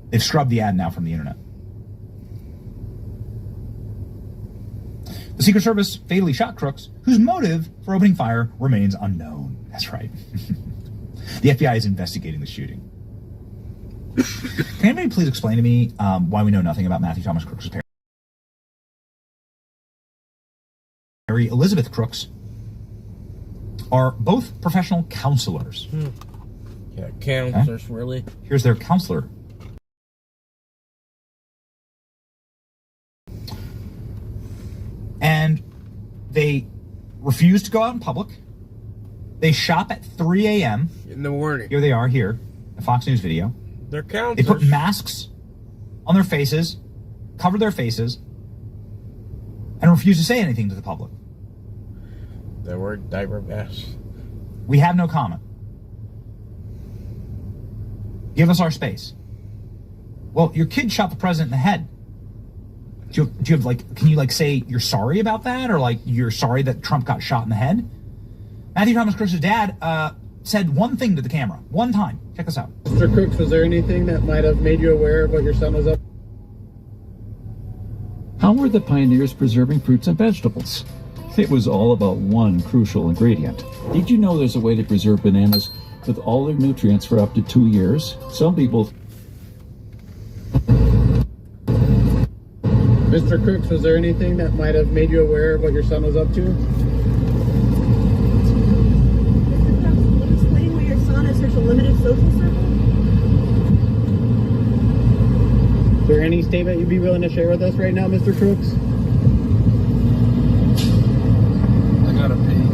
They've scrubbed the ad now from the internet. The Secret Service fatally shot Crooks, whose motive for opening fire remains unknown. That's right. The FBI is investigating the shooting. Can anybody please explain to me why we know nothing about Matthew Thomas Crooks' parents? Mary Elizabeth Crooks are both professional counselors. Yeah, counselors, okay. Really? Here's their counselor. And they refuse to go out in public. They shop at 3 a.m. in the morning. Here they are, here, a Fox News video. They're counselors. They put masks on their faces, cover their faces, and refuse to say anything to the public. They wear diaper masks. We have no comment. Give us our space. Well, your kid shot the president in the head. Do you have like, can you like say you're sorry about that? Or like you're sorry that Trump got shot in the head? Matthew Thomas Crooks' dad said one thing to the camera, one time. Check this out. Mr. Crooks, was there anything that might have made you aware of what your son was up? How were the pioneers preserving fruits and vegetables? It was all about one crucial ingredient. Did you know there's a way to preserve bananas with all their nutrients for up to 2 years? Some people... Mr. Crooks, was there anything that might have made you aware of what your son was up to? Explain why your son has such a limited social circle? Is there any statement you'd be willing to share with us right now, Mr. Crooks? I gotta pee.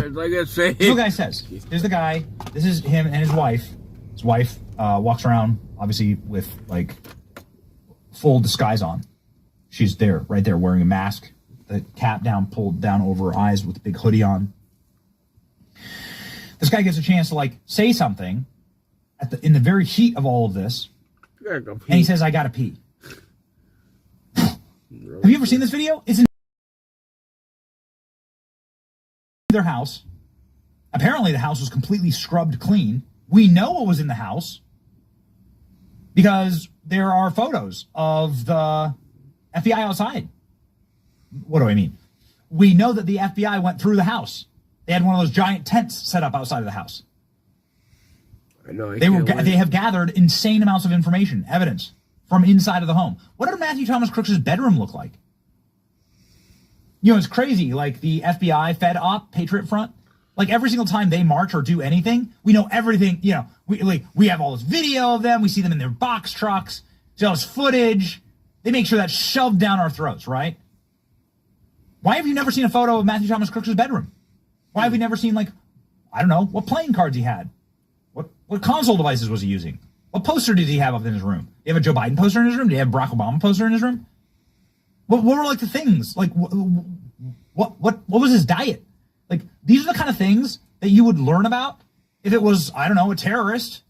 Like I say, this is what the guy says. Here's the guy. This is him and his wife. His wife walks around, obviously, with like full disguise on. She's there, right there, wearing a mask, the cap down, pulled down over her eyes, with a big hoodie on. This guy gets a chance to like say something in the very heat of all of this, and he says, "I gotta pee." Have you ever seen this video? It's in their house. Apparently, the house was completely scrubbed clean. We know what was in the house because there are photos of the FBI outside. What do I mean? We know that the FBI went through the house. They had one of those giant tents set up outside of the house. I know. They have gathered insane amounts of information, evidence from inside of the home. What did Matthew Thomas Crooks' bedroom look like? You know, it's crazy. Like the FBI, Fed Op, Patriot Front. Like every single time they march or do anything, we know everything. You know, we have all this video of them. We see them in their box trucks. See all this footage. They make sure that's shoved down our throats, right? Why have you never seen a photo of Matthew Thomas Crooks' bedroom? Why have we never seen, like, I don't know, what playing cards he had? What console devices was he using? What poster did he have up in his room? Do you have a Joe Biden poster in his room? Do you have a Barack Obama poster in his room? What were like the things? Like what was his diet? Like these are the kind of things that you would learn about if it was, I don't know, a terrorist.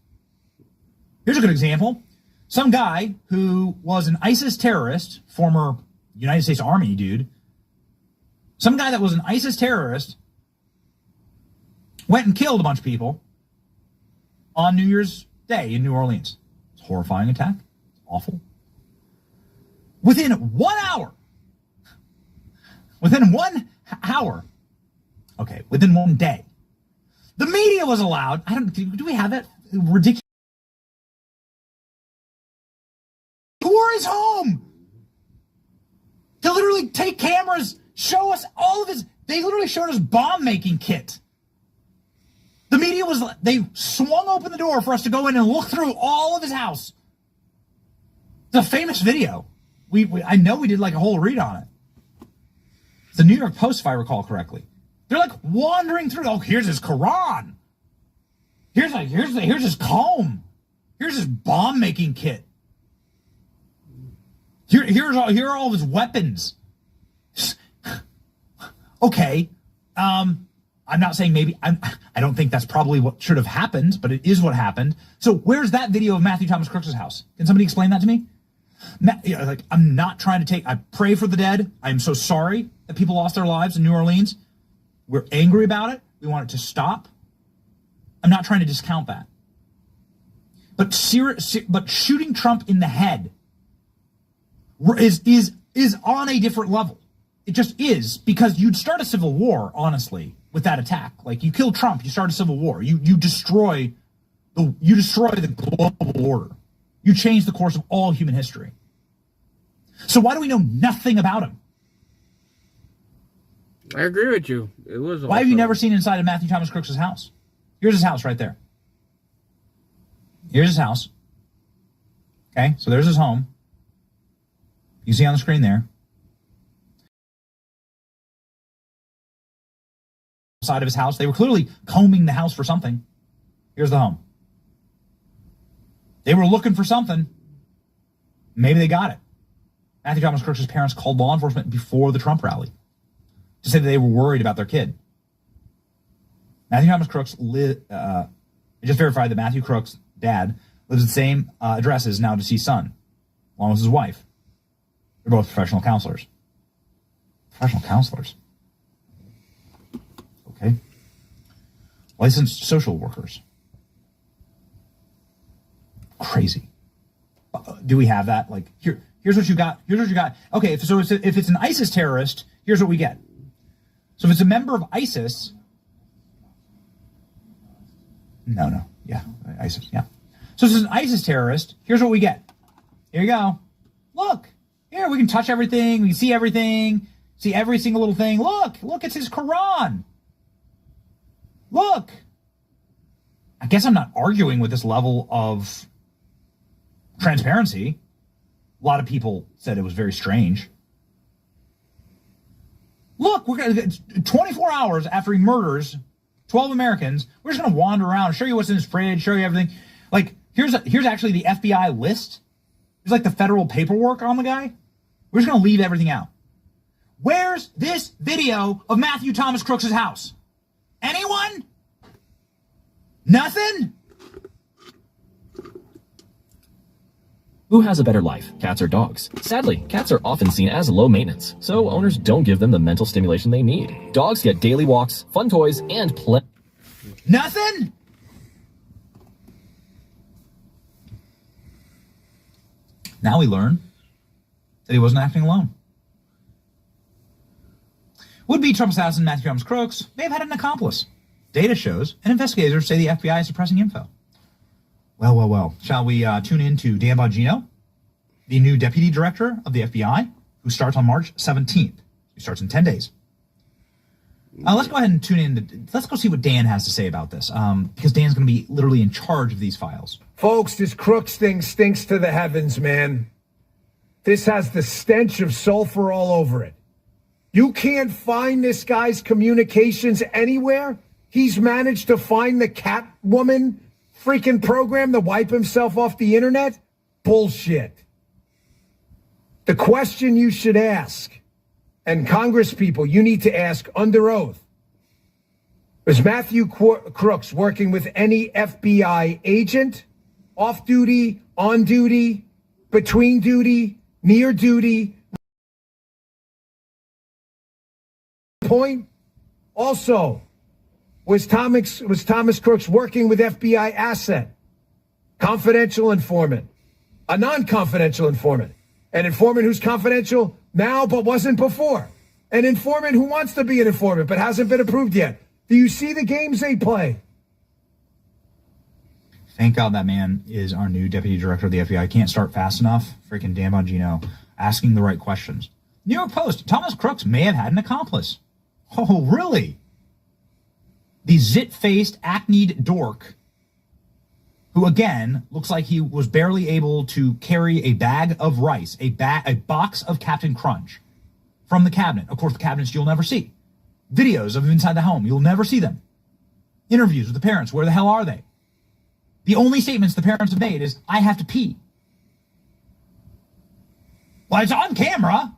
Here's a good example. Some guy who was an ISIS terrorist, former United States Army dude, some guy that was an ISIS terrorist went and killed a bunch of people on New Year's Day in New Orleans. It's a horrifying attack. It's awful. Within 1 hour, within 1 hour, okay, within 1 day, the media was allowed, do we have that ridiculous? Tour his home to literally take cameras, show us all of his, they literally showed us bomb-making kit. The media they swung open the door for us to go in and look through all of his house. It's a famous video. I know we did like a whole read on it. It's the New York Post, if I recall correctly. They're like wandering through. Oh, here's his Quran. Here's his comb. Here's his bomb-making kit. Here are all of his weapons. Okay. I'm not saying maybe, I don't think that's probably what should have happened, but it is what happened. So where's that video of Matthew Thomas Crooks' house? Can somebody explain that to me? I'm not trying to I pray for the dead. I'm so sorry that people lost their lives in New Orleans. We're angry about it. We want it to stop. I'm not trying to discount that. But shooting Trump in the head is on a different level. It just is, because you'd start a civil war, honestly, with that attack. Like, you kill Trump, you start a civil war. You destroy the global order. You change the course of all human history. So why do we know nothing about him? I agree with you. It was. Why have you never seen inside of Matthew Thomas Crooks' house? Here's his house right there. Here's his house. Okay, so there's his home. You see on the screen there. Side of his house. They were clearly combing the house for something. Here's the home. They were looking for something. Maybe they got it. Matthew Thomas Crooks' parents called law enforcement before the Trump rally to say that they were worried about their kid. Matthew Thomas Crooks just verified that Matthew Crooks' dad lives at the same address as now deceased son, along with his wife. They're both professional counselors. Professional counselors. Okay. Licensed social workers. Crazy. Do we have that? Like, here's what you got. Here's what you got. Okay, if it's an ISIS terrorist, here's what we get. So if it's a member of ISIS, yeah, ISIS, yeah. So if it's an ISIS terrorist, here's what we get. Here you go. Look, here we can touch everything. We can see everything. See every single little thing. Look, it's his Quran. Look. I guess I'm not arguing with this level of transparency. A lot of people said it was very strange. Look, we're gonna 24 hours after he murders 12 Americans, we're just gonna wander around, show you what's in his fridge, show you everything. Like, here's actually the FBI list. There's like the federal paperwork on the guy. We're just gonna leave everything out. Where's this video of Matthew Thomas Crooks' house? Anyone? Nothing? Who has a better life, cats or dogs? Sadly, cats are often seen as low maintenance, so owners don't give them the mental stimulation they need. Dogs get daily walks, fun toys, and play. Nothing? Now we learn that he wasn't acting alone. Would-be Trump assassin Matthew Thomas Crooks may have had an accomplice. Data shows, and investigators say the FBI is suppressing info. Well. Shall we tune in to Dan Bongino, the new deputy director of the FBI, who starts on March 17th. He starts in 10 days. Let's go ahead and tune in. Let's go see what Dan has to say about this, because Dan's going to be literally in charge of these files. Folks, this Crooks thing stinks to the heavens, man. This has the stench of sulfur all over it. You can't find this guy's communications anywhere. He's managed to find the cat woman freaking program to wipe himself off the internet? Bullshit. The question you should ask, and Congress people, you need to ask under oath, was Matthew Crooks working with any FBI agent, off duty, on duty, between duty, near duty? Point. Also, was Thomas Crooks working with FBI asset, confidential informant, a non-confidential informant, an informant who's confidential now but wasn't before, an informant who wants to be an informant but hasn't been approved yet? Do you see the games they play? Thank God that man is our new deputy director of the FBI. Can't start fast enough. Freaking Dan Bongino asking the right questions. New York Post, Thomas Crooks may have had an accomplice. Oh, really? The zit-faced, acneed dork who, again, looks like he was barely able to carry a bag of rice, a box of Captain Crunch from the cabinet. Of course, the cabinets you'll never see. Videos of him inside the home, you'll never see them. Interviews with the parents, where the hell are they? The only statements the parents have made is, I have to pee. Well, it's on camera.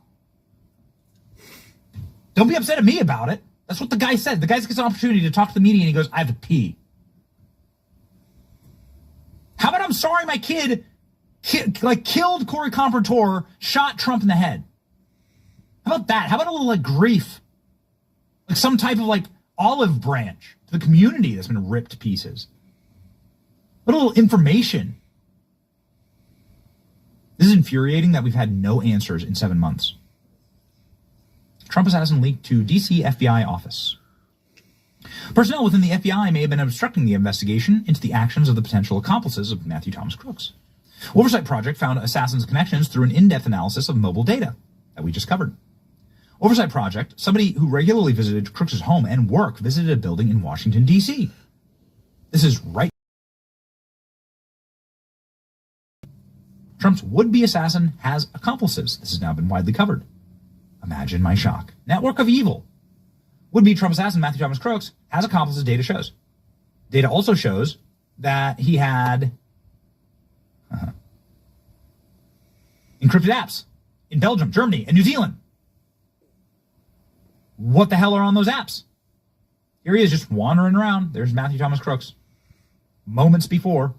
Don't be upset at me about it. That's what the guy said. The guy gets an opportunity to talk to the media and he goes, I have to pee. How about I'm sorry my kid killed Corey Compertor, shot Trump in the head? How about that? How about a little grief? Like some type of olive branch to the community that's been ripped to pieces. A little information. This is infuriating that we've had no answers in 7 months. Trump assassin leaked to D.C. FBI office. Personnel within the FBI may have been obstructing the investigation into the actions of the potential accomplices of Matthew Thomas Crooks. Oversight Project found assassins' connections through an in-depth analysis of mobile data that we just covered. Oversight Project, somebody who regularly visited Crooks' home and work, visited a building in Washington, D.C. This is right. Trump's would-be assassin has accomplices. This has now been widely covered. Imagine my shock. Network of evil. Would-be Trump assassin Matthew Thomas Crooks has accomplices, data shows. Data also shows that he had encrypted apps in Belgium, Germany, and New Zealand. What the hell are on those apps? Here he is just wandering around. There's Matthew Thomas Crooks. Moments before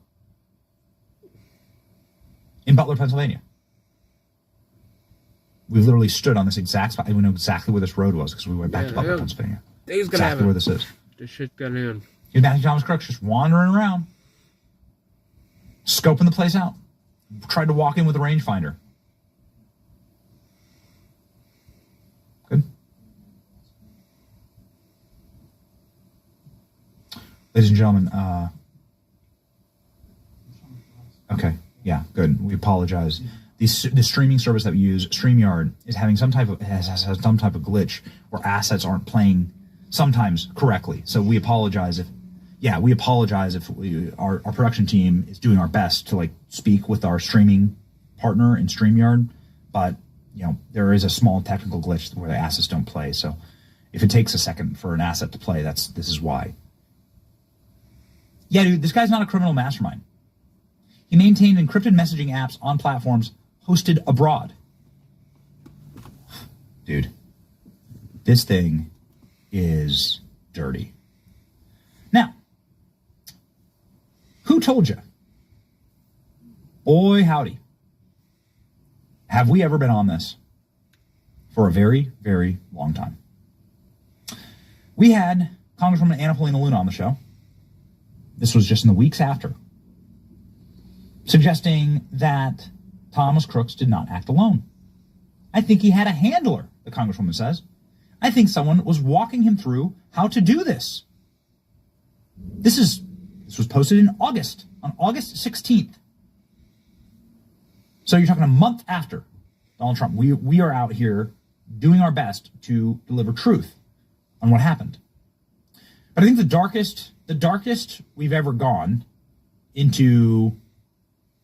in Butler, Pennsylvania. We literally stood on this exact spot. We know exactly where this road was because we went back to Butler, Pennsylvania. He's gonna exactly have where this is. The shit gun in. Here's Matthew Thomas Crooks just wandering around, scoping the place out. Tried to walk in with a rangefinder. Good. Ladies and gentlemen, okay, yeah, good. We apologize. The streaming service that we use, StreamYard, is having some type of has some type of glitch where assets aren't playing sometimes correctly. So we apologize if our production team is doing our best to speak with our streaming partner in StreamYard, but there is a small technical glitch where the assets don't play. So if it takes a second for an asset to play, this is why. Yeah, dude, this guy's not a criminal mastermind. He maintained encrypted messaging apps on platforms hosted abroad. Dude, this thing is dirty. Now, who told you? Boy, howdy. Have we ever been on this for a very, very long time? We had Congresswoman Anna Paulina Luna on the show. This was just in the weeks after, suggesting that Thomas Crooks did not act alone. I think he had a handler, the Congresswoman says. I think someone was walking him through how to do this. This was posted in August, on August 16th. So you're talking a month after Donald Trump. We are out here doing our best to deliver truth on what happened. But I think the darkest we've ever gone into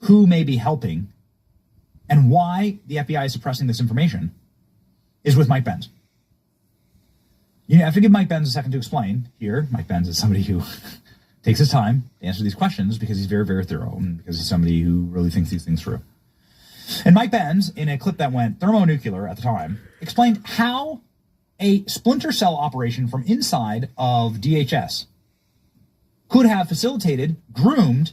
who may be helping and why the FBI is suppressing this information is with Mike Benz. You have to give Mike Benz a second to explain here. Mike Benz is somebody who takes his time to answer these questions because he's very, very thorough and because he's somebody who really thinks these things through. And Mike Benz, in a clip that went thermonuclear at the time, explained how a splinter cell operation from inside of DHS could have facilitated, groomed,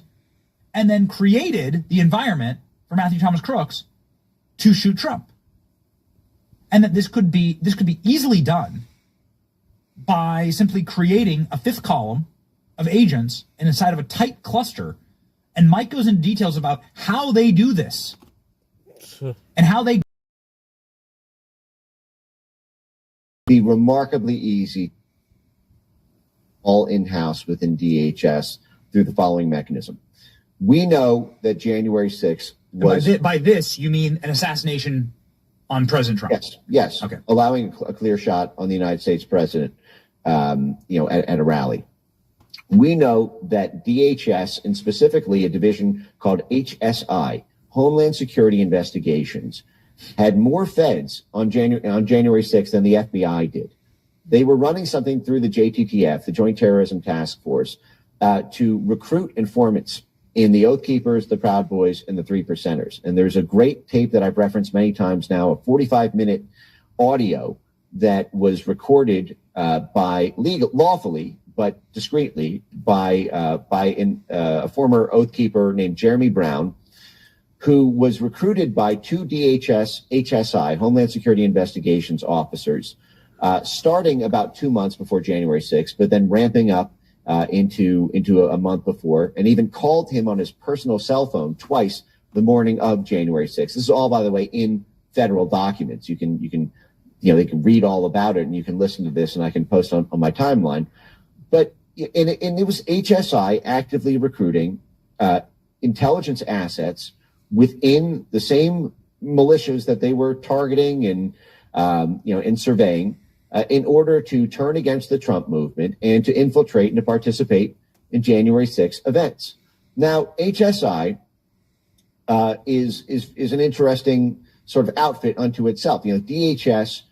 and then created the environment for Matthew Thomas Crooks to shoot Trump. And that this could be easily done by simply creating a fifth column of agents inside of a tight cluster. And Mike goes into details about how they do this and how they be remarkably easy, all in-house within DHS through the following mechanism. We know that January 6th was... By this, you mean an assassination on President Trump? Yes. Okay. Allowing a clear shot on the United States president, at a rally. We know that DHS, and specifically a division called HSI, Homeland Security Investigations, had more feds on January 6th than the FBI did. They were running something through the JTTF, the Joint Terrorism Task Force, to recruit informants in the Oath Keepers, the Proud Boys, and the Three Percenters. And there's a great tape that I've referenced many times now, a 45-minute audio that was recorded lawfully, but discreetly by a former Oath Keeper named Jeremy Brown, who was recruited by two DHS HSI, Homeland Security Investigations officers, starting about 2 months before January 6th, but then ramping up into a month before, and even called him on his personal cell phone twice the morning of January 6th. This is all, by the way, in federal documents. They can read all about it, and you can listen to this, and I can post on my timeline. But and it was HSI actively recruiting intelligence assets within the same militias that they were targeting and surveying in order to turn against the Trump movement and to infiltrate and to participate in January 6th events. Now, HSI is an interesting sort of outfit unto itself. DHS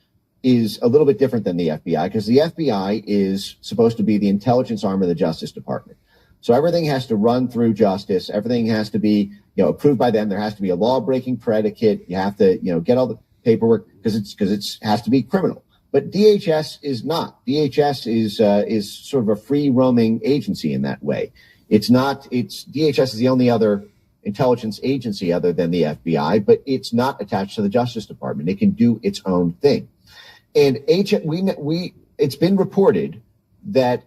is a little bit different than the FBI because the FBI is supposed to be the intelligence arm of the Justice Department. So everything has to run through justice. Everything has to be, approved by them. There has to be a law-breaking predicate. You have to, get all the paperwork because it has to be criminal. But DHS is not. DHS is sort of a free-roaming agency in that way. DHS is the only other intelligence agency other than the FBI, but it's not attached to the Justice Department. It can do its own thing. And it's been reported that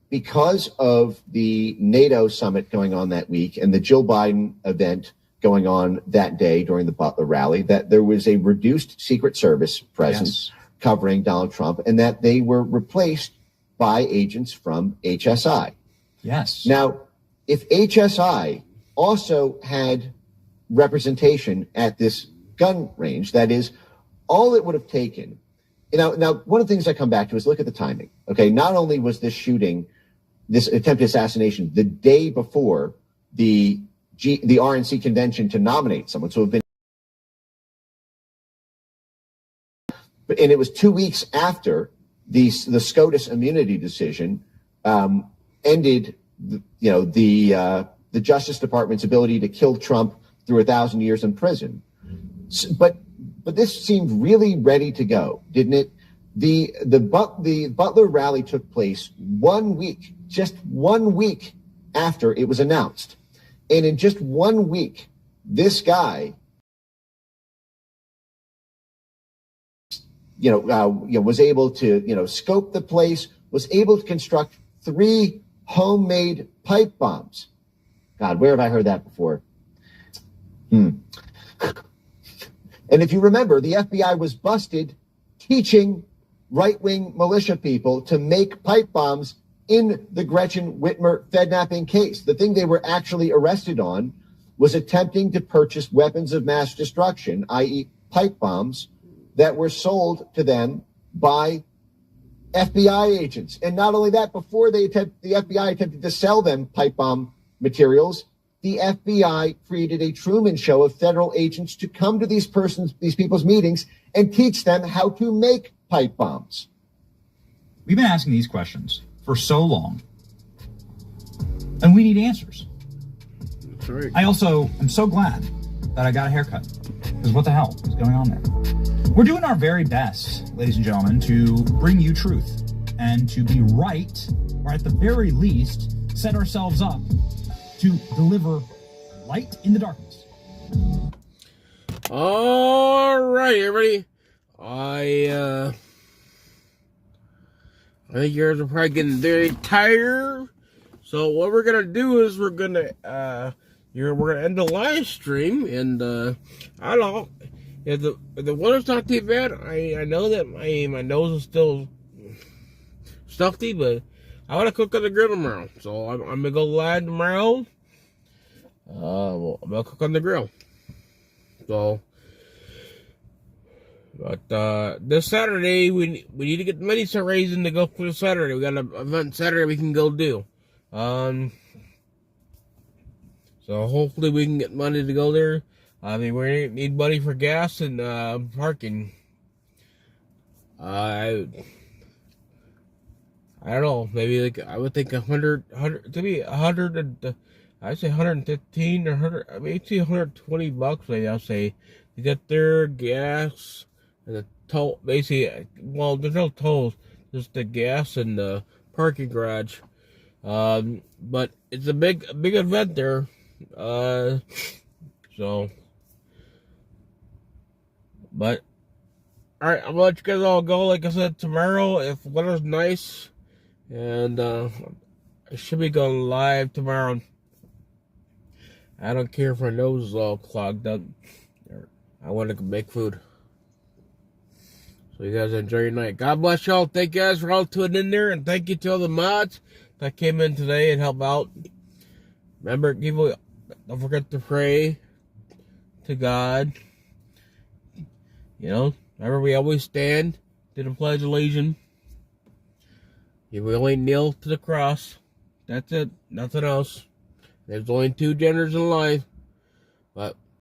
because of the NATO summit going on that week and the Jill Biden event going on that day during the Butler rally, that there was a reduced Secret Service presence covering Donald Trump, and that they were replaced by agents from HSI. Yes. Now, if HSI also had representation at this gun range, that is, all it would have taken. Now, one of the things I come back to is look at the timing. Okay, not only was this shooting, this attempted assassination, the day before the RNC convention to nominate someone, so it had been, and it was 2 weeks after the SCOTUS immunity decision ended, the Justice Department's ability to kill Trump through 1,000 years in prison. But this seemed really ready to go, didn't it? The Butler rally took place 1 week, just 1 week after it was announced. And in just 1 week, this guy, was able to, scope the place, was able to construct 3 homemade pipe bombs. God, where have I heard that before? And if you remember, the FBI was busted teaching right-wing militia people to make pipe bombs in the Gretchen Whitmer Fednapping case. The thing they were actually arrested on was attempting to purchase weapons of mass destruction, i.e. pipe bombs, that were sold to them by FBI agents. And not only that, before the FBI attempted to sell them pipe bomb materials, the FBI created a Truman Show of federal agents to come to these people's meetings and teach them how to make pipe bombs. We've been asking these questions for so long. And we need answers. That's right. I also am so glad that I got a haircut. Because what the hell is going on there? We're doing our very best, ladies and gentlemen, to bring you truth and to be right, or at the very least, set ourselves up to deliver light in the darkness. All right, everybody. I think you guys are probably getting very tired. So what we're gonna do is we're gonna end the live stream, and I don't know if the weather's not too bad. I know that my nose is still stuffy, but I want to cook on the grill tomorrow. So I'm gonna go live tomorrow. Well, I'm gonna cook on the grill. So, but this Saturday we need to get the money start raising to go for the Saturday. We got an event Saturday we can go do. So hopefully we can get money to go there. I mean, we need money for gas and parking. I don't know. Maybe like I would think 100 to be 100 and I'd say 115 or 100. Maybe $120. Maybe I'll say to get their gas and the toll. Basically, well, there's no tolls, just the gas and the parking garage. But it's a big event there. So, but all right, I'm gonna let you guys all go. Like I said, tomorrow if weather's nice, and I should be going live tomorrow. I don't care if my nose is all clogged up. I want to make food. So you guys enjoy your night. God bless y'all. Thank you guys for all tuning in there, and thank you to all the mods that came in today and helped out. Remember, people, don't forget to pray to God. You know, remember we always stand to the Pledge of Allegiance. We only kneel to the cross. That's it. Nothing else. There's only two genders in life. But